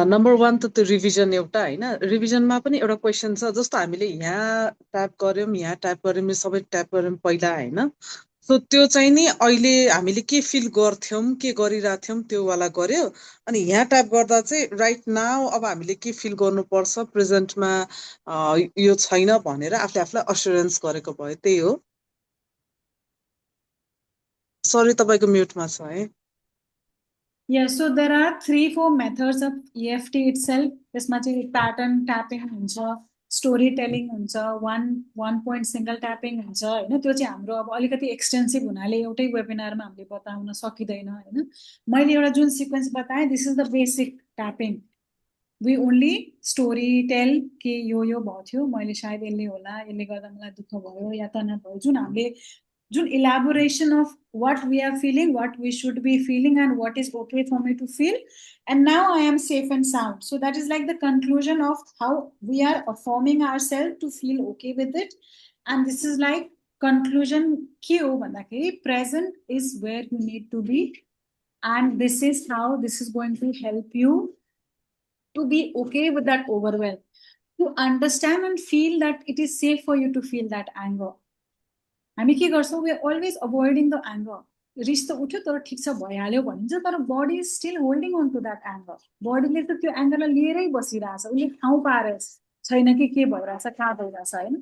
नम्बर 1 त त्यो रिभिजन एउटा होइन, रिभिजनमा पनि एउटा क्वेसन छ, जस्तो हामीले यहाँ ट्याप गर्यौँ यहाँ ट्याप गर्यौँ यो सबै ट्याप गर्यौँ पहिला होइन, सो त्यो चाहिँ नि अहिले हामीले के फिल गर्थ्यौँ के गरिरहेको थियौँ त्यो वाला गर्यो, अनि यहाँ ट्याप गर्दा चाहिँ राइट नाउ अब हामीले के फिल गर्नुपर्छ प्रेजेन्टमा यो छैन भनेर आफूले आफूलाई अस्योरेन्स गरेको भयो, त्यही हो। सरी तपाईँको म्युटमा छ है। Yeah, so there are 3-4 methods of EFT itself. त्यसमा चाहिँ प्याटर्न ट्यापिङ हुन्छ, स्टोरी टेलिङ हुन्छ, one point सिंगल ट्यापिङ हुन्छ होइन। त्यो चाहिँ हाम्रो अब अलिकति एक्सटेन्सिभ हुनाले एउटै वेबिनारमा हामीले बताउन सकिँदैन होइन। मैले एउटा जुन सिक्वेन्स बताएँ this is the basic tapping. We only story tell के यो भयो थियो, मैले सायद यसले होला, यसले गर्दा मलाई दुःख भयो या तनाव भयो, जुन हामीले जुन elaboration of what we are feeling, what we should be feeling, and what is okay for me to feel, and now I am safe and sound. So that is like the conclusion of how we are affirming ourselves to feel okay with it. And this is like conclusion ke ho bhandakeri present is where you need to be, and this is how this is going to help you to be okay with that overwhelm, to understand and feel that it is safe for you to feel that anger. हामी के गर्छौँ, we are always avoiding the anger. रिस त उठ्यो तर ठिक छ भइहाल्यो भनिन्छ, तर body is still holding on to that anger. बडीले त त्यो एङ्गरलाई लिएरै बसिरहेछ, उसले ठाउँ पाएर छैन कि के भइरहेछ कहाँ भइरहेछ होइन।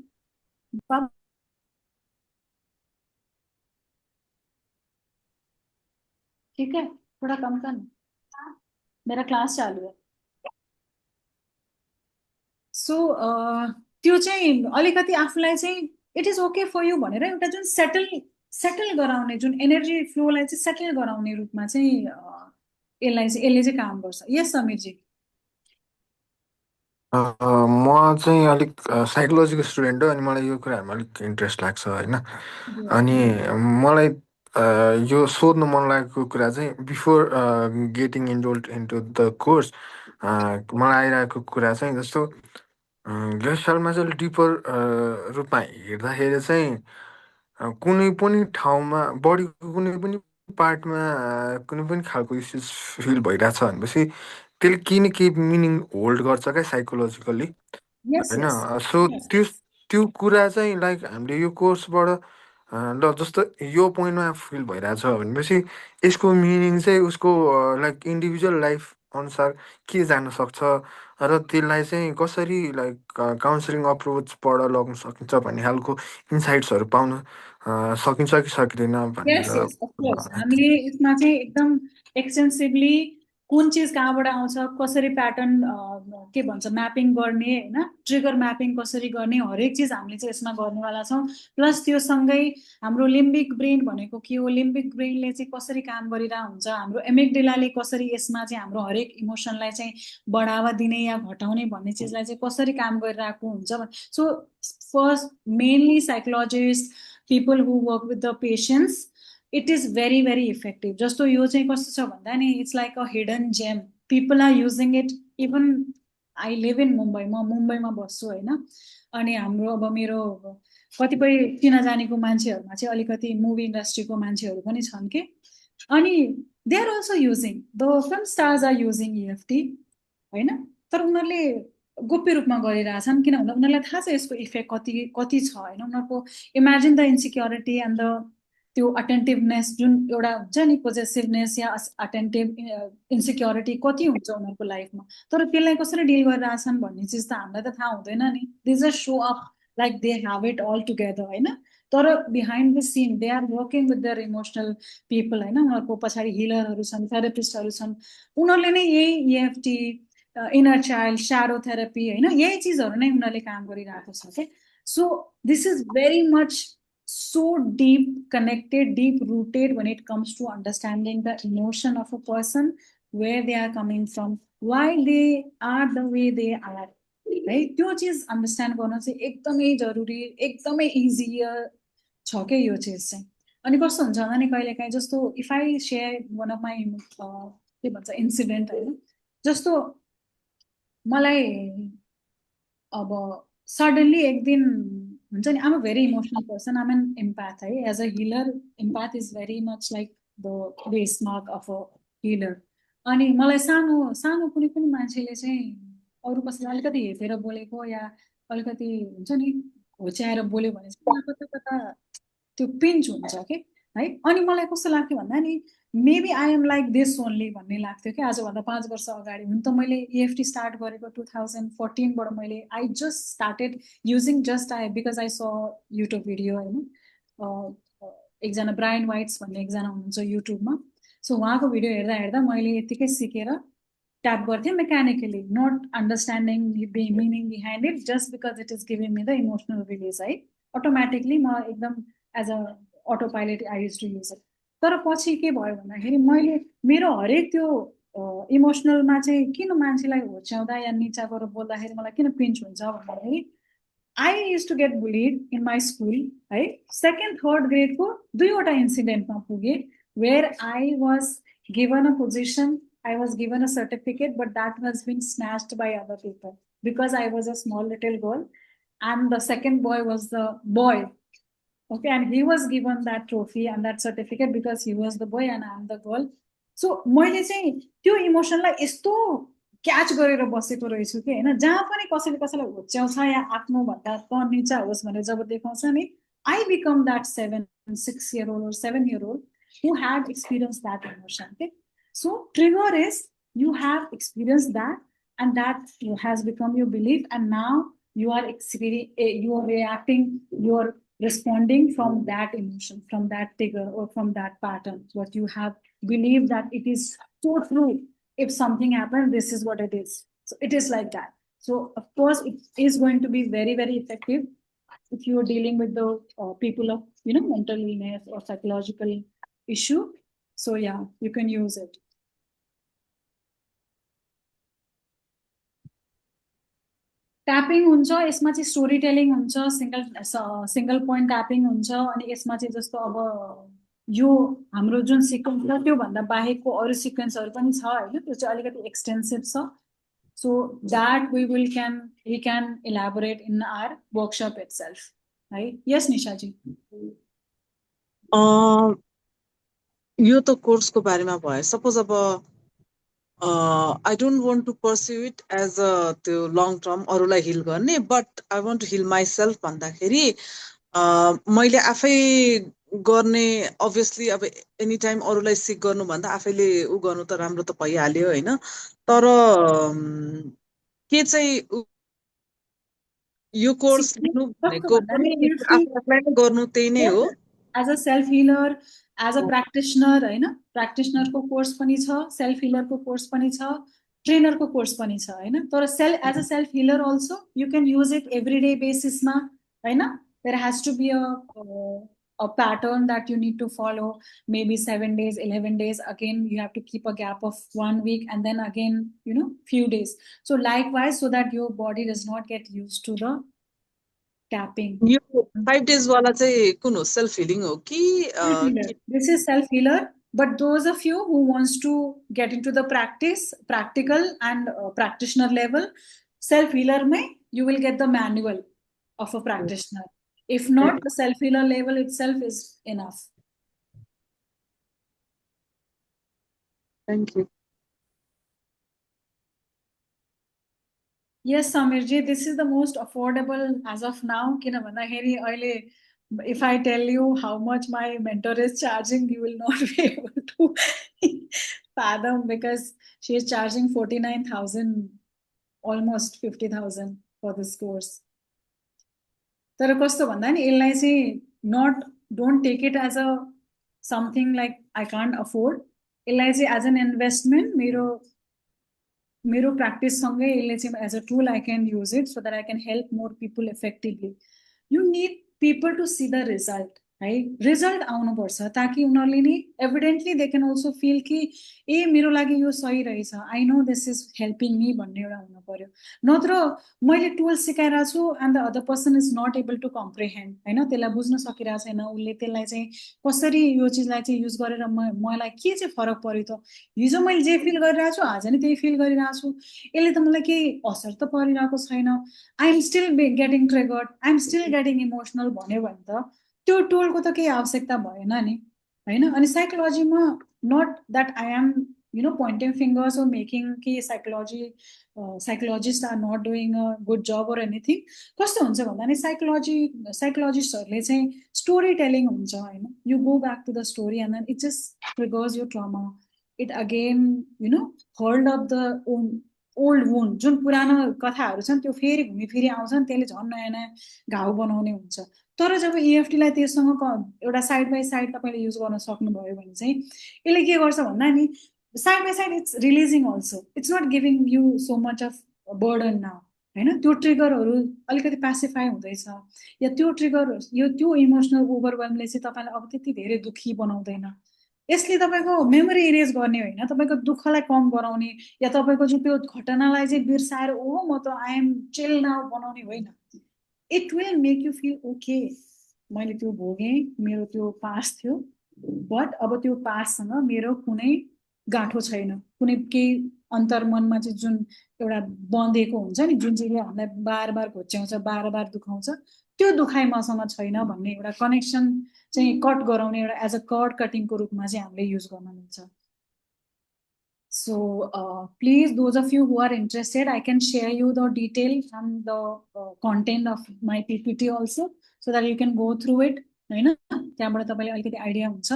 ठीक है, थोड़ा कम कर, मेरा क्लास चालू है। सो त्यो चाहिँ अलिकति आफूलाई चाहिँ it is okay for you भनेर एउटा जुन सेटल गराउने, जुन एनर्जी फ्लोलाई चाहिँ सेटल गराउने रूपमा चाहिँ यसले चाहिँ काम गर्छ। यस समीरजी। म चाहिँ अलिक साइकोलोजीको स्टुडेन्ट हो, अनि मलाई यो कुराहरूमा अलिक इन्ट्रेस्ट लाग्छ होइन। अनि मलाई यो सोध्नु मन लागेको कुरा चाहिँ before getting enrolled into the course मलाई आइरहेको कुरा चाहिँ जस्तो गेस्टलमा चाहिँ अलिक डिपर रूपमा हेर्दाखेरि चाहिँ कुनै पनि ठाउँमा बडीको कुनै पनि पार्टमा कुनै पनि खालको इस्युज फिल भइरहेछ भनेपछि त्यसले केही न केही मिनिङ होल्ड गर्छ क्या साइकोलोजिकल्ली होइन। सो त्यो कुरा चाहिँ लाइक हामीले यो कोर्सबाट ल जस्तो यो पोइन्टमा फिल भइरहेछ भनेपछि यसको मिनिङ चाहिँ उसको लाइक इन्डिभिजुअल लाइफ अनुसार के जान सक्छ र त्यसलाई चाहिँ कसरी लाइक काउन्सिलिङ अप्रोचबाट लग्न सकिन्छ भन्ने खालको इन्साइट्सहरू पाउन सकिन्छ कि सकिँदैन भनेर। हामीले यसमा चाहिँ एकदम एक्सटेन्सिभली कुन चिज कहाँबाट आउँछ, कसरी प्याटर्न के भन्छ म्यापिङ गर्ने होइन, ट्रिगर म्यापिङ कसरी गर्ने, हरेक चिज हामीले चाहिँ यसमा गर्नेवाला छौँ। प्लस त्यो सँगै हाम्रो लिम्बिक ब्रेन भनेको के हो, लिम्बिक ब्रेनले चाहिँ कसरी काम गरिरहेको हुन्छ, हाम्रो एमिगडेलाले कसरी यसमा चाहिँ हाम्रो हरेक इमोसनलाई चाहिँ बढावा दिने या घटाउने भन्ने चिजलाई चाहिँ कसरी काम गरिरहेको हुन्छ। So first mainly psychologist, people who work with the patients, it is very very effective. जस्तो यो चाहिँ कस्तो छ भन्दा नि it's like a hidden gem, people are using it. Even I live in Mumbai, म मुम्बईमा बस्छु होइन, अनि हाम्रो अब मेरो कतिपय चिनाजानेको मान्छेहरूमा चाहिँ अलिकति मुभी इन्डस्ट्रीको मान्छेहरू पनि छन् के, अनि they are also using, the film stars are using EFT होइन, तर उनीहरूले गोप्य रूपमा गरिरहेछन् किनभने उनीहरूलाई थाहा छ यसको इफेक्ट कति छ होइन। उनीहरूको imagine the insecurity and the त्यो अटेन्टिभनेस जुन एउटा हुन्छ नि पोजेसिभनेस या अटेन्टिभ इन्सिक्योरिटी कति हुन्छ उनीहरूको लाइफमा, तर त्यसलाई कसरी डिल गरिरहेछन् भन्ने चिज त हामीलाई त थाहा हुँदैन नि। This a so of like they have it all together होइन। तर behind the scene they are working with their emotional people होइन उनीहरूको पछाडि हिलरहरू छन् थेरापिस्टहरू छन् उनीहरूले नै यही EFT inner child shadow therapy होइन यही चिजहरू नै उनीहरूले काम गरिरहेको छ के so this is very much so deep connected deep rooted when it comes to understanding the emotion of a person where they are coming from why they are the way they are है त्यो चिज अन्डरस्ट्यान्ड गर्न चाहिँ एकदमै जरुरी एकदमै इजियर छ के यो चिज चाहिँ अनि कस्तो हुन्छ भन्दा नि कहिलेकाहीँ जस्तो if I share one of my के भन्छ इन्सिडेन्ट होइन जस्तो मलाई अब सडनली एक दिन हुन्छ नि I'm a very emotional person I'm an empath है as a healer empath is very much like the base mark of a healer अनि मलाई सानो सानो कुनै पनि मान्छेले चाहिँ अरू कसैले अलिकति हेपेर बोलेको या अलिकति हुन्छ नि होच्याएर बोल्यो भने चाहिँ कता कता त्यो पिन्च हुन्छ कि है अनि मलाई कस्तो लाग्थ्यो भन्दा नि maybe I am like this only भन्ने लाग्थ्यो कि आजभन्दा 5 वर्ष अगाडि हुन त मैले EFT स्टार्ट गरेको 2014बाट मैले I just started using just I because I स युट्युब भिडियो होइन एकजना ब्रायन वाइट्स भन्ने एकजना हुनुहुन्छ युट्युबमा सो उहाँको भिडियो हेर्दा हेर्दा मैले यतिकै सिकेर ट्याप गर्थेँ mechanically not understanding meaning behind it just because it is giving me the emotional release है अटोमेटिकली म एकदम as a auto pilot I use to use it तर पछि के भयो भन्दाखेरि मैले मेरो हरेक त्यो इमोसनलमा चाहिँ किन मान्छेलाई होच्याउँदा या निचा गरेर बोल्दाखेरि मलाई किन पिन्च हुन्छ भन्दाखेरि I use to get bullied in my school है 2nd 3rd ग्रेडको 2वटा इन्सिडेन्टमा पुगेँ where I was given a position I was given a certificate, but that was been snatched by other people because I was a small little girl, and the second boy was the boy. Okay, and he was given that trophy and that certificate because he was the boy and I am the girl. So मैले चाहिँ त्यो इमोसनलाई यस्तो क्याच गरेर बसेको रहेछु कि होइन जहाँ पनि कसैले कसैलाई होच्याउँछ या आफ्नो भन्दा त निचा होस् भनेर जब देखाउँछ नि I become that 6-year-old or 7-year-old who had experienced that emotion. Okay? So trigger is you have experienced that and that has become your belief and now you are reacting, you are responding from that emotion, from that trigger or from that pattern. What you have believed that it is so true. If something happens, this is what it is. So it is like that. So of course it is going to be very, very effective if you are dealing with the people of mental illness or psychological issue. So yeah, you can use it. Tapping हुन्छ यसमा चाहिँ स्टोरी टेलिङ हुन्छ सिंगल पोइन्ट ट्यापिङ हुन्छ अनि यसमा चाहिँ जस्तो अब यो हाम्रो जुन सिक्वेन्स छ त्यो भन्दा बाहेकको अरु सिक्वेन्सहरु पनि छ हैन त्यो चाहिँ अलिकति एक्सटेन्सिभ छ so that we can elaborate in our workshop itself है यस निशा जी यो त कोर्सको बारेमा भयो सपोज अब I don't want to pursue it as a long term अरूलाई हिल गर्ने but I want to heal myself भन्दाखेरि मैले आफै गर्ने obviously अब एनी टाइम अरूलाई सिक गर्नु भन्दा आफैले उ गर्नु त राम्रो त भइहाल्यो हैन तर के चाहिँ यो कोर्स लिनु भनेको पनि आफैलाई गर्नु त्यही नै हो as a self healer as a practitioner हैन प्र्याक्टिशनरको कोर्स पनि छ सेल्फ हिलरको कोर्स पनि छ ट्रेनरको कोर्स पनि छ हैन तर as a self healer also you can use it everyday बेसिसमा हैन there has to be a pattern that you need to follow maybe 7 days 11 days again you have to keep a gap of 1 week and then again few days so likewise so that your body does not get used to the tapping यो 5 days वाला चाहिँ कुन हो सेल्फ हिलिङ हो कि this is self healer but those of you who wants to get into the practical and practitioner level self healer mein you will get the manual of a practitioner if not the self healer level itself is enough thank you yes Samir ji this is the most affordable as of now kina bhandakeri aile if I tell you how much my mentor is charging you will not be able to fathom because she is charging 49,000 almost 50,000 for this course तर कस्तो भन्दा नि यसलाई चाहिँ don't take it as a something like I can't afford. यसलाई चाहिँ as an investment मेरो practice सँगै यसले चाहिँ as a tool I can use it so that I can help more people effectively. You need people to see the result. है रिजल्ट आउनुपर्छ ताकि उनीहरूले नि evidently they can also feel कि ए मेरो लागि यो सही रहेछ, I know this is helping me भन्ने एउटा हुनु पर्यो। नत्र मैले टुल सिकाइरहेको छु and the other person is not able to comprehend, होइन, त्यसलाई बुझ्न सकिरहेको छैन, उसले त्यसलाई चाहिँ कसरी यो चिजलाई चाहिँ युज गरेर मलाई के चाहिँ फरक पर्यो त, हिजो मैले जे फिल गरिरहेको छु आज नि त्यही फिल गरिरहेको छु, यसले त मलाई केही असर त परिरहेको छैन, I am still getting triggered, I am still getting emotional भन्यो भने त त्यो टुलको त केही आवश्यकता भएन नि, होइन। अनि साइकोलोजीमा not that I am pointing fingers or making कि psychologist are not doing a good job or anything. कस्तो हुन्छ भन्दा नि साइकोलोजिस्टहरूले चाहिँ स्टोरी टेलिङ हुन्छ, होइन, you go back to the story and then it just triggers यो trauma, it again hold up the old wound, जुन पुरानो कथाहरू छन् त्यो फेरि घुमिफिरि आउँछन्, त्यसले झन् नयाँ नयाँ घाउ बनाउने हुन्छ। तर जब इएफटीलाई त्योसँग एउटा साइड बाई साइड तपाईँले युज गर्न सक्नुभयो भने चाहिँ यसले के गर्छ भन्दा नि side by side it's releasing also, it's not giving you so much of burden now, होइन। त्यो ट्रिगरहरू अलिकति पेसिफाई हुँदैछ, या त्यो ट्रिगर त्यो इमोसनल ओभरवेल्मले चाहिँ तपाईँलाई अब त्यति धेरै दुःखी बनाउँदैन। यसले तपाईँको मेमोरी इरेज गर्ने होइन, तपाईँको दुःखलाई कम गराउने या तपाईँको चाहिँ त्यो घटनालाई चाहिँ बिर्साएर ओ म त आई एम चिल नाउ बनाउने होइन। It will make you feel okay, मैले त्यो भोगेँ, मेरो त्यो पास थियो, बट अब त्यो पाससँग मेरो कुनै गाँठो छैन, कुनै केही अन्तर्मनमा चाहिँ जुन एउटा बँधेको हुन्छ नि, जुन चाहिँले हामीलाई बार बार घोच्याउँछ, बार बार दुखाउँछ, त्यो दुखाइ मसँग छैन भन्ने एउटा कनेक्सन चाहिँ कट गराउने एउटा एज अ कर्ड कटिङको रूपमा चाहिँ हामीले युज गर्न मिल्छ। So please, those of you who are interested, I can share you the detail and the content of my PPT also, so that you can go through it, होइन, त्यहाँबाट तपाईँले अलिकति आइडिया हुन्छ।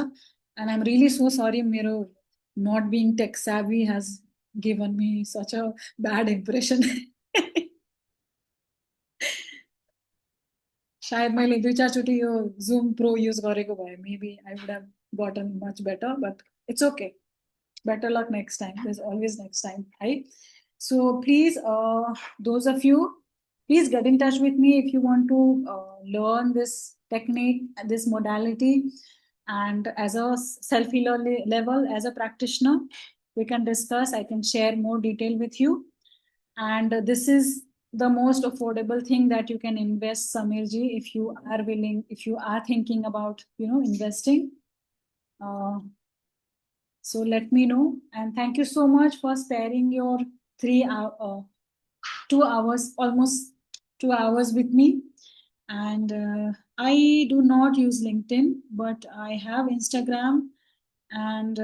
And I'm really so sorry, मेरो not being tech savvy has given me such a bad impression. सायद मैले 2-4 चोटि यो Zoom Pro युज गरेको भए maybe I would have gotten much better, but it's okay. Better luck next time. There's always next time, right? So please, those of you, please get in touch with me if you want to learn this technique, this modality, and as a self-healer level, as a practitioner, we can discuss. I can share more detail with you. And this is the most affordable thing that you can invest, Samirji, if you are willing, if you are thinking about, investing. So let me know, and thank you so much for sparing your 2 hours, almost 2 hours with me. And I do not use LinkedIn, but I have Instagram, and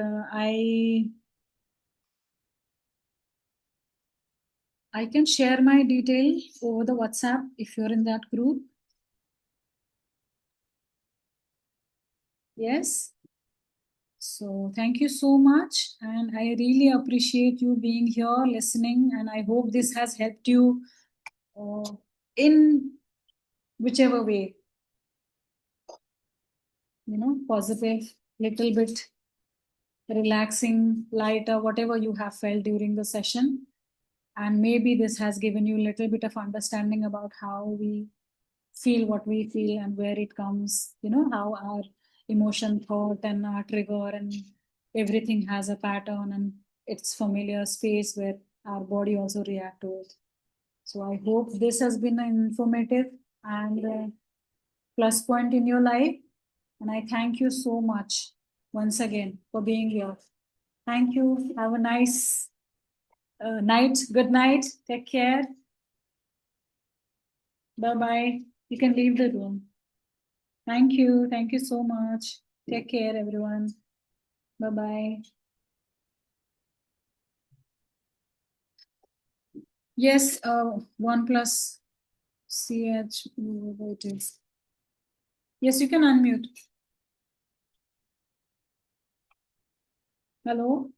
I can share my detail over the WhatsApp if you're in that group. Yes. So thank you so much, and I really appreciate you being here listening, and I hope this has helped you in whichever way, positive, little bit relaxing, lighter, whatever you have felt during the session. And maybe this has given you a little bit of understanding about how we feel what we feel and where it comes, how our emotion, thought, and our trigger and everything has a pattern and its familiar space where our body also react to it. So I hope this has been informative and plus point in your life. And I thank you so much once again for being here. Thank you. Have a nice night. Good night. Take care. Bye-bye. You can leave the room. Thank you. Thank you so much. Take care, everyone. Bye-bye. Yes, 1 plus CH, whatever it is. Yes, you can unmute. Hello?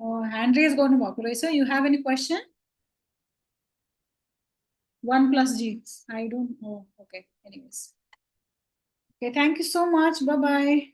Hand raise गर्नुभएको रहेछ. You have any question? 1 + G. I don't know. Okay. Anyways. Okay. Thank you so much. Bye-bye.